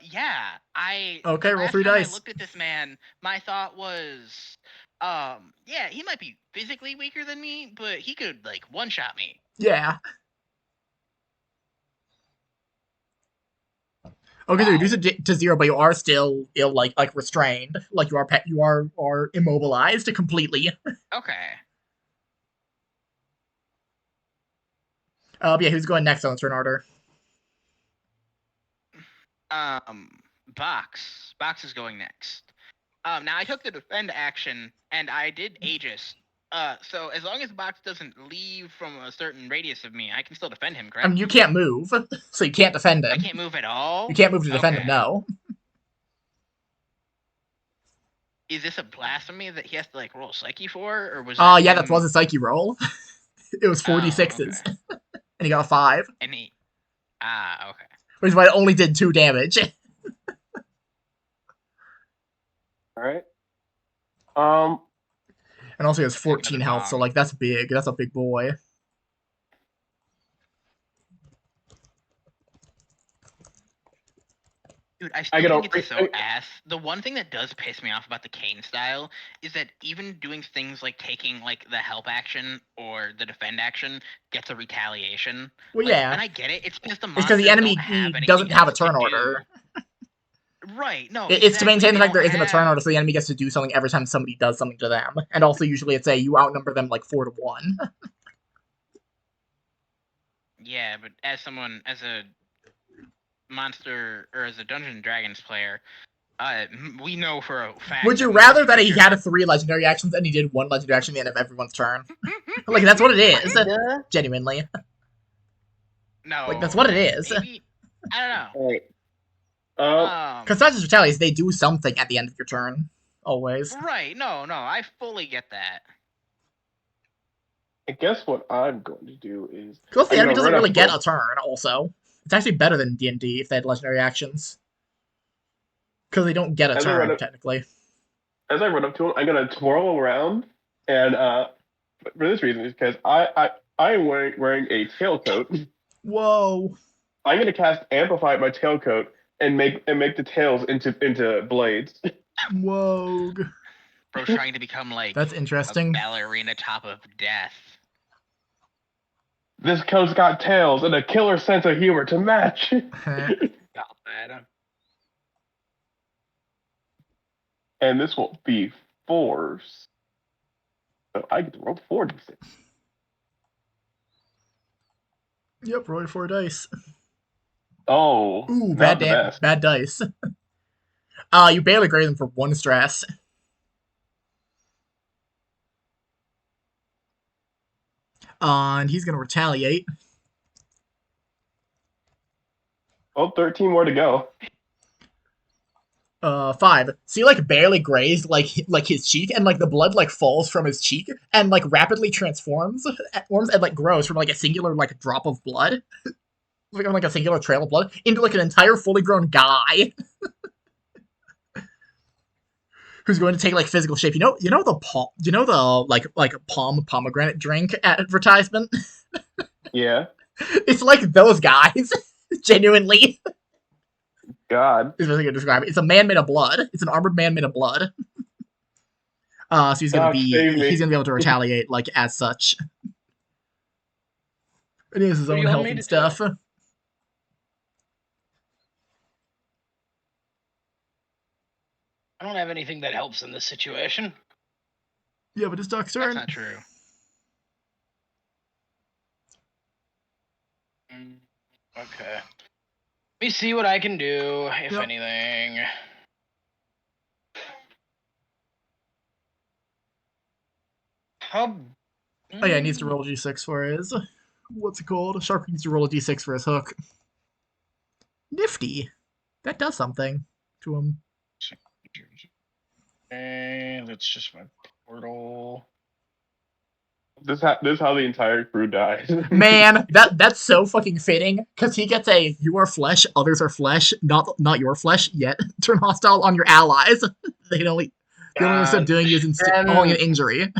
Yeah. Okay, The roll last 3 time I dice. looked at this man, my thought was, yeah, he might be physically weaker than me, but he could like one-shot me. Yeah. Okay, so reduce it to 0, but you are still like restrained. Like you are immobilized completely. Okay. But yeah, who's going next on the turn order? Box. Box is going next. Now I took the defend action and I did Aegis. So as long as Box doesn't leave from a certain radius of me, I can still defend him, I correct? mean, you can't move, so you can't defend him. I can't move at all? You can't move to defend him, Okay. no. Is this a blasphemy that he has to like roll psyche for, or was that Yeah, him... that was a psyche roll. It was 4d6s. Okay. And he got a 5. And he... okay. Which is why it only did 2 damage. Alright. And also he has Let's take 14 another health, so bong. like that's big. That's a big boy. Dude, I still gotta- think it's so ass. The one thing that does piss me off about the Cain style is that even doing things like taking like the help action or the defend action gets a retaliation. Well, Like, yeah. and I get it. It's because the It's because monsters the enemy don't have anything doesn't have a else to turn do. order. Right. No. It's to exactly. maintain the They fact there don't isn't a turn have- order, so the enemy gets to do something every time somebody does something to them. And also, usually it's you outnumber them like 4 to 1. Yeah, but as a monster or as a Dungeons and Dragons player, we know for a fact. Would you that rather most that he creatures had are- 3 legendary actions and he did 1 legendary action at the end of everyone's turn? Like, that's what it is. Kinda. Genuinely. No. Like, that's what it is. Maybe. I don't know. Alright. Because not just retaliates, they do something at the end of your turn. Always. Right. No. I fully get that. I guess what I'm going to do is... Because the I'm enemy gonna doesn't run really up get to a turn, also. It's actually better than D&D if they had legendary actions. Because they don't get a As I run turn, up- technically. As I run up to him, I'm gonna twirl around, and for this reason is because I am wearing a tailcoat. Whoa. I'm gonna cast Amplify my tailcoat and make the tails into blades. Whoa. Bro's trying to become like That's a interesting. ballerina top of death. This coat's got tails and a killer sense of humor to match. Got that. And this will be 4s. So I get to roll 4d6. Yep, roll 4 dice. Oh, Ooh, not the best. bad dice. You barely grade them for 1 stress. And he's gonna retaliate. Well, 13 more to go. 5. So he barely grazed like his cheek, and the blood falls from his cheek and rapidly transforms and grows from a singular drop of blood, like a singular trail of blood into an entire fully grown guy. Who's going to take physical shape? You know the palm pomegranate drink advertisement? Yeah. It's like those guys. Genuinely. God. Is what I'm gonna describe it. It's a man made of blood. It's an armored man made of blood. So he's gonna Save me. be able to retaliate as such. It is his What do own you want health me and to stuff. do? I don't have anything that helps in this situation. Yeah, but it's Doc's That's turn. not true. Okay. Let me see what I can do, if Yep. anything. How... Oh yeah, he needs to roll a d6 for his... What's it called? Shark needs to roll a d6 for his hook. Nifty. That does something to him. Okay, that's just my portal. This is how the entire crew dies. Man, that's so fucking fitting, because he gets a "you are flesh, others are flesh, not your flesh yet" turn hostile on your allies. They only the only thing God. doing is installing an injury.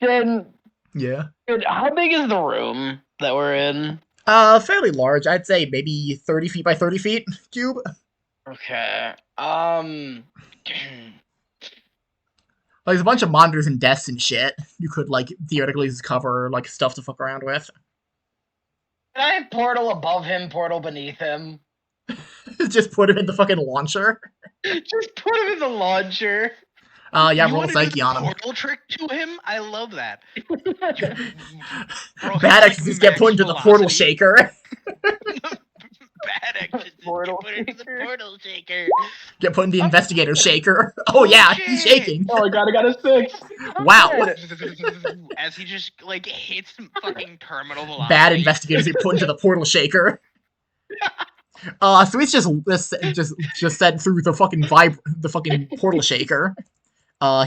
Then, Yeah. dude, how big is the room that we're in? Fairly large. I'd say maybe 30 feet by 30 feet cube. Okay. Like, there's a bunch of monitors and desks and shit. You could, like, theoretically just cover, like, stuff to fuck around with. Can I have portal above him, portal beneath him? Just put him in the fucking launcher. Just put him in the launcher. Yeah, You roll wanna do psyche the on him. portal trick to him? I love that. Bro, Bad like exes get max put into the portal velocity. shaker. Bad exes Portal get put into the shaker. portal shaker. Get put in the investigator shaker. Oh yeah, he's shit. shaking. Oh my god, I got a 6. Wow. As he just like hits fucking terminal velocity. Bad investigators get put into the portal shaker. So he's just sent through the fucking portal shaker.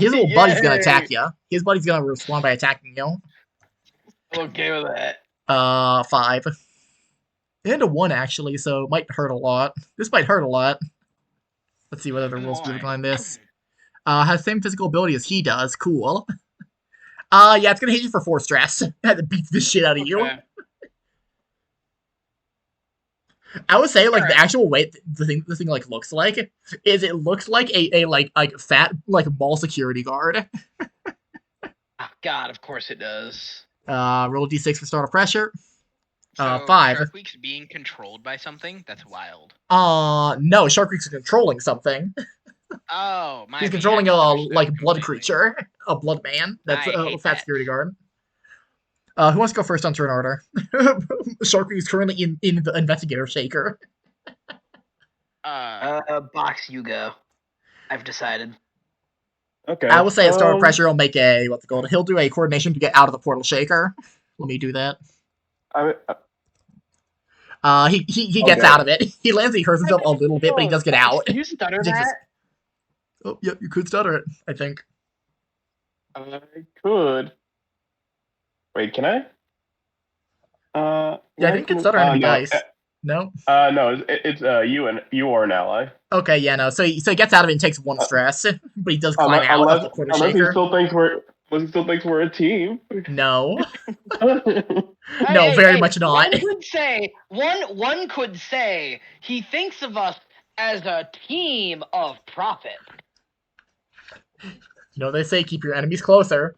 His little buddy's gonna attack you. His buddy's gonna respond by attacking you. I'm okay with that. 5. And a 1 actually, so it might hurt a lot. This might hurt a lot. Let's see what other rules do on this. Has the same physical ability as he does. Cool. Yeah, it's gonna hit you for 4 stress. It beats the shit out of you. Okay. I would say, like, the Alright. actual way the thing like looks like is it looks like a like fat like mall security guard. Oh, God, of course it does. Roll a d6 for start of pressure. So 5. Shark Week's being controlled by something? That's wild. No, Shark Week's controlling something. Oh, my He's bad. controlling a Misunderstood like blood completely. creature, a blood man. That's I a hate fat that. security guard. Who wants to go first on turn order? Shark Week is currently in the investigator shaker. Box, you go. I've decided. Okay. I will say at start of pressure, he'll make a what's it called? He'll do a coordination to get out of the portal shaker. Let me do that. He gets Okay. out of it. He lands. He hurts himself a little bit, but he does get out. Can you stutter Jinx is- that? Oh, yep, you could stutter it. I think. I could. Wait, can I? Yeah, I think it's stutter enemy no, dice. No. no, it's you are an ally. Okay, yeah, no. So he gets out of it and takes 1 stress, but he does climb out of the portal Unless he shaker. still thinks we're a team. No. Hey, No, hey, very hey, much not. One could say he thinks of us as a team of profit. You know, they say keep your enemies closer.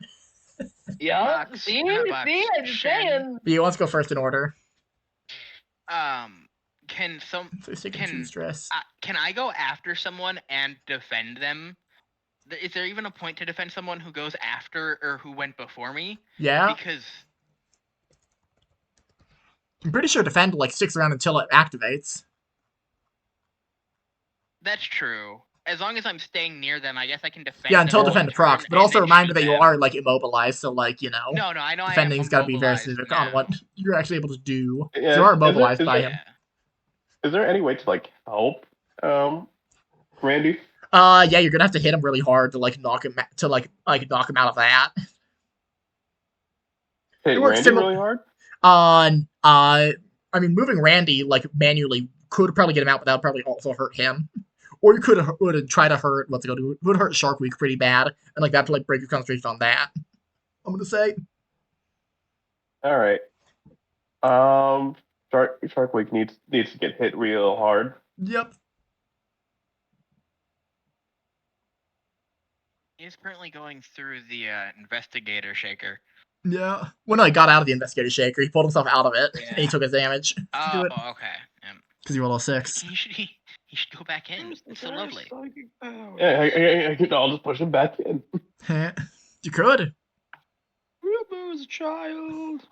Yeah. Box, See, not box, I'm just Shen. saying. But he wants to go first in order. Can So he's taking 2 stress. can I go after someone and defend them? Is there even a point to defend someone who goes after or who went before me? Yeah? Because I'm pretty sure defend like sticks around until it activates. that's true. As long as I'm staying near them, I guess I can defend. Yeah, until them defend one procs. turn But and also then reminder shoot that you them. are like immobilized, so like, you know. No, I know. Defending's I gotta be very immobilized specific now. on what you're actually able to do. Yeah, you are is immobilized it- by is him. Is there any way to like help, Randy? Yeah, you're gonna have to hit him really hard to like knock him knock him out of that. Hit It works Randy similar- really hard? I mean, moving Randy like manually could probably get him out, but that would probably also hurt him. Or you would try to hurt would hurt Shark Week pretty bad, and like that to like break your concentration on that. I'm gonna say. All right. Shark Week needs to get hit real hard. Yep. He's currently going through the investigator shaker. Yeah. Well, no, he got out of the investigator shaker. He pulled himself out of it, and he Yeah. took his damage. Oh, it okay. because he rolled a 6. He should go back in. It's so lovely. Yeah, I'll just push him back in. You could. Rubo's a child.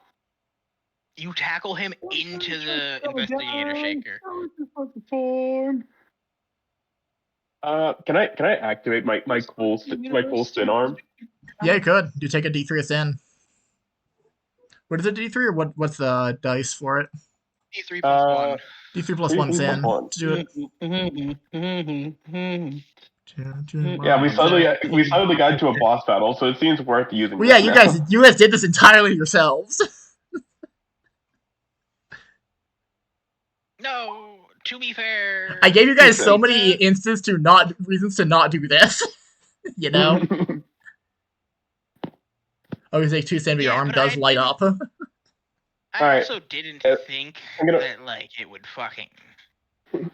You tackle him into the investigator shaker. Can I activate my cool spin arm? Yeah, you could. You take a D3 ascend. What is it, D3, or what's the dice for it? D3 plus 1. D3 plus 1 3 plus sin 1. to do it. Yeah, we suddenly got into a boss battle, so it seems worth using. Well, yeah, this now. you guys did this entirely yourselves. No, to be fair. I gave you guys so Listen. many reasons to not do this. You know? I was like, too soon, but your Yeah, arm but does I light didn't- up. I Alright, also didn't think I'm gonna- that like it would fucking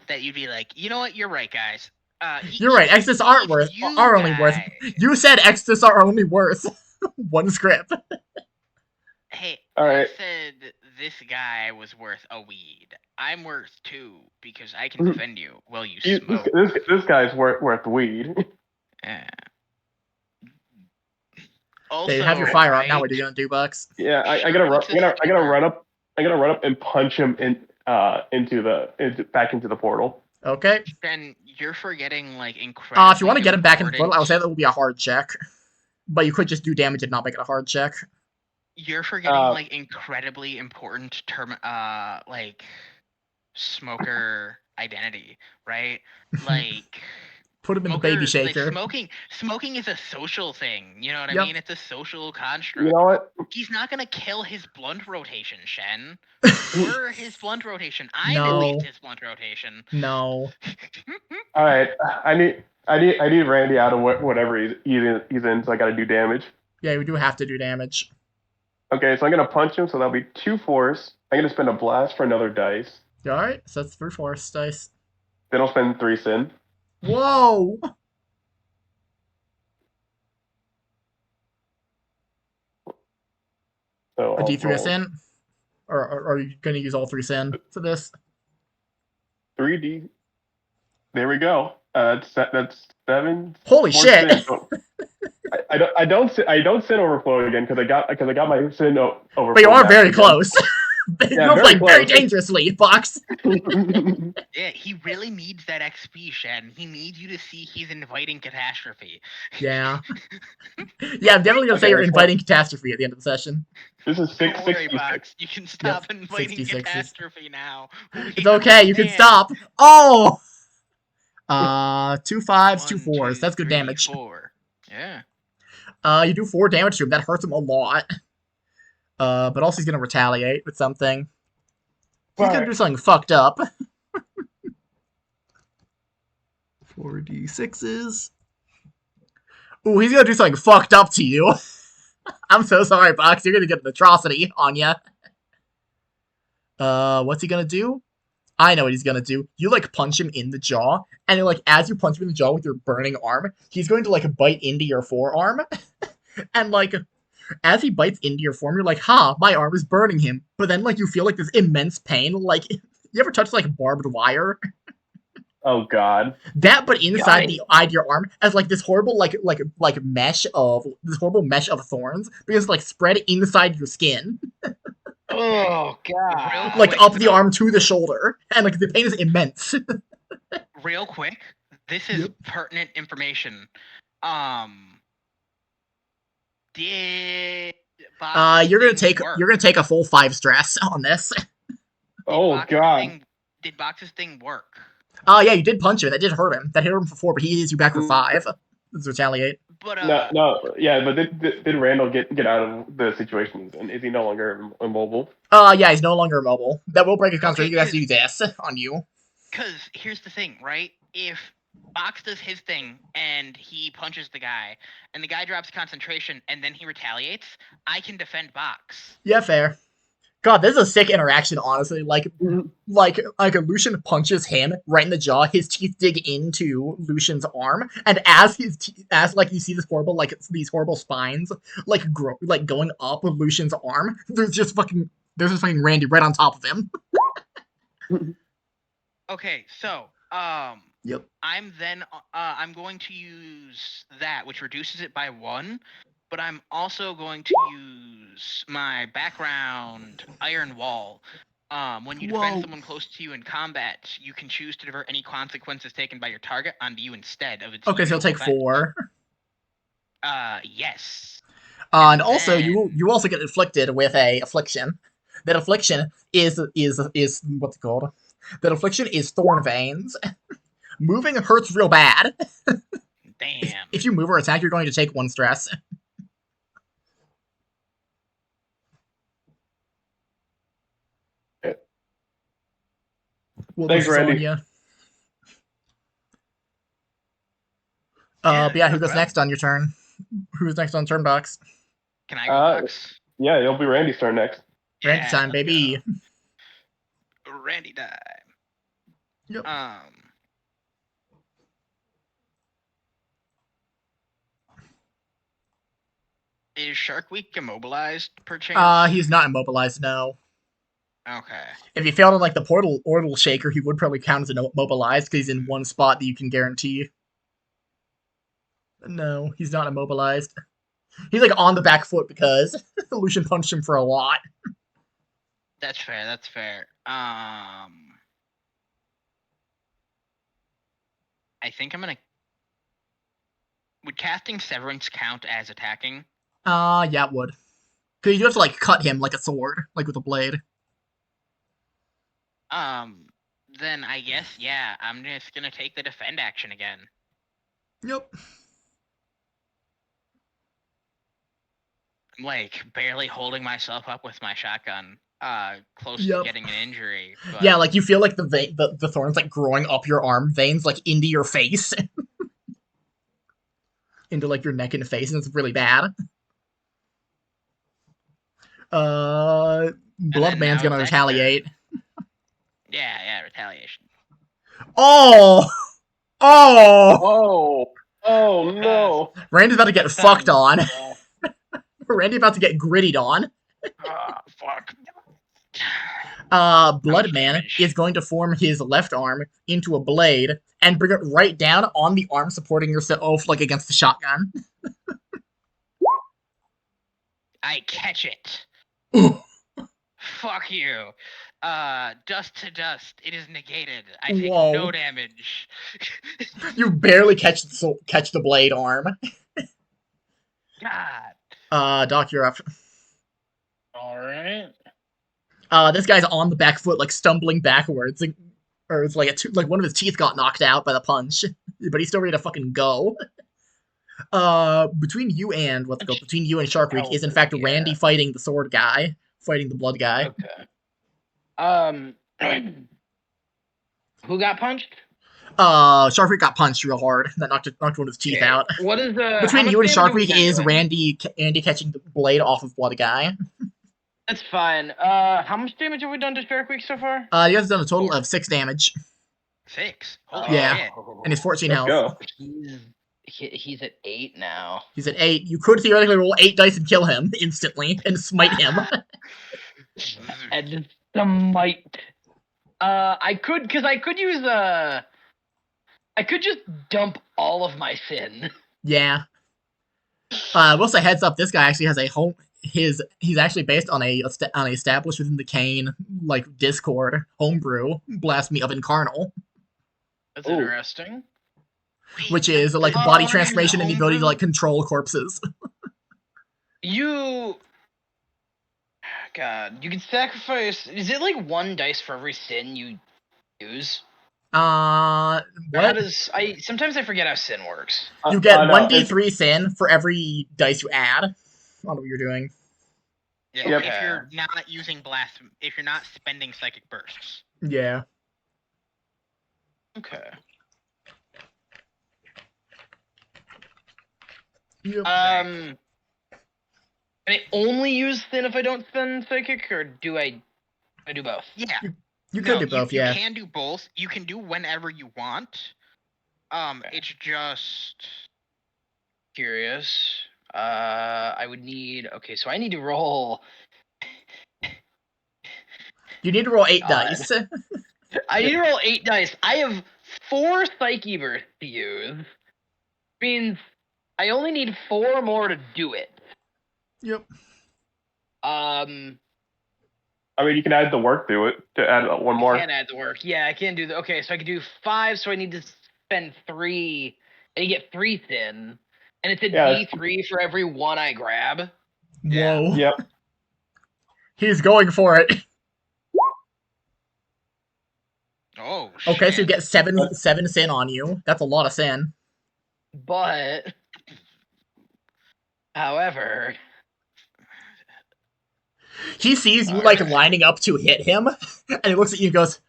that you'd be like, you know what, you're right, guys. You're right, extras aren't worth are only worth. You said extras are only worth one script. Hey, Alright. I said this guy was worth a weed. I'm worth 2 because I can defend you while you smoke. This guy's worth weed. Yeah. Also, Hey, have your firearm right? now. What are you gonna do, Bucks? Yeah, I Sure, gotta run. what's this I gotta trigger? run up. I gotta run up and punch him back into the portal. Okay. Then you're forgetting like incredible. If you want to get him back in the portal, I would say that would be a hard check. But you could just do damage and not make it a hard check. You're forgetting like incredibly important term, like smoker identity, right? Like Put him in the baby shaker. Like smoking is a social thing. You know what Yep. I mean? It's a social construct. You know what? He's not gonna kill his blunt rotation, Shen. We're his blunt rotation. I'm No. at least his blunt rotation. No. All right, I need Randy out of whatever he's in, so I gotta do damage. Yeah, we do have to do damage. Okay, so I'm gonna punch him, so that'll be 2 force. I'm gonna spend a blast for another dice. Alright, so that's 3 force dice. Then I'll spend 3 sin. Whoa! So A I'll D3 roll sin? Or are you gonna use all 3 sin for this? 3D. There we go. That's 7. Holy 4 shit! sin. So I don't sin overflow again because I got my sin overflow. But you are back very again. close. Yeah, You're very playing very close. dangerously, Fox. Yeah, he really needs that XP, Shen. He needs you to see he's inviting catastrophe. Yeah. Yeah, I'm definitely gonna say Okay, you're let's inviting catastrophe at the end of the session. This is Don't worry, 66. Box. You can stop inviting 66s. catastrophe now. It's okay, you can stop. Oh! 2 5s, 2 4s. That's good damage. 4. Yeah. You do 4 damage to him. That hurts him a lot. But also he's gonna retaliate with something. He's gonna do something fucked up. 4d6s. Ooh, he's gonna do something fucked up to you. I'm so sorry, Box. You're gonna get an atrocity on ya. What's he gonna do? I know what he's gonna do. You, like, punch him in the jaw, and, like, as you punch him in the jaw with your burning arm, he's going to, like, bite into your forearm. And, like, as he bites into your forearm, you're like, ha, my arm is burning him. But then, like, you feel, like, this immense pain. Like, you ever touch, like, barbed wire? Oh God. That, but inside the eye of your arm, as like this horrible mesh of thorns, because like spread inside your skin, Oh god. like Quick, up the though. arm to the shoulder, and like the pain is immense. Real quick, this is pertinent information. Did Box's you're gonna thing work? take a full 5 stress on this. Oh God. Did Box's thing work? Yeah, you did punch him. That did hurt him. That hit him for 4, but he hits you back for 5. Let's retaliate. But Yeah, but did Randall get out of the situation he's in? Is he no longer immobile? Yeah, he's no longer immobile. That will break his concentration. Okay, You have to do this on you. Because here's the thing, right? If Box does his thing and he punches the guy, and the guy drops concentration, and then he retaliates, I can defend Box. Yeah, fair. God, this is a sick interaction, honestly. Like Lucian punches him right in the jaw. His teeth dig into Lucian's arm, and as you see this horrible these horrible spines going up Lucian's arm. There's just fucking Randy right on top of him. Okay, so Yep. I'm going to use that, which reduces it by 1. But I'm also going to use my background Iron Wall. When you defend someone close to you in combat, you can choose to divert any consequences taken by your target onto you instead of its. Okay, so he'll take 4. Yes. And also, you also get inflicted with a affliction. That affliction is what's it called? That affliction is thorn veins. Moving hurts real bad. Damn. If you move or attack, you're going to take 1 stress. Well, Thanks, this is on Randy. you. Yeah, But yeah, who no goes problem. next on your turn? Who's next on turn box? Can I go box? Yeah, it'll be Randy's turn next. Randy Yeah, time, let's baby. go. Randy time. Yep. Is Shark Week immobilized per chance? He's not immobilized, no. Okay. If he failed on like the portal orbital shaker, he would probably count as immobilized because he's in one spot that you can guarantee. No, he's not immobilized. He's like on the back foot because Lucian punched him for a lot. That's fair. That's fair. I think I'm gonna. Would casting Severance count as attacking? Yeah, it would. Because you have to like cut him like a sword, like with a blade. Then I guess yeah. I'm just gonna take the defend action again. Yep. I'm like barely holding myself up with my shotgun. Close to Yep. getting an injury. But... Yeah, like you feel like the thorns like growing up your arm veins, like into your face, into like your neck and face, and it's really bad. Bloodman's gonna retaliate. Yeah, retaliation. Oh! Oh no! Randy's about to get fucked on. rough. Randy about to get grittied on. Fuck. Bloodman damage? is going to form his left arm into a blade and bring it right down on the arm supporting yourself, like against the shotgun. I catch it. Ooh. Fuck you. Dust to dust. It is negated. I take Whoa. no damage. You barely catch the blade arm. God. Doc, you're up. Alright. This guy's on the back foot, like stumbling backwards, or it's like like one of his teeth got knocked out by the punch, but he's still ready to fucking go. Between you and Shark Week is in fact Randy fighting the sword guy, fighting the blood guy. Okay. Who got punched? Shark Week got punched real hard. That knocked one of his teeth out. What is the Between you and Shark Week is Andy catching the blade off of blood guy. That's fine. How much damage have we done to Shark Week so far? You guys have done a total of 6 damage. 6. Holy Yeah. shit. And he's 14 Let's health. go. He's at 8 now. He's at 8. You could theoretically roll 8 dice and kill him instantly and smite him. And smite. I could use I could just dump all of my sin. Yeah. We'll say heads up. This guy actually has a home. He's actually based on a established within the Cain like Discord homebrew Blasphemy of Incarnal, That's interesting. which is like body transformation and the ability to like control corpses. God, you can sacrifice. Is it like 1 dice for every sin you use? What? Sometimes I forget how sin works. You get 1d3 sin for every dice you add. I don't know what you're doing. Yeah, Yep. if you're not using blasphemy, if you're not spending psychic bursts. Yeah. Okay. Yep. Can I only use sin if I don't spend psychic, or do I do both? Yeah. You could do both, yeah. You can do both. You can do whenever you want. It's just Curious. I would need. Okay, so I need to roll. You need to roll 8 God. dice. I need to roll 8 dice. I have 4 psyche bursts to use. Means I only need 4 more to do it. Yep. I mean, you can add the work to it to add 1 more. I can't add the work. Yeah, I can't do that. Okay, so I can do 5, so I need to spend 3. And you get 3 sin. And it's a D3 for every 1 I grab. Whoa. Yep. He's going for it. oh. Okay, shit. so you get 7 sin on you. That's a lot of sin. But, however, He sees you, like, lining up to hit him, and he looks at you and goes,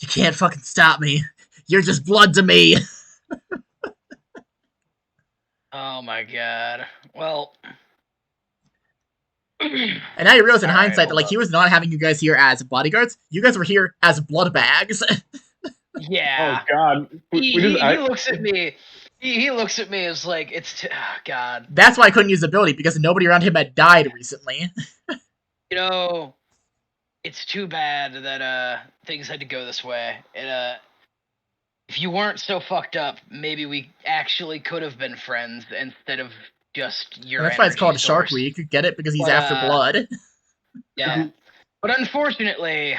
you can't fucking stop me. You're just blood to me. oh my god. Well, And now you realize in Alright, hindsight that, hold like, up. he was not having you guys here as bodyguards. You guys were here as blood bags. yeah. Oh God. He looks at me. He looks at me as like oh god. That's why I couldn't use the ability, because nobody around him had died recently. You know, it's too bad that things had to go this way. And if you weren't so fucked up, maybe we actually could have been friends instead of just your. And that's why it's called energy Shark source. Week. Get it? Because he's But, after blood. Yeah. But unfortunately,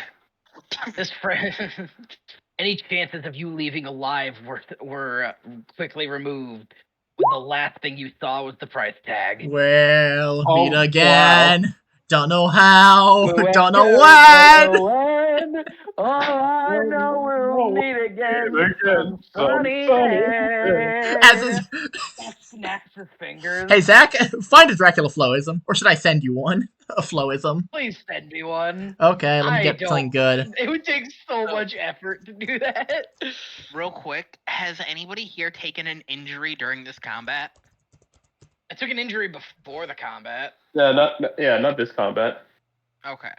this friend. Any chances of you leaving alive were quickly removed when the last thing you saw was the price tag. Well, meet Oh, again. Don't know how. Don't know Don't when. know when. All I know we'll meet again. Sunny day. As his... Snaps his fingers. Hey, Zach, find a Dracula flowism. Or should I send you one? A flowism. Please send me one. Okay, let me I get something good. It would take so much effort to do that. Real quick, has anybody here taken an injury during this combat? I took an injury before the combat. Yeah, not this combat. Okay.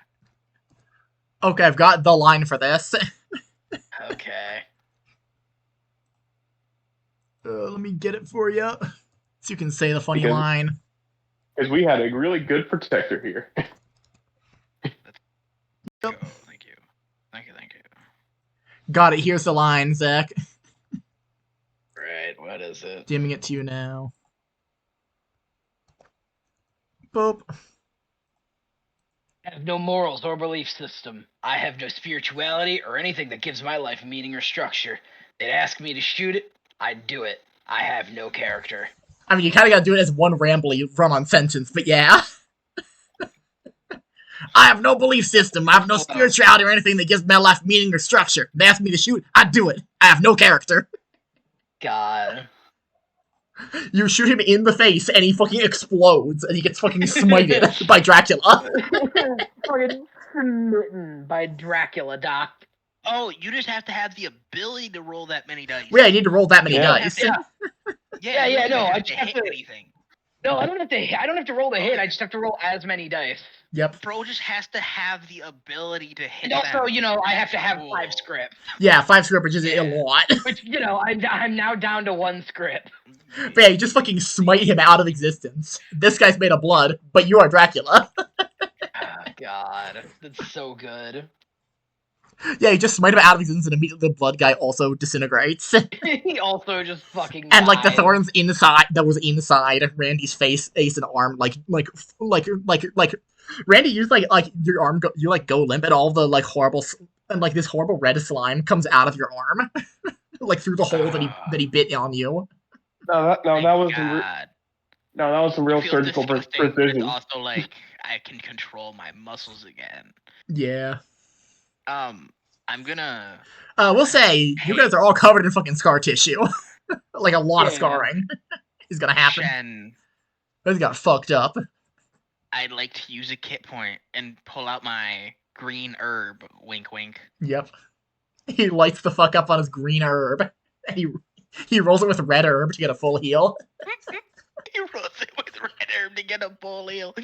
Okay, I've got the line for this. Okay. Let me get it for you. So you can say the funny Because- line. Because we had a really good protector here. Yep. Thank you. Thank you. Got it, here's the line, Zach. Right, what is it? Dimming it to you now. Boop. I have no morals or belief system. I have no spirituality or anything that gives my life meaning or structure. They'd ask me to shoot it, I'd do it. I have no character. I mean, you kind of gotta do it as one rambly run-on sentence, but yeah. I have no belief system. I have no spirituality or anything that gives my life meaning or structure. They ask me to shoot, I do it. I have no character. God. You shoot him in the face, and he fucking explodes, and he gets fucking smited by Dracula. Fucking smitten by Dracula, Doc. Oh, you just have to have the ability to roll that many dice. Yeah, you need to roll that many Yeah. dice. Yeah. Yeah, Yeah, you no, don't I have just to have hit to- anything. No, I don't have to roll the hit. I just have to roll as many dice. Yep. Bro just has to have the ability to hit And also, them. I have to have Cool. 5 script. Yeah, 5 script, which is Yeah. a lot. Which, I'm now down to 1 script. But yeah, you just fucking smite him out of existence. This guy's made of blood, but you are Dracula. Oh, God. That's so good. Yeah, you just smite him out of existence, and immediately the blood guy also disintegrates. He also just fucking And like the dies. thorns that was inside Randy's face, and arm, like Randy used like your arm, you go limp, and all the like horrible and like this horrible red slime comes out of your arm, like through the hole that he bit on you. That Thank was God. that was some real It feels surgical disgusting, but precision. it's also like I can control my muscles again. Yeah. I'm gonna. We'll say you guys are all covered in fucking scar tissue, like a lot of Yeah. scarring is gonna happen. Shen, This got fucked up. I'd like to use a kit point and pull out my green herb. Wink, wink. Yep. He lights the fuck up on his green herb, and he rolls it with red herb to get a full heal. He rolls it with red herb to get a full heal.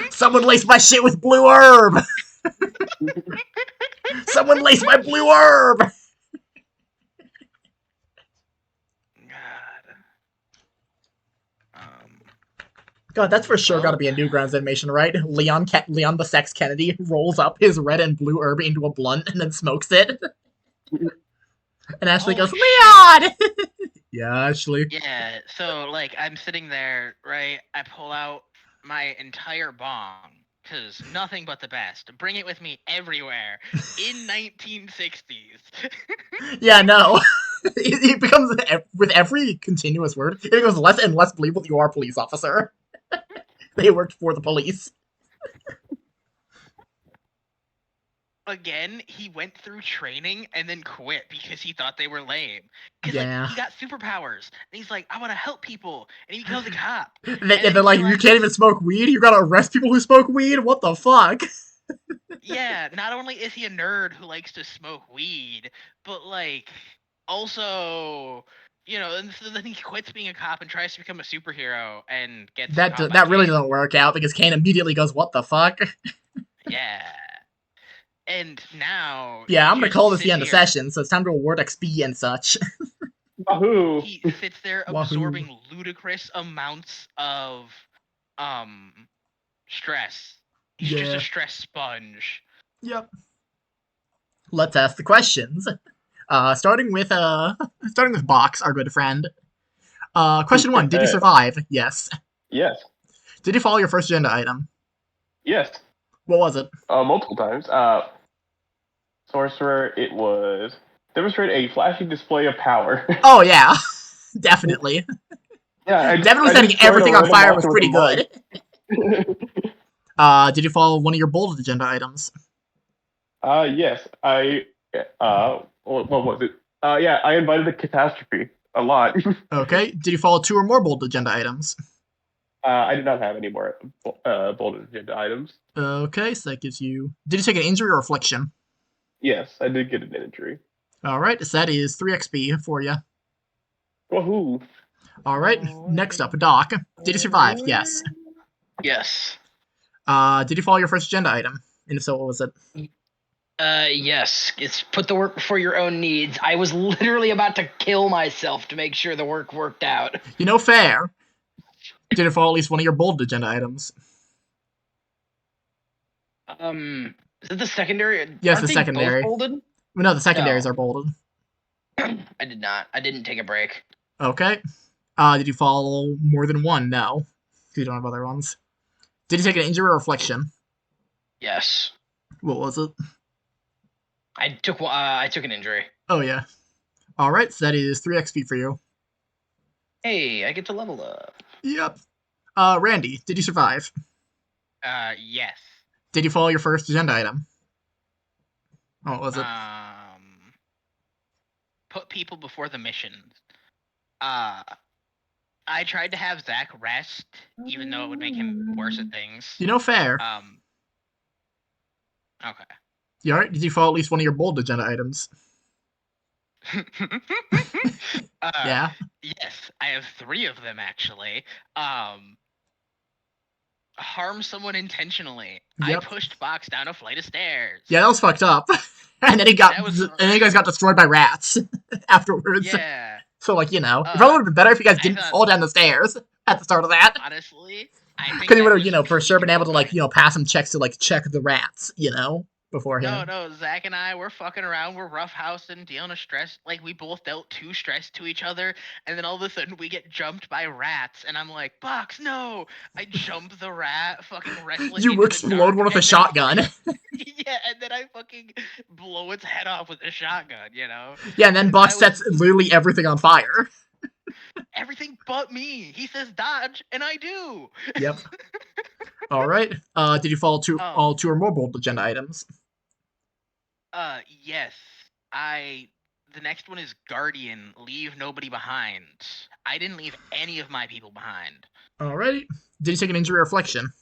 Someone lace my shit with blue herb! Someone lace my blue herb! God. God, that's for sure Well- gotta be a Newgrounds animation, right? Leon the Sex Kennedy rolls up his red and blue herb into a blunt and then smokes it. And Ashley Oh, goes, Leon! Yeah, Ashley. Yeah, so like I'm sitting there, right? I pull out my entire bong, cause nothing but the best. Bring it with me everywhere in 1960s. Yeah, no. It becomes, with every continuous word, it becomes less and less believable you are a police officer. They worked for the police. again, he went through training and then quit because he thought they were lame. Because Yeah. like he got superpowers and he's like, I want to help people, and he becomes a cop. And then they're he like, you can't even smoke weed? You gotta arrest people who smoke weed? What the fuck? Yeah, not only is he a nerd who likes to smoke weed, but like also, and so then he quits being a cop and tries to become a superhero and gets caught by That really Cain. doesn't work out because Cain immediately goes, what the fuck? Yeah. And now Yeah, he I'm gonna just call this the sits end of here. session, so it's time to award XP and such. Wahoo! He sits there Wahoo. absorbing ludicrous amounts of stress. He's just Yeah. a stress sponge. Yep. Let's ask the questions. Starting with Box, our good friend. Question 1, did you survive? Yes. Yes. Did you follow your first agenda item? Yes. What was it? Multiple times. Sorcerer, it was demonstrate a flashy display of power. Oh yeah. Definitely. Yeah, Definitely I setting just destroyed a everything on random fire was monster with pretty a good. mod. Did you follow one of your bolded agenda items? Yes. What was it? Yeah, I invited a catastrophe a lot. Okay. Did you follow 2 or more bolded agenda items? I did not have any more bold agenda items. Okay, so that gives you... Did you take an injury or affliction? Yes, I did get an injury. Alright, so that is 3 XP for you. Woohoo! Alright, next up, Doc. Did you survive? Yes. Yes. Did you follow your first agenda item? And if so, what was it? Yes. It's put the work before your own needs. I was literally about to kill myself to make sure the work worked out. Fair. Did you follow at least one of your bold agenda items? Is it the secondary? Yes, Aren't the they secondary. both bolded? Well, no, the secondaries No. are bolded. I did not. I didn't take a break. Okay. Did you follow more than one? No. You don't have other ones. Did you take an injury or affliction? Yes. What was it? I took an injury. Oh, yeah. Alright, so that is 3 XP for you. Hey, I get to level up. Yep. Randy, did you survive? Yes. Did you follow your first agenda item? What was it? Put people before the missions. I tried to have Zach rest, even though it would make him worse at things. Fair. Okay. You alright? Did you follow at least one of your bold agenda items? Yeah. Yes, I have 3 of them actually. Harm someone intentionally. Yep. I pushed Box down a flight of stairs. Yeah, that was fucked up. and then you guys got destroyed by rats afterwards. Yeah. So it probably would have been better if you guys didn't fall down the stairs at the start of that. Honestly, I think Because you would have, for really sure been able to good. pass some checks to check the rats, beforehand. No, Zach and I were fucking around, we're roughhousing, dealing with stress. Like we both dealt 2 stress to each other, and then all of a sudden we get jumped by rats, and I'm like, Box, no! I jump the rat, fucking wrestle it. You explode one with a shotgun. Yeah, and then I fucking blow its head off with a shotgun, Yeah, and then Box sets literally everything on fire. Everything but me. He says dodge, and I do. Yep. Alright. Did you follow all 2 or more bold agenda items? Yes. The next one is Guardian, leave nobody behind. I didn't leave any of my people behind. Alrighty. Did you take an injury or affliction?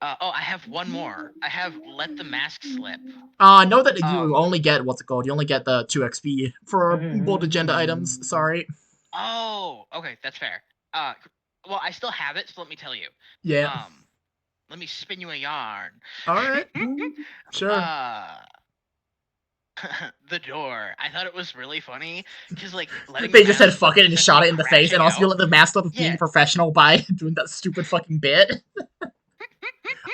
I have one more. I have let the mask slip. Know that you only get, what's it called? You only get the 2 XP for bold agenda items. Sorry. Oh, okay, that's fair. Well, I still have it, so let me tell you. Yeah. Let me spin you a yarn. Alright. Sure. The door. I thought it was really funny because letting they just said fuck it and just shot it in the face, and also you let the mask slip Yeah. being professional by doing that stupid fucking bit.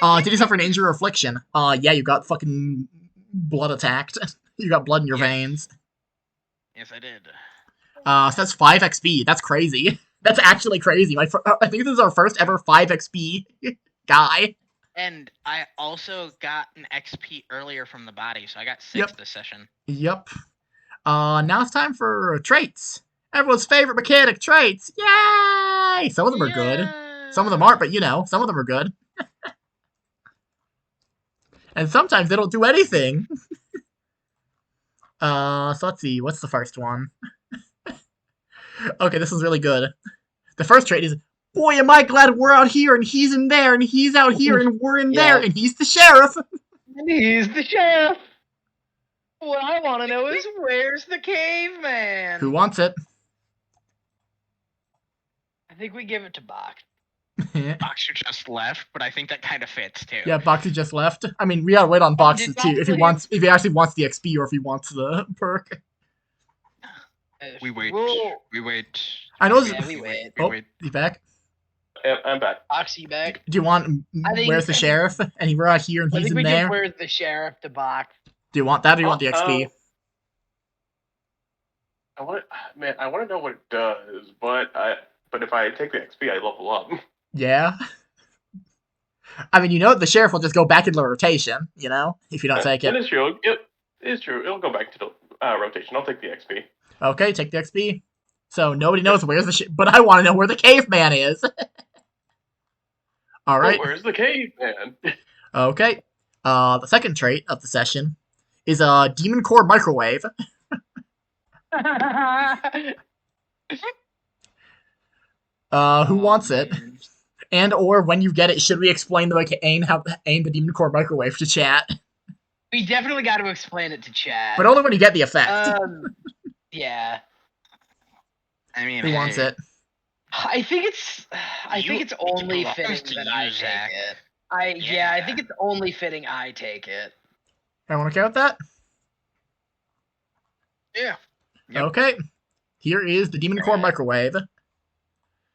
Did you suffer an injury or affliction? Yeah, you got fucking blood attacked. You got blood in your veins. Yes, I did. So that's 5 XP. That's crazy. That's actually crazy. I think this is our first ever 5 XP guy. And I also got an XP earlier from the body, so I got 6 this session. Yep. Now it's time for traits. Everyone's favorite mechanic, traits. Yay! Some of them are good. Some of them aren't, but some of them are good. And sometimes they don't do anything. So let's see. What's the first one? Okay, this is really good. The first trait is, boy, am I glad we're out here and he's in there and he's out here and we're in there Yeah. and he's the sheriff. He's the sheriff. What I want to know is where's the caveman? Who wants it? I think we give it to Box. Boxer just left, but I think that kind of fits too. Yeah, Boxy just left. I mean, we gotta wait on Boxy did too if he Box wants, if he actually wants the XP or if he wants the perk. We wait. We'll- We wait. I know. Yeah, we wait. Oh, he's back. Yeah, I'm back. Boxy back. Do you want I think- where's the sheriff? And we're out here and I he's think in we there. give Where's the Sheriff to Box. Do you want that or do you want the XP? I want to know what it does, but if I take the XP, I level up. Yeah. I mean, the sheriff will just go back into rotation, if you don't take That it. is true. It is true. It'll go back to the rotation. I'll take the XP. Okay, take the XP. So nobody knows where's the but I want to know where the caveman is. All right. Oh, where's the caveman? Okay. The second trait of the session is a demon core microwave. Who wants it? And or when you get it, should we explain the aim the demon core microwave to chat? We definitely got to explain it to chat. But only when you get the effect. Yeah. I mean, Who wants it? I think it's only belongs fitting to that you, I take Zach. it. I think it's only fitting I take it. Everyone okay with that? Yeah. Yep. Okay. Here is the demon core microwave.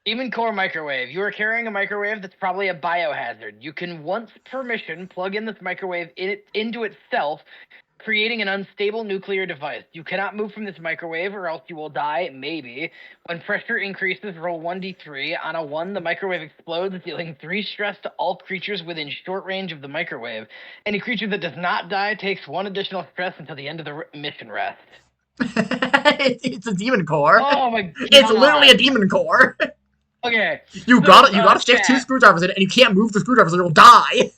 Demon Core Microwave. You are carrying a microwave that's probably a biohazard. You can, once per mission, plug in this microwave into itself, creating an unstable nuclear device. You cannot move from this microwave or else you will die, maybe. When pressure increases, roll 1d3. On a 1, the microwave explodes, dealing 3 stress to all creatures within short range of the microwave. Any creature that does not die takes 1 additional stress until the end of the mission rest. It's a demon core. Oh my god. It's literally a demon core. Okay. You gotta stick 2 screwdrivers in it, and you can't move the screwdrivers or you'll die.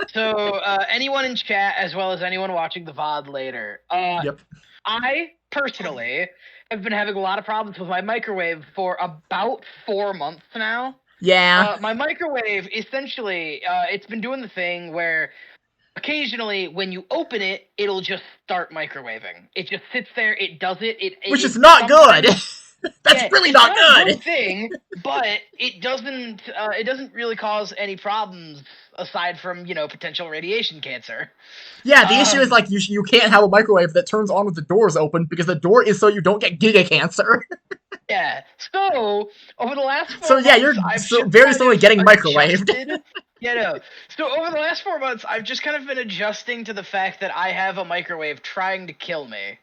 So, anyone in chat, as well as anyone watching the VOD later, Yep. I, personally, have been having a lot of problems with my microwave for about 4 months now. Yeah. My microwave, essentially, it's been doing the thing where occasionally, when you open it, it'll just start microwaving. It just sits there, it does it. Which is not good. That's really not a good. good thing, but it doesn't really cause any problems aside from, potential radiation cancer. Yeah, the issue is you can't have a microwave that turns on with the doors open because the door is so you don't get giga cancer. Yeah. So over the last 4 So months, yeah, you're very slowly getting microwaved. Yeah, no. So over the last 4 months, I've just kind of been adjusting to the fact that I have a microwave trying to kill me.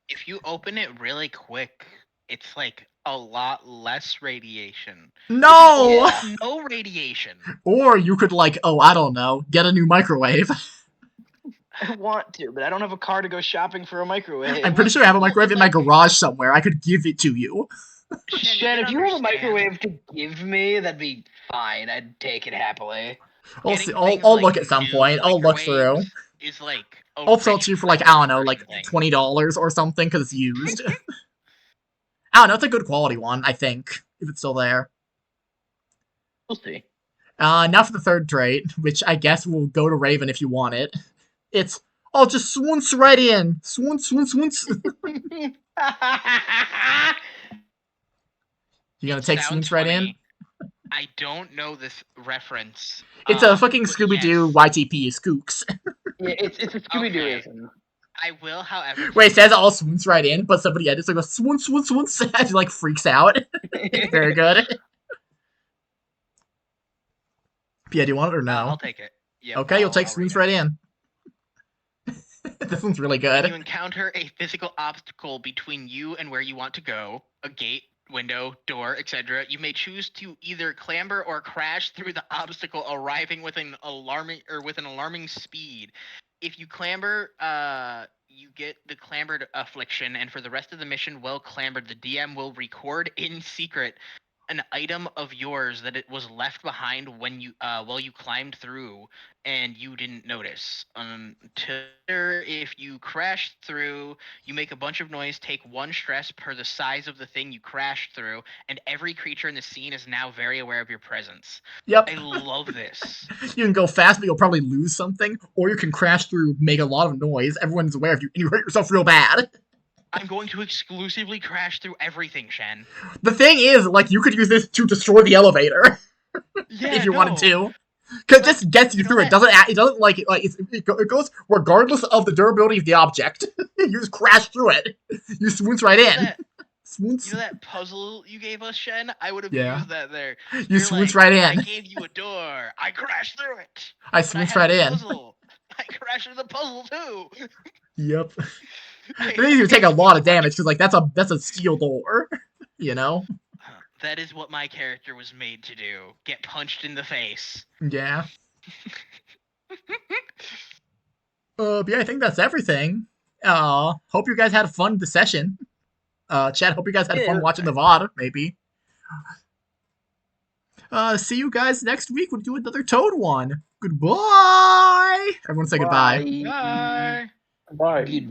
If you open it really quick, it's a lot less radiation. No. Yeah. No radiation. Or you could I don't know, get a new microwave. I want to, but I don't have a car to go shopping for a microwave. I'm pretty sure I have a microwave in my garage somewhere. I could give it to you. Shen, if you have a microwave to give me, that'd be fine. I'd take it happily. I'll see. Getting I'll things look at some new point. I'll look through. microwaves Is I'll sell it to you for I don't know, $20 or something because it's used. I don't know. It's a good quality one, I think, if it's still there. We'll see. Now for the third trait, which I guess will go to Raven if you want it. It's just swoons right in. Swoons. You gonna take swoons right in? I don't know this reference. It's a fucking but Scooby-Doo yes. YTP Skooks. Yeah, it's a Scooby-Dooism. I will, however. Wait, it says all swoons right in, but somebody edits goes swoon, and he freaks out. Very good. Yeah, do you want it or no? I'll take it. Yep, Okay, you'll take I'll swoons read right in. This one's really When you good. encounter a physical obstacle between you and where you want to go, a gate, window, door, etc., you may choose to either clamber or crash through the obstacle, arriving with an alarming speed. If you clamber, you get the clambered affliction, and for the rest of the mission, well clambered, the DM will record in secret an item of yours that it was left behind when you while you climbed through and you didn't notice. If you crash through, you make a bunch of noise, take 1 stress per the size of the thing you crashed through, and every creature in the scene is now very aware of your presence. Yep. I love this. You can go fast, but you'll probably lose something, or you can crash through, make a lot of noise. Everyone's aware of you, and you hurt yourself real bad. I'm going to exclusively crash through everything, Shen. The thing is, like, you could use this to destroy the elevator Yeah, if you wanted no. to, because Like, this gets you you know through. that- It doesn't it goes regardless of the durability of the object. You just crash through it. You swoons right in. You Swoons. know that puzzle you gave us, Shen? I would have Yeah. used that there. You You're swoons like, right I in. gave you a door. I crashed through it. I But I swoons had right a in. puzzle. I crashed through the puzzle too. Yep. Then you take a lot of damage because like that's a steel door, you know. That is what my character was made to do. Get punched in the face. Yeah. But yeah, I think that's everything. Hope you guys had fun with the session. Chad, hope you guys had fun watching the VOD, maybe. See you guys next week. We'll do another Toad one. Goodbye. Everyone say goodbye. Bye. Bye. Goodbye.